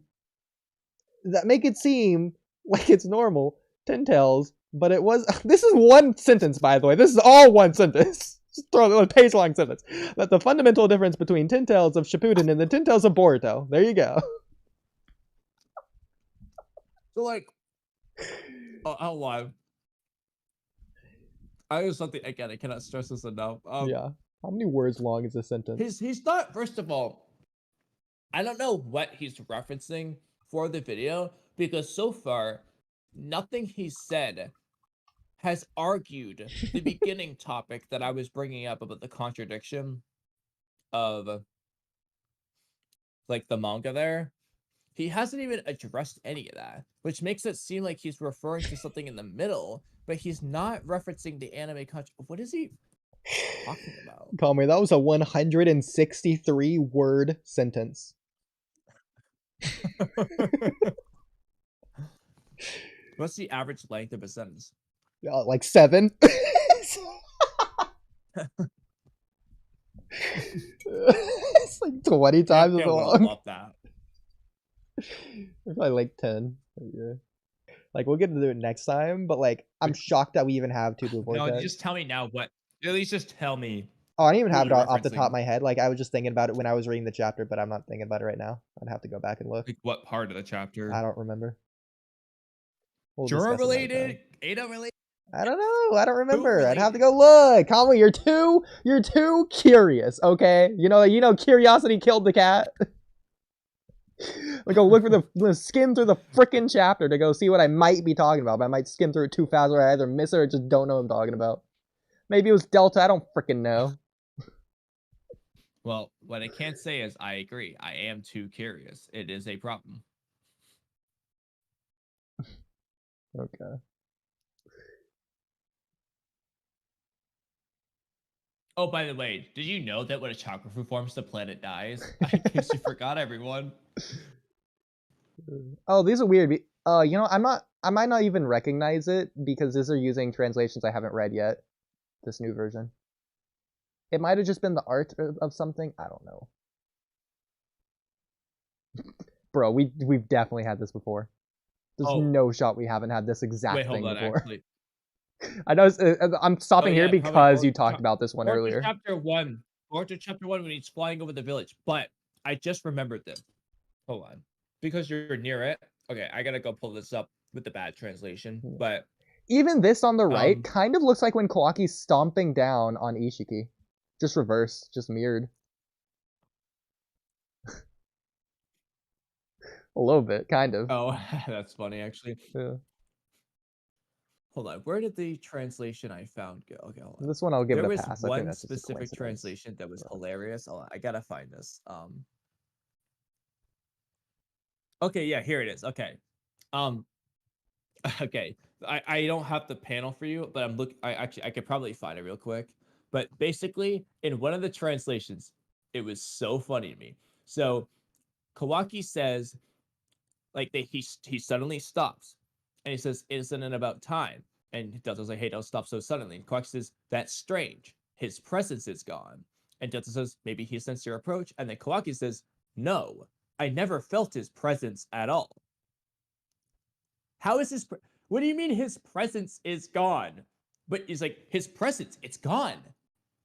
like it's normal, Ten Tails, but it was... This is one sentence, by the way. This is all one sentence. Just throw a page-long sentence. That the fundamental difference between Ten Tails of Shippuden and the Ten Tails of Boruto. There you go. So like, hold on. I was something again. I cannot stress this enough. Yeah. How many words long is this sentence? He's not. First of all, I don't know what he's referencing for the video, because so far, nothing he said has argued the beginning topic that I was bringing up about the contradiction of like the manga there. He hasn't even addressed any of that, which makes it seem like he's referring to something in the middle, but he's not referencing the anime What is he talking about? Kamui, that was a 163 word sentence. What's the average length of a sentence? Like 7. It's like 20 times as long. Love that. Probably like 10. Yeah. Like, we'll get to do it next time, but like, I'm shocked that we even have two blue Vortex. no, just tell me now what. At least just tell me. Oh, I didn't even have it you're off the top of referencing. my head. Like, I was just thinking about it when I was reading the chapter, but I'm not thinking about it right now. I'd have to go back and look. Like what part of the chapter? I don't remember. We'll Jura discuss it another time. related? Ada related? I don't know. I don't remember. Who I'd have to related? go look. Kamui, you're too curious. Okay, you know, curiosity killed the cat. Like, go look for skim through the freaking chapter to go see what I might be talking about. But I might skim through it too fast, or I either miss it or just don't know what I'm talking about. Maybe it was Delta. I don't freaking know. Well, what I can't say is I agree. I am too curious. It is a problem. Okay. Oh, by the way, did you know that when a chakra forms, the planet dies? In case you forgot, everyone. Oh, these are weird. You know, I might not even recognize it because these are using translations I haven't read yet. This new version. It might have just been the art of something. I don't know. Bro, we've definitely had this before. There's no shot we haven't had this exact thing before. Actually. I know. I'm stopping here yeah, because you talked about this one Boruto earlier. Chapter 1. Boruto Chapter 1 when he's flying over the village. But I just remembered this. Hold on. Because you're near it. Okay, I gotta go pull this up with the bad translation. But even this on the right kind of looks like when Kawaki's stomping down on Ishiki. Just reverse, just mirrored. A little bit, kind of. oh, that's funny actually. Yeah. Hold on. Where did the translation I found go? Okay, hold on. This one I'll give There it a was pass. I think one that's just a specific coincidence. translation that was hilarious. Hold on, I gotta find this. Okay, yeah, here it is. Okay. Okay. I don't have the panel for you, but I could probably find it real quick. But basically, in one of the translations, it was so funny to me. So Kawaki says, like he suddenly stops, and he says, "Isn't it about time?" And Delta's like, "Hey, don't stop so suddenly." And Kawaki says, "That's strange. His presence is gone." And Delta says, "Maybe he sensed your approach." And then Kawaki says, "No, I never felt his presence at all." How is his? What do you mean his presence is gone? But he's like, his presence, it's gone.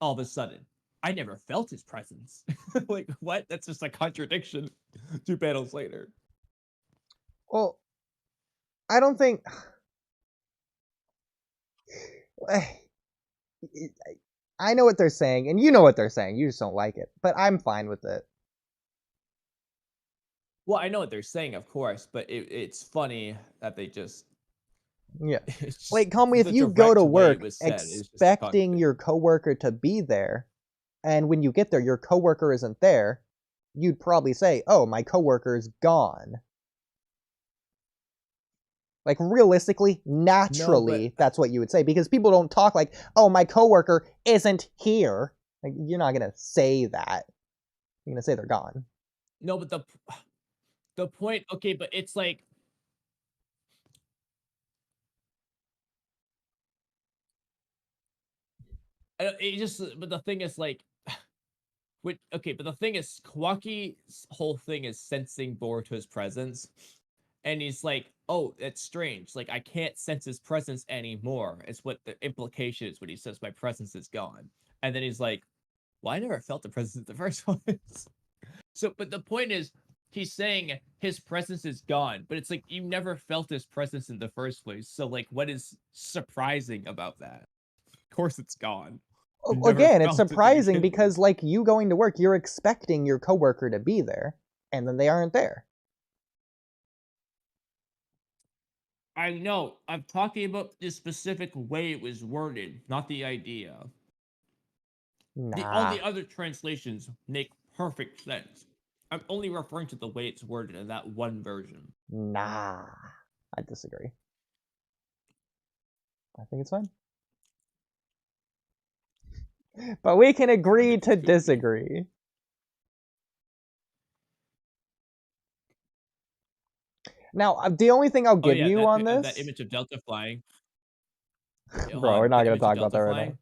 All of a sudden, I never felt his presence. Like what? That's just a contradiction. 2 panels later. Well, I don't think. I know what they're saying, and you know what they're saying. You just don't like it, but I'm fine with it. Well, I know what they're saying, of course, but it's funny that they just. Yeah. Just, Like, Kamui, if you go to work said, expecting your coworker to be there, and when you get there, your coworker isn't there, you'd probably say, "Oh, my coworker's gone." Like, realistically, naturally, that's what you would say, because people don't talk like, "Oh, my coworker isn't here." Like, you're not gonna say that. You're gonna say they're gone. No, but the point, okay, but it's like. It just, but the thing is, like, okay, but the thing is, Kawaki's whole thing is sensing Boruto's presence, and he's like, "Oh, that's strange. Like, I can't sense his presence anymore." It's what the implication is when he says, "My presence is gone," and then he's like, "Well, I never felt the presence in the first place." So, but the point is, he's saying his presence is gone, but it's like you never felt his presence in the first place. So, like, what is surprising about that? Of course, it's gone. Again, it's surprising because, like, you going to work, you're expecting your coworker to be there, and then they aren't there. I know. I'm talking about the specific way it was worded, not the idea. All the other translations make perfect sense. I'm only referring to the way it's worded in that one version. Nah, I disagree. I think it's fine. But we can agree to disagree. Now, the only thing I'll give you on this... that image of Delta flying. Bro, we're not going to talk about that right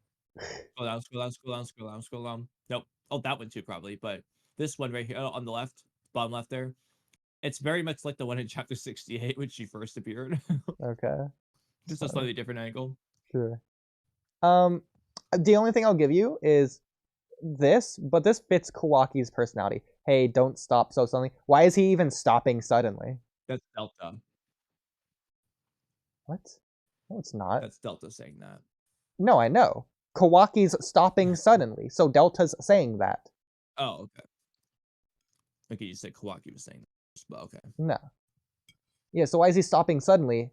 now. Scroll down. Nope. Oh, that one too, probably. But this one right here on the left, bottom left there, it's very much like the one in chapter 68 when she first appeared. Okay. Just a slightly different angle. Sure. The only thing I'll give you is this, but this fits Kawaki's personality. Hey, don't stop so suddenly. Why is he even stopping suddenly? That's Delta. What? No, it's not. That's Delta saying that. No, I know. Kawaki's stopping suddenly, so Delta's saying that. Oh, okay. Okay, you said Kawaki was saying that, but okay. No. Yeah, so why is he stopping suddenly?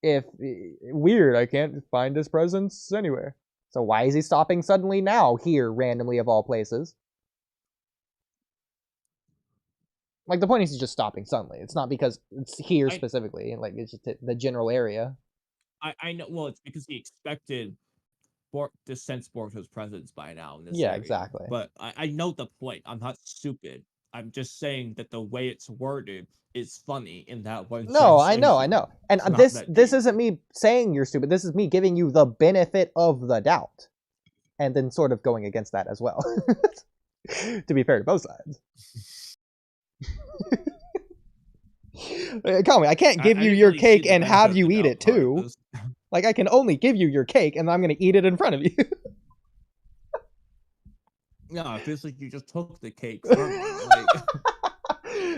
If weird, I can't find his presence anywhere. So why is he stopping suddenly now, here, randomly of all places? Like, the point is he's just stopping suddenly. It's not because it's here specifically. Like, it's just the general area. I know. Well, it's because he expected to sense Boruto's presence by now in this Yeah, area. exactly. But I know the point. I'm not stupid. I'm just saying that the way it's worded is funny in that one No, I know. translation. And It's not this that this deep. isn't me saying you're stupid. This is me giving you the benefit of the doubt, and then sort of going against that as well. To be fair to both sides. Kamui, I can't give you didn't your really see cake the and benefit have of you the eat doubt it part of too. this. Like, I can only give you your cake, and I'm gonna eat it in front of you. No, it feels like you just took the cake from me. Like,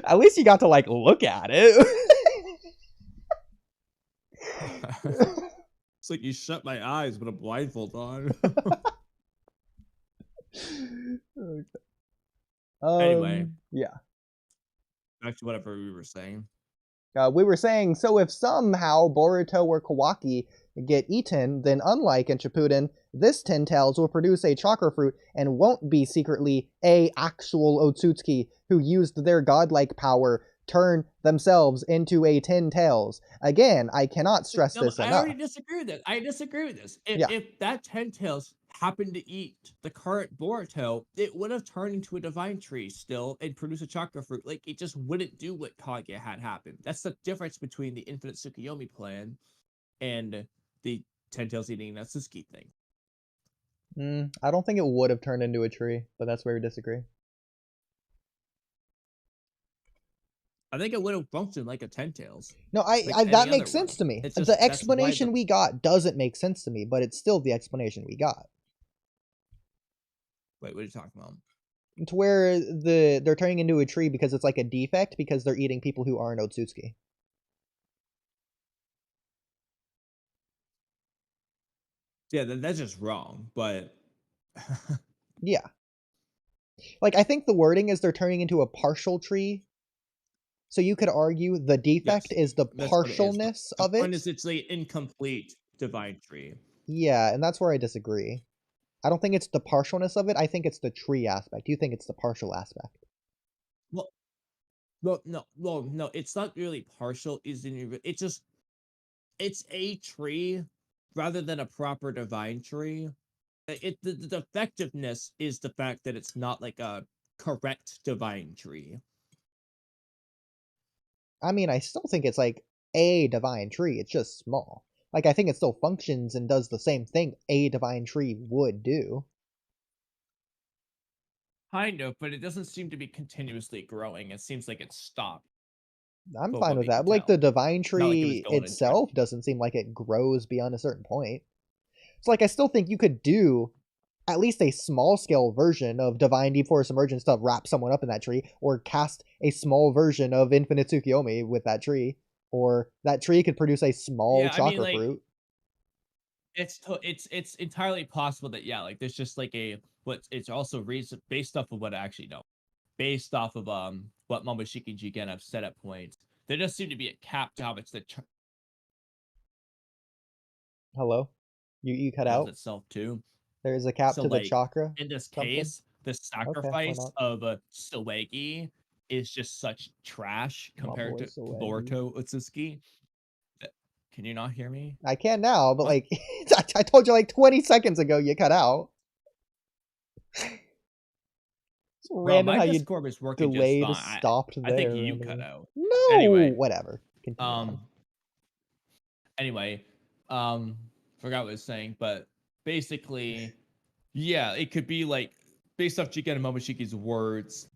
At least you got to, like, look at it. it's like you shut my eyes with a blindfold on. Okay. Anyway. Yeah. Back to whatever we were saying. We were saying, so if somehow Boruto or Kawaki get eaten, then unlike in Shippuden, this Ten Tails will produce a chakra fruit and won't be secretly a actual Otsutsuki who used their godlike power turn themselves into a Ten Tails. Again, I cannot stress this I enough. already disagree with this. I disagree with this. Yeah. If that Ten Tails happened to eat the current Boruto, it would have turned into a divine tree still and produce a chakra fruit. Like, it just wouldn't do what Kaguya had happen. That's the difference between the Infinite Tsukuyomi plan and the Ten Tails eating Natsuki thing. I don't think it would have turned into a tree, but that's where we disagree. I think it would have functioned like a Ten Tails. No, Like that any makes other sense one. to me. It's just- The that's why explanation we got doesn't make sense to me, but it's still the explanation we got. Wait, what are you talking about? To where they're turning into a tree because it's like a defect because they're eating people who aren't Otsutsuki. Yeah, that's just wrong, but Yeah. Like, I think the wording is they're turning into a partial tree. So you could argue the defect Yes, is the that's what it is. partialness The of point it. is it's the incomplete divine tree. Yeah, and that's where I disagree. I don't think it's the partialness of it. I think it's the tree aspect. You think it's the partial aspect. Well, no, it's not really partial. It's just it's a tree rather than a proper divine tree. The effectiveness is the fact that it's not like a correct divine tree. I mean, I still think it's like a divine tree. It's just small. Like, I think it still functions and does the same thing a divine tree would do. Kind of, but it doesn't seem to be continuously growing. It seems like it's stopped. I'm From fine what with we that. can Like, tell. the divine Not like it was tree going into itself doesn't seem like it grows beyond a certain point. So, like, I still think you could do at least a small scale version of Divine Deep Forest Emergence to wrap someone up in that tree, or cast a small version of Infinite Tsukuyomi with that tree, or that tree could produce a small Yeah, I mean, chakra like, fruit. it's entirely possible that, yeah, like there's just like it's also reason based off of what I actually know, based off of what Momoshiki and Jigen have set at points. There does seem to be a cap to how much the Hello? You cut tells out? itself too. There is a cap So, to the like, chakra? in this something? case, the sacrifice not? of Sawagi is just such trash My compared boy to Sawagi. Boruto Otsutsuki. Can you not hear me? I can now, but What? like, I told you like 20 seconds ago you cut out. It's Bro, random my how you Discord is working just delayed fine. stopped there. I think you randomly. cut out. No! Anyway, Whatever. Continue on. Anyway, forgot what I was saying, but basically, yeah, it could be like based off Jigen and Momoshiki's words.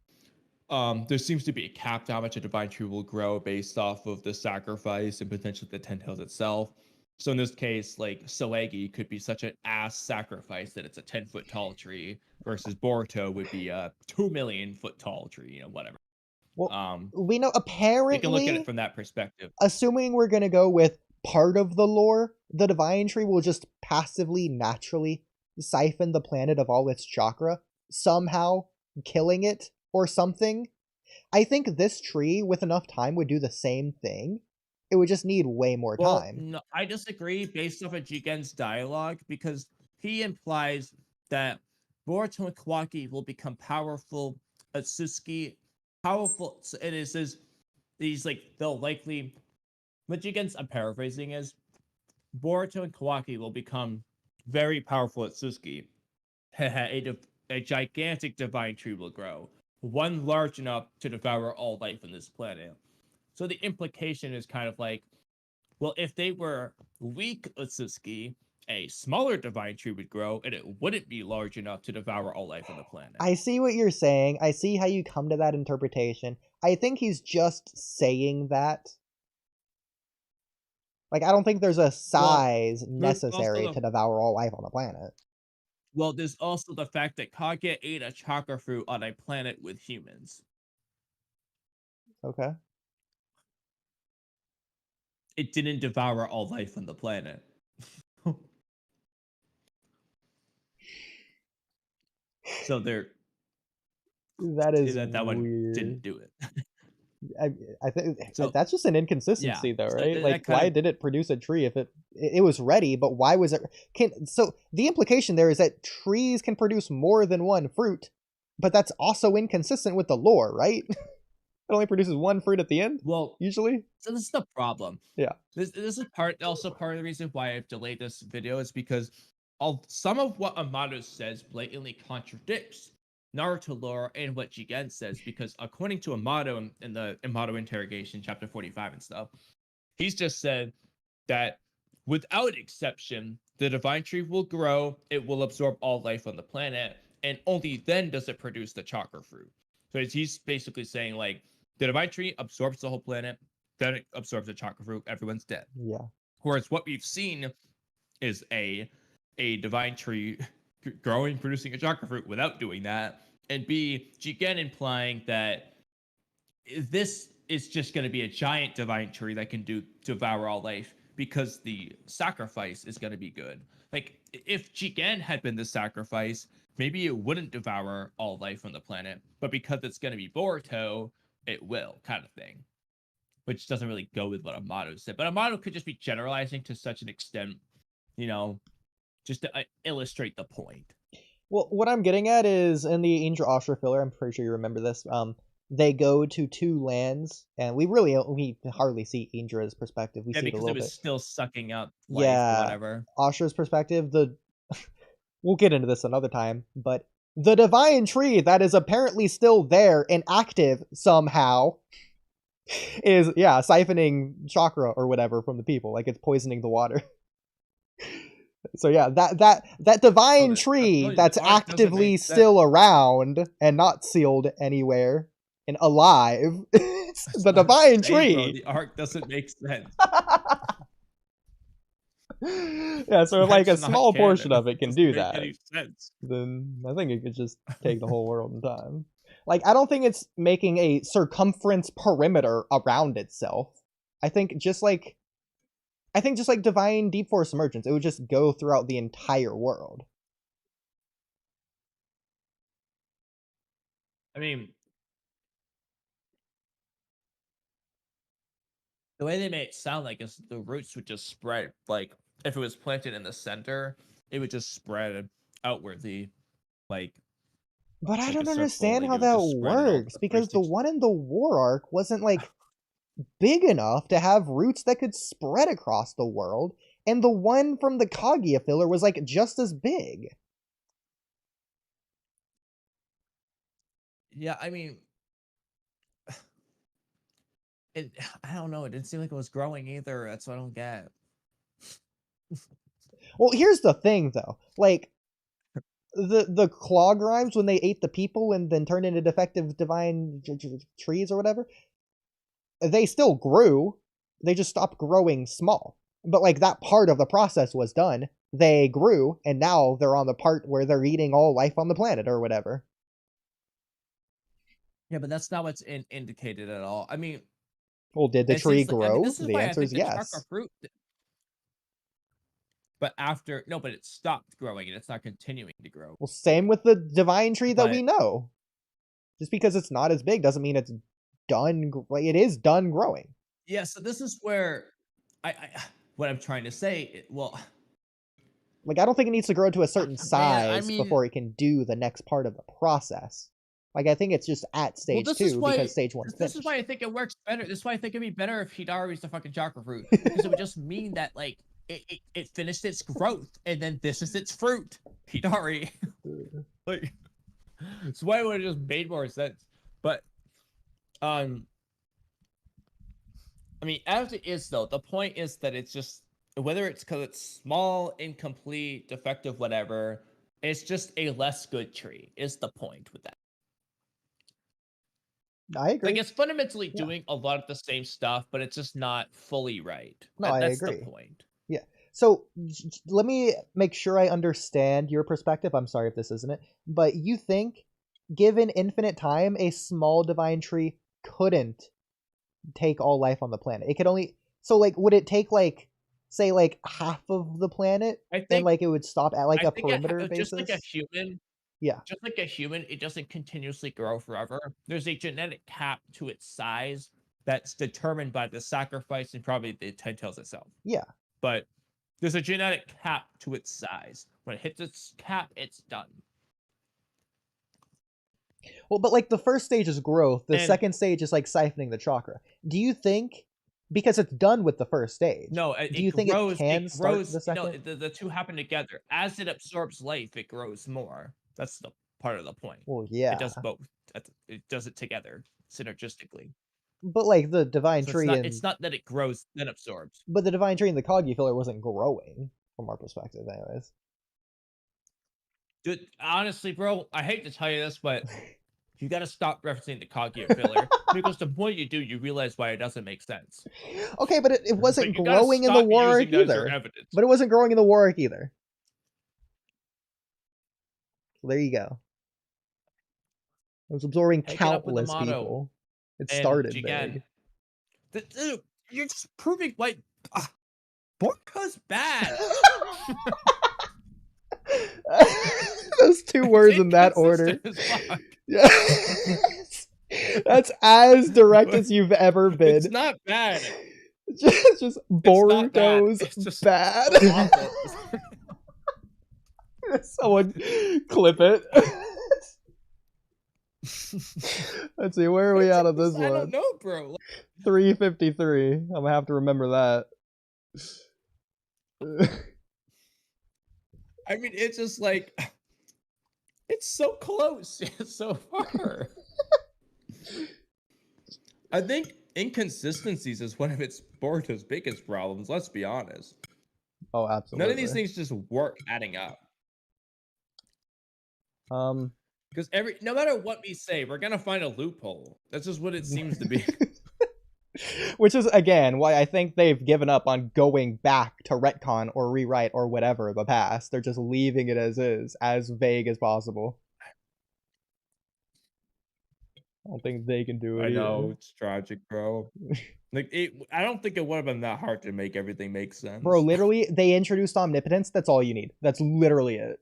There seems to be a cap to how much a divine tree will grow based off of the sacrifice and potentially the Ten Tails itself. So in this case, like Sawagi could be such an ass sacrifice that it's a 10-foot tall tree versus Boruto would be a 2 million foot tall tree, you know, whatever. Well, we know You can look at apparently, it from that perspective. assuming we're gonna go with part of the lore, the divine tree will just passively, naturally siphon the planet of all its chakra, somehow killing it or something. I think this tree, with enough time, would do the same thing. It would just need way more time. No, I disagree based off of Jigen's dialogue because he implies that Boruto and Kawaki will become powerful. Atsuki, powerful. So it says these like they'll likely. What Jigen's I'm paraphrasing is Boruto and Kawaki will become very powerful Atsuki, a gigantic divine tree will grow, one large enough to devour all life on this planet. So the implication is kind of like, well, if they were weak Atsuki, a smaller divine tree would grow, and it wouldn't be large enough to devour all life on the planet. I see what you're saying. I see how you come to that interpretation. I think he's just saying that. Like, I don't think there's a size necessary to devour all life on the planet. Well, there's also the fact that Kaguya ate a chakra fruit on a planet with humans. Okay. It didn't devour all life on the planet. So that is that one weird. didn't do it. I think So- that's just an inconsistency, though, so right? that Like, kind why of- did it produce a tree if it was ready? But why was it? So the implication there is that trees can produce more than one fruit, but that's also inconsistent with the lore, right? It only produces one fruit at the end, Well, usually. so this is the problem. Yeah. This is also part of the reason why I've delayed this video is because some of what Amado says blatantly contradicts Naruto lore and what Jigen says, because according to Amado in the Amado interrogation, chapter 45 and stuff, he's just said that without exception, the divine tree will grow, it will absorb all life on the planet, and only then does it produce the chakra fruit. So he's basically saying, like, the divine tree absorbs the whole planet, then it absorbs the chakra fruit, everyone's dead. Yeah. Whereas what we've seen is a divine tree growing, producing a chakra fruit without doing that, and B, Jigen implying that this is just going to be a giant divine tree that can devour all life because the sacrifice is going to be good. Like, if Jigen had been the sacrifice, maybe it wouldn't devour all life on the planet, but because it's going to be Boruto, it will, kind of thing. Which doesn't really go with what Amado said. But Amado could just be generalizing to such an extent, just to illustrate the point. Well, what I'm getting at is in the Angel Ashra filler, I'm pretty sure you remember this. They go to two lands, and we hardly see Indra's perspective. We see it a because little it was bit. still sucking up life or whatever. Ashra's perspective, we'll get into this another time, but the divine tree that is apparently still there and active somehow is siphoning chakra or whatever from the people, like it's poisoning the water. So yeah, that divine tree that's actively still around and not sealed anywhere and alive, the divine tree. Bro, the arc doesn't make sense. Yeah, so if like a That's not small canon. portion of it can Doesn't do make that, any sense. then I think it could just take the whole world in time. Like, I don't think it's making a circumference perimeter around itself. I think just like divine deep force emergence, it would just go throughout the entire world. I mean, the way they made it sound like is the roots would just spread. Like, if it was planted in the center, it would just spread outwardly. Like, But I like don't a circle, understand like, how it would that just spread it all works, to because the 360. one in the war arc wasn't like big enough to have roots that could spread across the world, and the one from the Kaguya filler was like just as big. Yeah, I mean, I don't know. It didn't seem like it was growing either. That's what I don't get. Well, here's the thing though, like the claw grimes when they ate the people and then turned into defective divine trees or whatever, they still grew, they just stopped growing small. But like that part of the process was done, they grew, and now they're on the part where they're eating all life on the planet or whatever. Yeah, but that's not what's indicated at all. I mean, Well, did the it tree seems like- I mean, grow? this is The why I answer is think the yes. chakra fruit. But but it stopped growing and it's not continuing to grow. Well, same with the divine tree that we But- know. Just because it's not as big doesn't mean it's done. Like, it is done growing. Yeah, so this is where I what I'm trying to say. Like, I don't think it needs to grow to a certain Man, size I mean- before it can do the next part of the process. Like, I think it's just at stage this is 2 why- because stage 1's This finished. is why I think it works better. This is why I think it'd be better if Hidari's the fucking chakra fruit, because it would just mean that like it finished its growth, and then this is its fruit. Hidari. Like, that's why it would have just made more sense. But, I mean, as it is though, the point is that it's just, whether it's because it's small, incomplete, defective, whatever, it's just a less good tree. Is the point with that? I agree. Like, it's fundamentally doing a lot of the same stuff, but it's just not fully right. No, I That's agree. the point. Yeah. So let me make sure I understand your perspective. I'm sorry if this isn't it, but you think, given infinite time, a small divine tree couldn't take all life on the planet? It could only, so like, would it take like, say like half of the planet, I and think like it would stop at like I a think perimeter just like a basis? human, Yeah. just like a human, it doesn't continuously grow forever. There's a genetic cap to its size that's determined by the sacrifice and probably the Ten Tails itself. Yeah. But there's a genetic cap to its size. When it hits its cap, it's done. Well, but like the first stage is growth. The And- second stage is like siphoning the chakra. Do you think, because it's done with the first stage? No, Do you think it can start the second? No, the two happen together. As it absorbs life, it grows more. That's the part of the point. Well, yeah. It does both. It does it together, synergistically. But like the divine So tree it's not that it grows then absorbs. but the divine tree and the Kaguya filler wasn't growing from our perspective, anyways. Dude, honestly, bro, I hate to tell you this, but you gotta stop referencing the Kaguya filler because the more you do, you realize why it doesn't make sense. Okay, but it wasn't you gotta growing in the stop war arc using that as your either. evidence. But it wasn't growing in the war arc either. So there you go. It was absorbing Take it up with the countless motto. people. It And started again, big. you're just proving why Boruto's bad. Those two words in that order. Yeah. That's as direct as you've ever been. It's not bad. Just Boruto's It's just bad. awful. Someone clip it. Let's see, where are we out of this I don't one? know, bro. 353. I'm gonna have to remember that. I mean, it's just like, it's so close, it's so far. I think inconsistencies is one of Boruto's biggest problems. Let's be honest. Oh, absolutely. None of these things just work adding up. Because no matter what we say, we're gonna find a loophole. That's just what it seems to be. Which is, again, why I think they've given up on going back to retcon or rewrite or whatever the past. They're just leaving it as is, as vague as possible. I don't think they can do it. I know, either. it's tragic, bro. Like, I don't think it would have been that hard to make everything make sense. Bro, literally, they introduced omnipotence. That's all you need. That's literally it.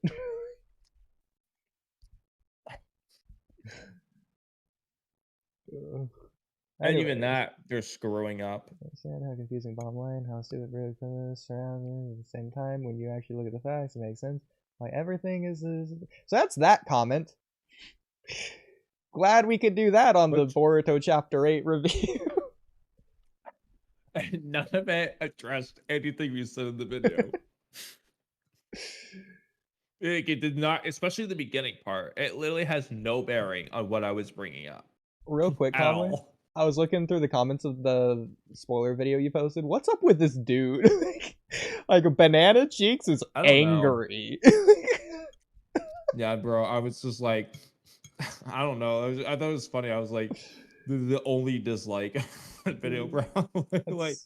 And even that, they're screwing up. Sad how confusing bottom line, how stupid really surrounding at the same time. When you actually look at the facts, it makes sense. Like everything is. So that's that comment. Glad we could do that on the Boruto Chapter 8 review. And none of it addressed anything we said in the video. Like, it did not, especially the beginning part. It literally has no bearing on what I was bringing up. Real quick, At Kamui. all. I was looking through the comments of the spoiler video you posted. What's up with this dude? Like, Banana Cheeks is I don't know. angry. Yeah, bro. I was just like, I don't know. I thought it was funny. I was like, the only dislike video, bro. Like,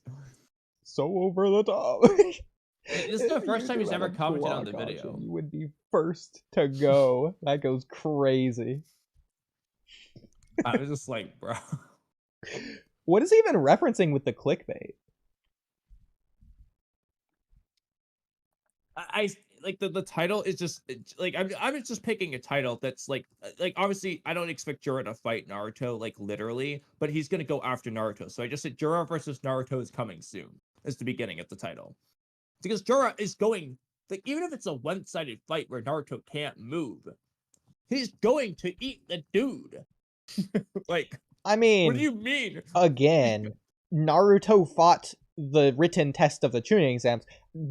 so over the top. This is the first time he's ever commented on the video. You would be first to go. That goes crazy. I was just like, bro. What is he even referencing with the clickbait? I like the title is just like I'm just picking a title that's like obviously I don't expect Jiraiya to fight Naruto like literally, but he's gonna go after Naruto. So I just said Jiraiya versus Naruto is coming soon. Is the beginning of the title, because Jiraiya is going, like, even if it's a one-sided fight where Naruto can't move, he's going to eat the dude. Like, I mean, what do you mean? Again, Naruto fought the written test of the tuning exams,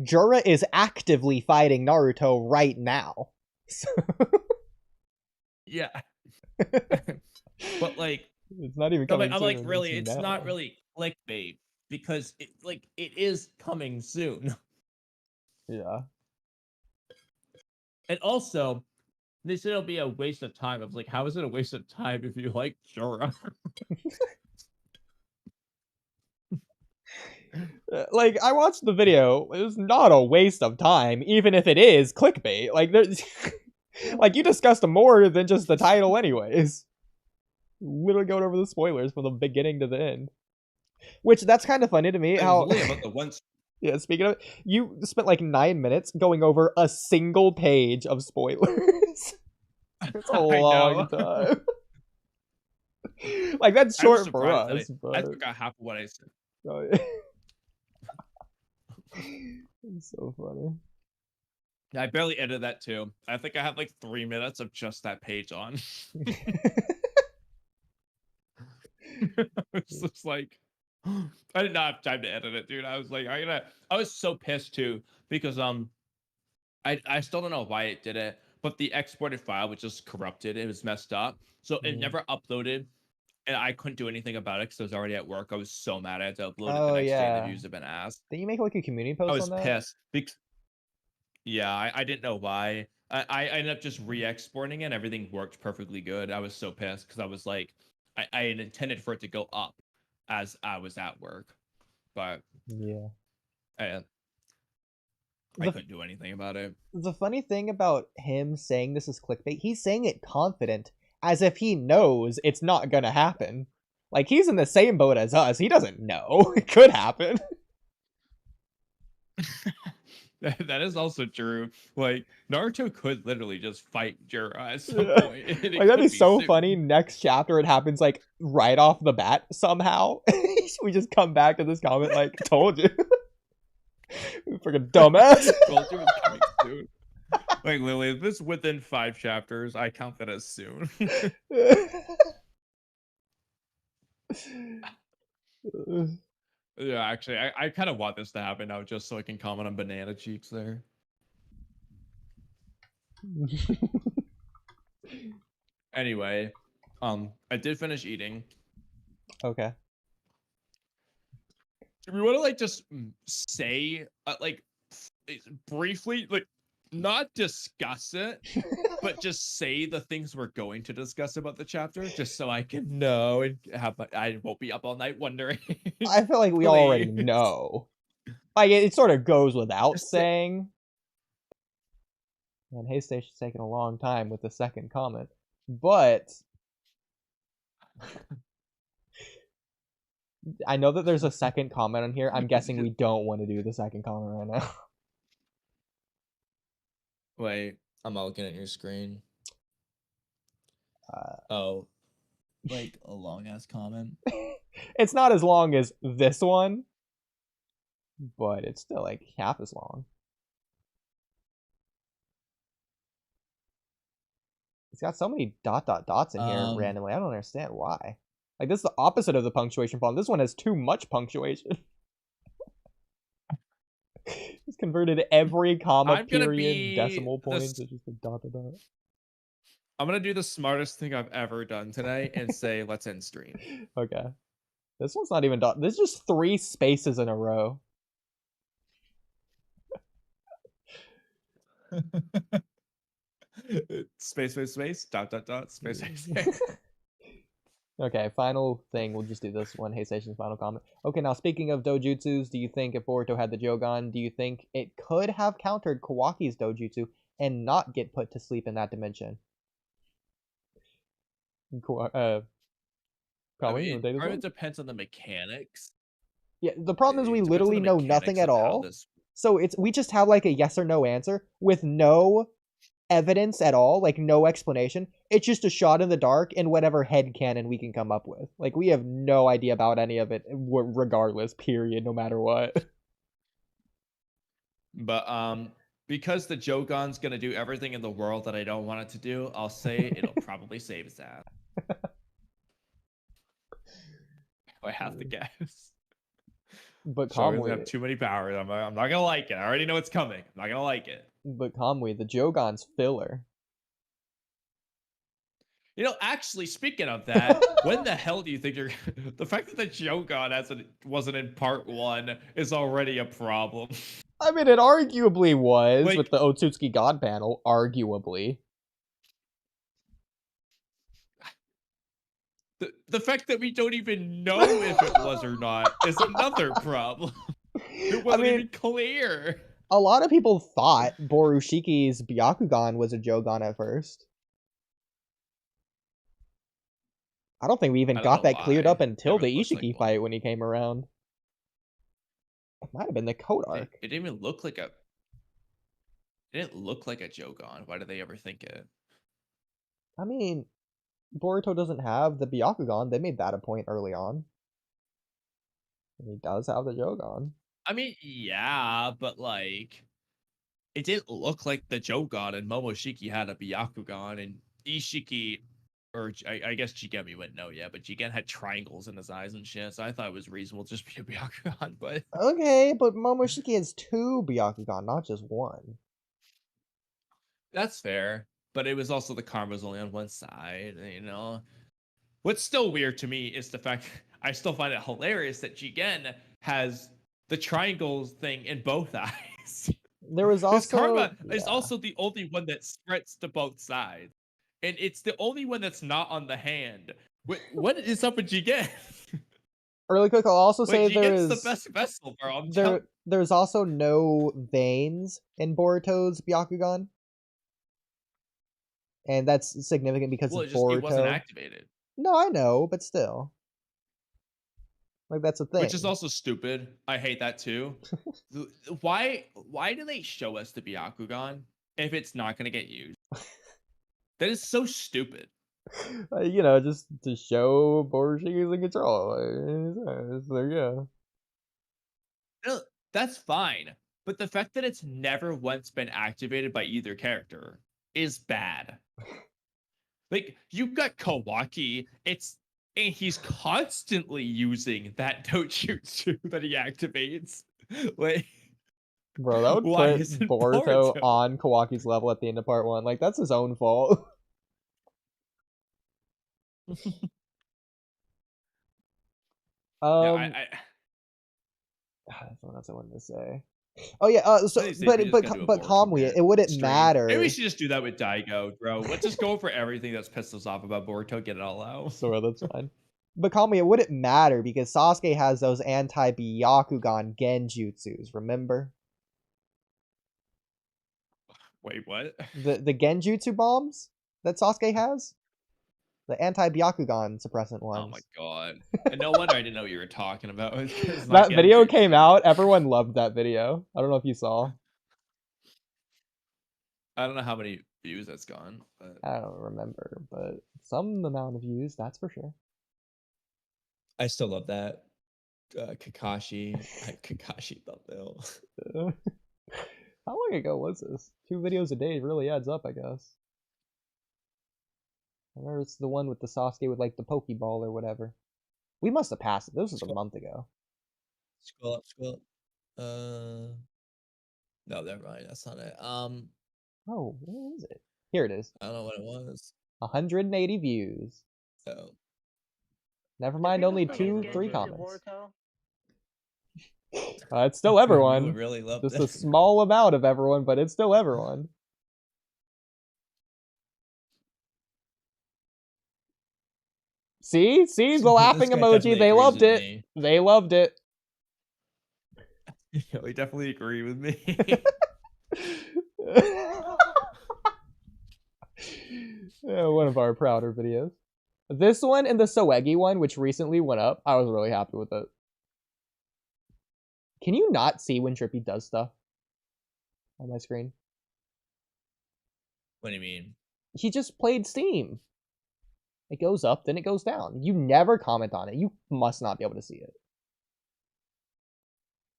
Jura is actively fighting Naruto right now. So Yeah. But like, it's not even I'm coming like, soon. really, it's now. not really clickbait because it is coming soon. Yeah. And also, they said it'll be a waste of time. I was like, how is it a waste of time if you like Jorah? Like, I watched the video. It was not a waste of time, even if it is clickbait. Like, there's, like, you discussed more than just the title, anyways. Literally going over the spoilers from the beginning to the end. Which, that's kind of funny to me. It How was only about the one. yeah, speaking of it, you spent like 9 minutes going over a single page of spoilers. It's a long time. Like, that's short for us. I forgot half of what I said. Oh, yeah. It's so funny. I barely edited that too. I think I have like 3 minutes of just that page on. It's just like I did not have time to edit it, dude. I was like, I was so pissed too because I still don't know why it did it, but the exported file was just corrupted. It was messed up, so it never uploaded, and I couldn't do anything about it because I was already at work. I was so mad I had to upload it the next day. And the views have been asked. Did you make like a community post I was on that? pissed because yeah, I didn't know why. I ended up just re-exporting it. And everything worked perfectly good. I was so pissed because I was like, I had intended for it to go up as I was at work, but Yeah. I couldn't do anything about it. The funny thing about him saying this is clickbait, he's saying it confident, as if he knows it's not gonna happen. Like, he's in the same boat as us. He doesn't know. It could happen. That is also true. Like, Naruto could literally just fight Jiraiya at some Yeah. point. Like, that'd be so soon. funny. Next chapter, it happens, like, right off the bat somehow. We just come back to this comment, like, told you. Freaking dumbass. Told you it's coming soon. Like, Lily, if this within 5 chapters, I count that as soon. Yeah, actually, I kind of want this to happen now just so I can comment on Banana Cheeks there. Anyway, I did finish eating. Okay. Do we want to like just say like briefly, like not discuss it, but just say the things we're going to discuss about the chapter, just so I can know and I won't be up all night wondering. I feel like we already know. Like, it sort of goes without saying. And Haystation's taking a long time with the second comment. But I know that there's a second comment on here. I'm guessing we don't want to do the second comment right now. Wait, I'm not looking at your screen. Oh, like a long ass comment. It's not as long as this one, but it's still like half as long. It's got so many dots in here randomly. I don't understand why. Like, this is the opposite of the punctuation problem. This one has too much punctuation. It's converted every comma, period, decimal point into just a dot. I'm gonna do the smartest thing I've ever done tonight and say, let's end stream. Okay. This one's not even dot. This is just 3 spaces in a row. Space, dot, space, space. Okay, final thing. We'll just do this one. Hey Station's final comment. Okay, now speaking of dojutsus, do you think if Boruto had the Jogan, do you think it could have countered Kawaki's dojutsu and not get put to sleep in that dimension? Part of it depends on the mechanics. Yeah, the problem is we literally know nothing at all. So we just have like a yes or no answer with no evidence at all, like no explanation. It's just a shot in the dark and whatever headcanon we can come up with. Like, we have no idea about any of it regardless, period, no matter what. But because the Jogan's gonna do everything in the world that I don't want it to do, I'll say it'll probably save its ass. I have to guess. But Shogun's Kamui, have too many powers. I'm not gonna like it. I already know it's coming. I'm not gonna like it. the Jogon's filler. You know, actually, speaking of that, when the hell do you think you're? The fact that the Shogun wasn't in part 1 is already a problem. I mean, it arguably was Like- with the Otsutsuki God panel. Arguably. The fact that we don't even know if it was or not is another problem. It wasn't even clear. A lot of people thought Borushiki's Byakugan was a Jogon at first. I don't think we even I don't got know that cleared why. up until Never the looked like Ishiki one. fight when he came around. It might have been the code arc. It didn't even look like a. It didn't look like a Jogon. Why did they ever think it? I mean, Boruto doesn't have the Byakugan. They made that a point early on. And he does have the Jogon. I mean, yeah, but like, it didn't look like the Jogon, and Momoshiki had a Byakugan, and Ishiki, or I guess Jigemi wouldn't know yet, but Jigen had triangles in his eyes and shit, so I thought it was reasonable to just be a Byakugan, but Okay, but Momoshiki has 2 Byakugan, not just 1. that's fair. But it was also the karma's only on one side, you know? What's still weird to me is the fact I still find it hilarious that Jigen has the triangles thing in both eyes. There was His also karma is yeah. also the only one that spreads to both sides. And it's the only one that's not on the hand. What is up with Jigen? Really quick, I'll also say Like, there Jigen's is the best vessel, bro. I'm telling- there's also no veins in Boruto's Byakugan. And that's significant because well, it's it wasn't Boruto. activated. No, I know, but still. Like, that's a thing. Which is also stupid. I hate that too. Why do they show us the Byakugan if it's not going to get used? That is so stupid. You know, just to show Borushiki's in control. There you go. No, that's fine. But the fact that it's never once been activated by either character is bad. Like, you've got Kawaki, and he's constantly using that Dojutsu that he activates. Like, Bro, that would why put isn't Boruto Boruto? on Kawaki's level at the end of part 1. Like, that's his own fault. Yeah, That's what else I wanted to say. Oh yeah, so these days we just gotta do a but Boruto Kamui, rant it wouldn't stream. matter. Maybe we should just do that with Daigo, bro. Let's just go for everything that's pissed us off about Boruto, get it all out. Sure, that's fine. But Kamui, it wouldn't matter because Sasuke has those anti-Byakugan genjutsus, remember? Wait, what? The genjutsu bombs that Sasuke has? The anti-Byakugan suppressant ones. Oh my god. And no wonder I didn't know what you were talking about. It's That not video genjutsu. came out, everyone loved that video. I don't know if you saw. I don't know how many views that's gone, but I don't remember, but some amount of views, that's for sure. I still love that Kakashi thumbnail. How long ago was this? 2 videos a day really adds up, I guess. I remember it's the one with the Sasuke with like the Pokeball or whatever. We must have passed it. This was a month ago. Scroll up, scroll up. No, never mind. That's not it. Oh, where is it? Here it is. I don't know what it was. 180 views. So Never mind, only 3 comments. Boruto? It's still you everyone. really love Just it. a small amount of everyone, but it's still everyone. See? See? The laughing This guy emoji. definitely They agrees loved with it. me. They loved it. yeah, we definitely agree with me. Yeah, one of our prouder videos. This one and the Soegi one, which recently went up, I was really happy with it. Can you not see when Trippy does stuff on my screen? What do you mean? He just played Steam. It goes up, then it goes down. You never comment on it. You must not be able to see it.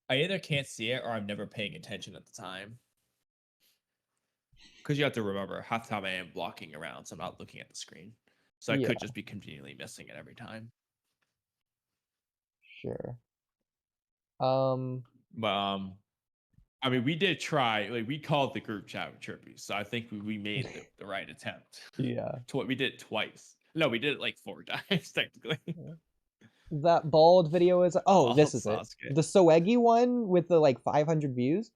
I either can't see it or I'm never paying attention at the time. Because you have to remember, half the time I am walking around, so I'm not looking at the screen. So I Yeah. could just be continually missing it every time. Sure. I mean, we did try. Like, we called the group chat with Trippy, so I think we made the right attempt. Yeah. We did it twice. No, we did it like 4 times technically. That bald video is Bald this is Sasuke. it. The Soegi one with the like 500 views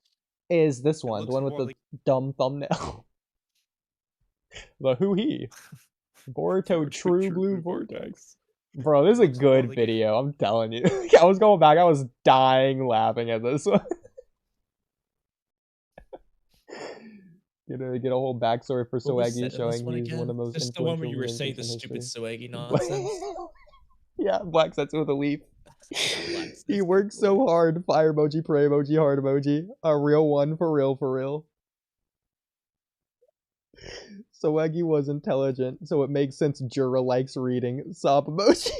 is this one, the looks one with more the like- dumb thumbnail. The who he. Boruto True Blue Vortex. Bro, this is a Looks more good like- video, I'm telling you. I was going back, I was dying laughing at this one. Get a whole backstory for What was Soegi that- showing this one he's again? one of the most This the one where influential you were saying the ninjas in stupid history. Soegi nonsense. Yeah, Black Setsu with a leaf. Black He Setsu worked with a so leaf. hard. Fire emoji, pray emoji, heart emoji. A real one, for real, for real. Soegi was intelligent, so it makes sense Jura likes reading. Sob emoji.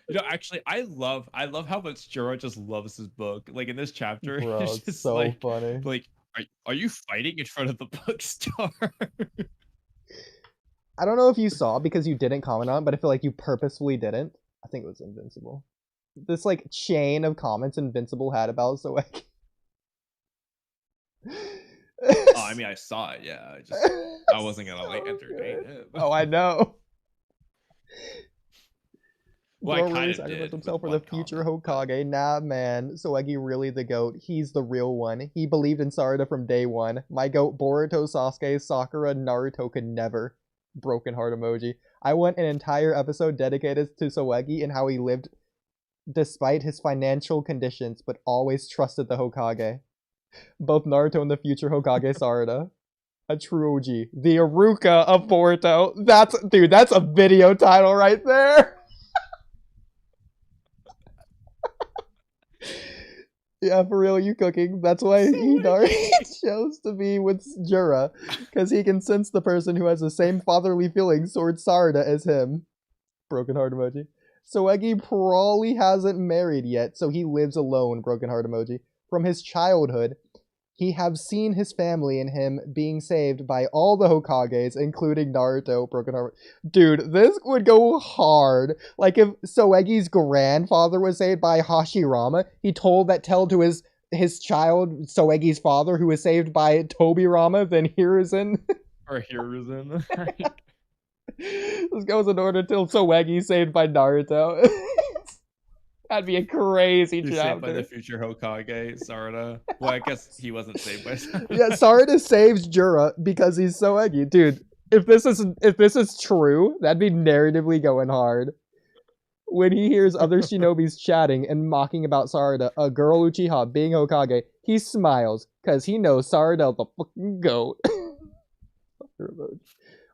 You know, actually, I love how much Juro just loves his book. Like in this chapter, Bro, it's it's just so like, funny. are you fighting in front of the bookstore? I don't know if you saw because you didn't comment on it, but I feel like you purposefully didn't. I think it was Invincible. This like chain of comments Invincible had about Soegi. Oh, I mean, I saw it. Yeah, I wasn't gonna like So entertain good. it. Oh, I know. Well, I Bro really kinda sacrificed did himself with for the one future comment, but- Hokage. Nah, man. Soegi really the GOAT. He's the real one. He believed in Sarada from day one. My GOAT, Boruto, Sasuke, Sakura, Naruto could never. Broken heart emoji. I want an entire episode dedicated to Soegi and how he lived despite his financial conditions, but always trusted the Hokage. Both Naruto and the future Hokage Sarada. A true OG. The Iruka of Boruto. That's a video title right there. Yeah, for real, you cooking. That's why Idari chose to be with Jura, because he can sense the person who has the same fatherly feelings towards Sarada as him. Broken heart emoji. Soegi probably hasn't married yet, so he lives alone. Broken heart emoji. From his childhood, he have seen his family and him being saved by all the Hokages, including Naruto. Broken heart. Dude, this would go hard. Like if Soegi's grandfather was saved by Hashirama, he told that tale to his child, Soegi's father, who was saved by Tobirama, then Hiruzen. Or Hiruzen. This goes in order till Soegi's saved by Naruto. That'd be a crazy He's chapter. saved by the future Hokage, Sarada. Well, I guess he wasn't saved by Sarada. Yeah, Sarada saves Jura because he's Soegi. Dude, if this is true, that'd be narratively going hard. When he hears other shinobis chatting and mocking about Sarada, a girl Uchiha being Hokage, he smiles because he knows Sarada the fucking GOAT.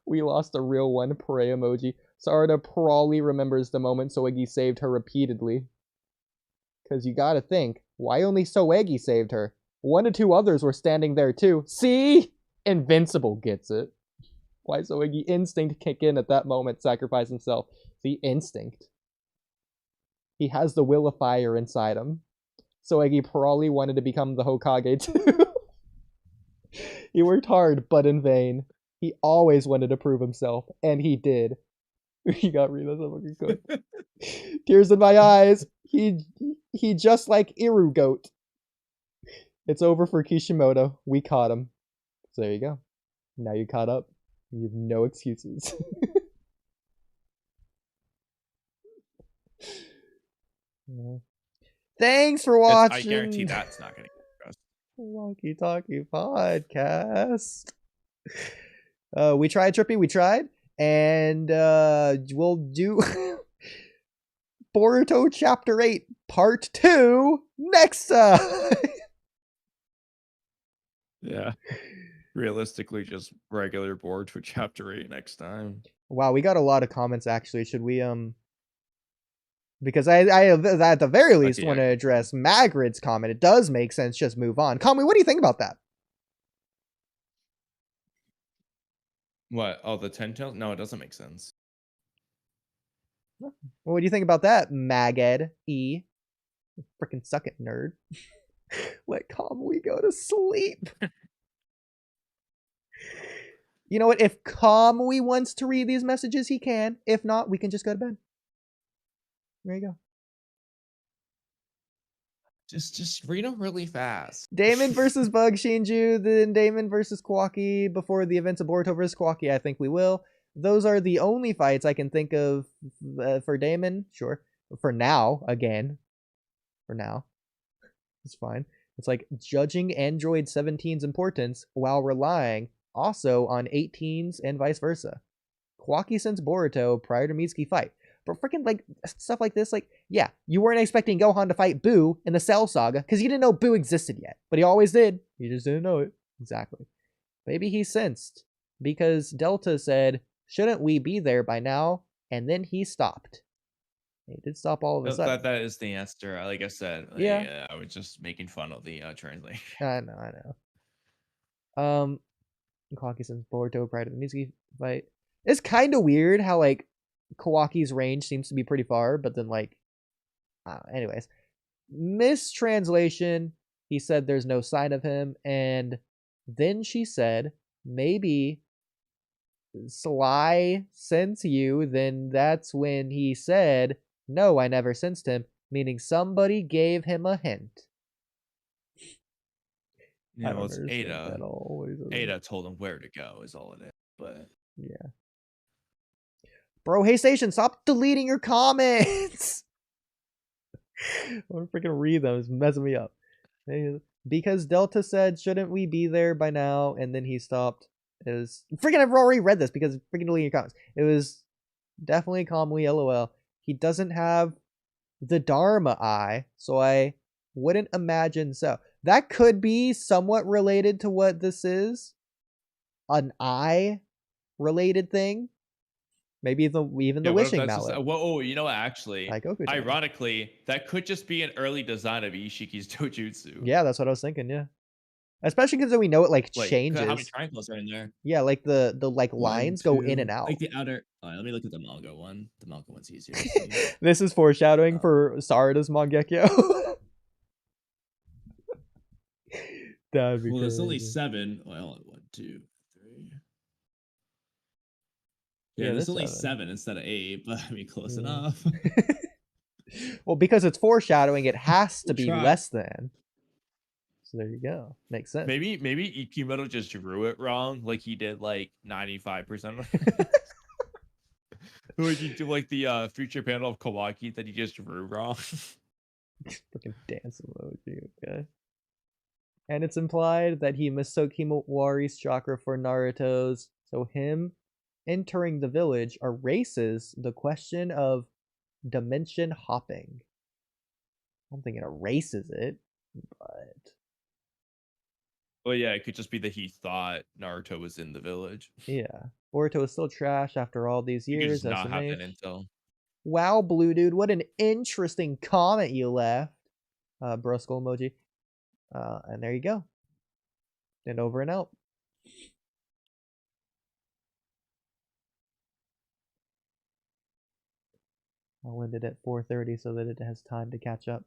We lost a real one, pray emoji. Sarada probably remembers the moment Soegi saved her repeatedly. Because you gotta think, why only Soegi saved her? 1 to 2 others were standing there too. See? Invincible gets it. Why Soegi instinct kick in at that moment, sacrifice himself. The instinct. He has the will of fire inside him. Soegi probably wanted to become the Hokage too. He worked hard, but in vain. He always wanted to prove himself, and he did. You got read that fucking good. Tears in my eyes. He just like Iru Goat. It's over for Kishimoto. We caught him. So there you go. Now you caught up. You have no excuses. Thanks for watching. I guarantee that's not gonna get pressed. Walky Talky podcast. We tried, Trippy. We tried, and we'll do Boruto Chapter 8 Part 2 next time. Yeah. Realistically, just regular board for chapter 8 next time. Wow, we got a lot of comments actually. Should we because I at the very least Okay, want to yeah. address Magrid's comment. It does make sense. Just move on. Kamui, what do you think about that? What? Oh, the 10 tails? No, it doesn't make sense. What do you think about that, Maged E? Freaking suck it, nerd. Let Kamui go to sleep. You know what? If Kamui wants to read these messages, he can. If not, we can just go to bed. There you go. Just read them really fast. Damon versus Bug Shinju, then Damon versus Kwaki before the events of Boruto versus Kwaki. I think we will. Those are the only fights I can think of for Damon. Sure. For now, again. For now. It's fine. It's like judging Android 17's importance while relying also on 18's and vice versa. Kwaki sends Boruto prior to Mitsuki fight. But freaking like stuff like this, like, yeah, you weren't expecting Gohan to fight Boo in the Cell Saga because you didn't know Boo existed yet. But he always did. You just didn't know it. Exactly. Maybe he sensed because Delta said, shouldn't we be there by now? And then he stopped. He did stop all of a sudden. That is the answer. Like I said, Yeah. I was just making fun of the translation. I know. Kawaki sends Boruto prior to the Mitsuki fight. It's kind of weird how like Kawaki's range seems to be pretty far, but then like, anyways, mistranslation. He said there's no sign of him, and then she said maybe Sly sensed you. Then that's when he said no, I never sensed him, meaning somebody gave him a hint. Yeah, well, it's Ada. Ada told him where to go is all it is. But yeah. Bro, hey Station, stop deleting your comments. I want to freaking read them. It's messing me up. Because Delta said, shouldn't we be there by now? And then he stopped. It was freaking, I've already read this because freaking deleting your comments. It was definitely Kamui, LOL. He doesn't have the Dharma eye, so I wouldn't imagine so. That could be somewhat related to what this is. An eye related thing. Maybe even the wishing mallet. Well, you know what? Actually, like ironically, that could just be an early design of Ishiki's dojutsu. Yeah, that's what I was thinking. Yeah, especially because we know it like changes. How many triangles are in there? Yeah, like the like lines go in and out. Like the outer. Let me look at the manga one. The manga one's easier. This is foreshadowing for Sarada's Mangekyo. That'd be well, crazy. there's only 7. Well, 1, 2, 3. Yeah, there's only 7 instead of 8, but I mean, close enough. Well, because it's foreshadowing, it has to be less than. So there you go. Makes sense. Maybe Ikimoto just drew it wrong, like he did like 95% of it. Would you do like the future panel of Kawaki that he just drew wrong? Freaking dance emoji, okay. And it's implied that he mistook Himawari's chakra for Naruto's, so him entering the village erases the question of dimension hopping. I don't think it erases it, but... Well, yeah, it could just be that he thought Naruto was in the village. Yeah. Boruto is still trash after all these years. You could just not have that intel. Wow, Blue Dude, what an interesting comment you left. Bro skull emoji. And there you go. And over and out. I'll end it at 4:30 so that it has time to catch up.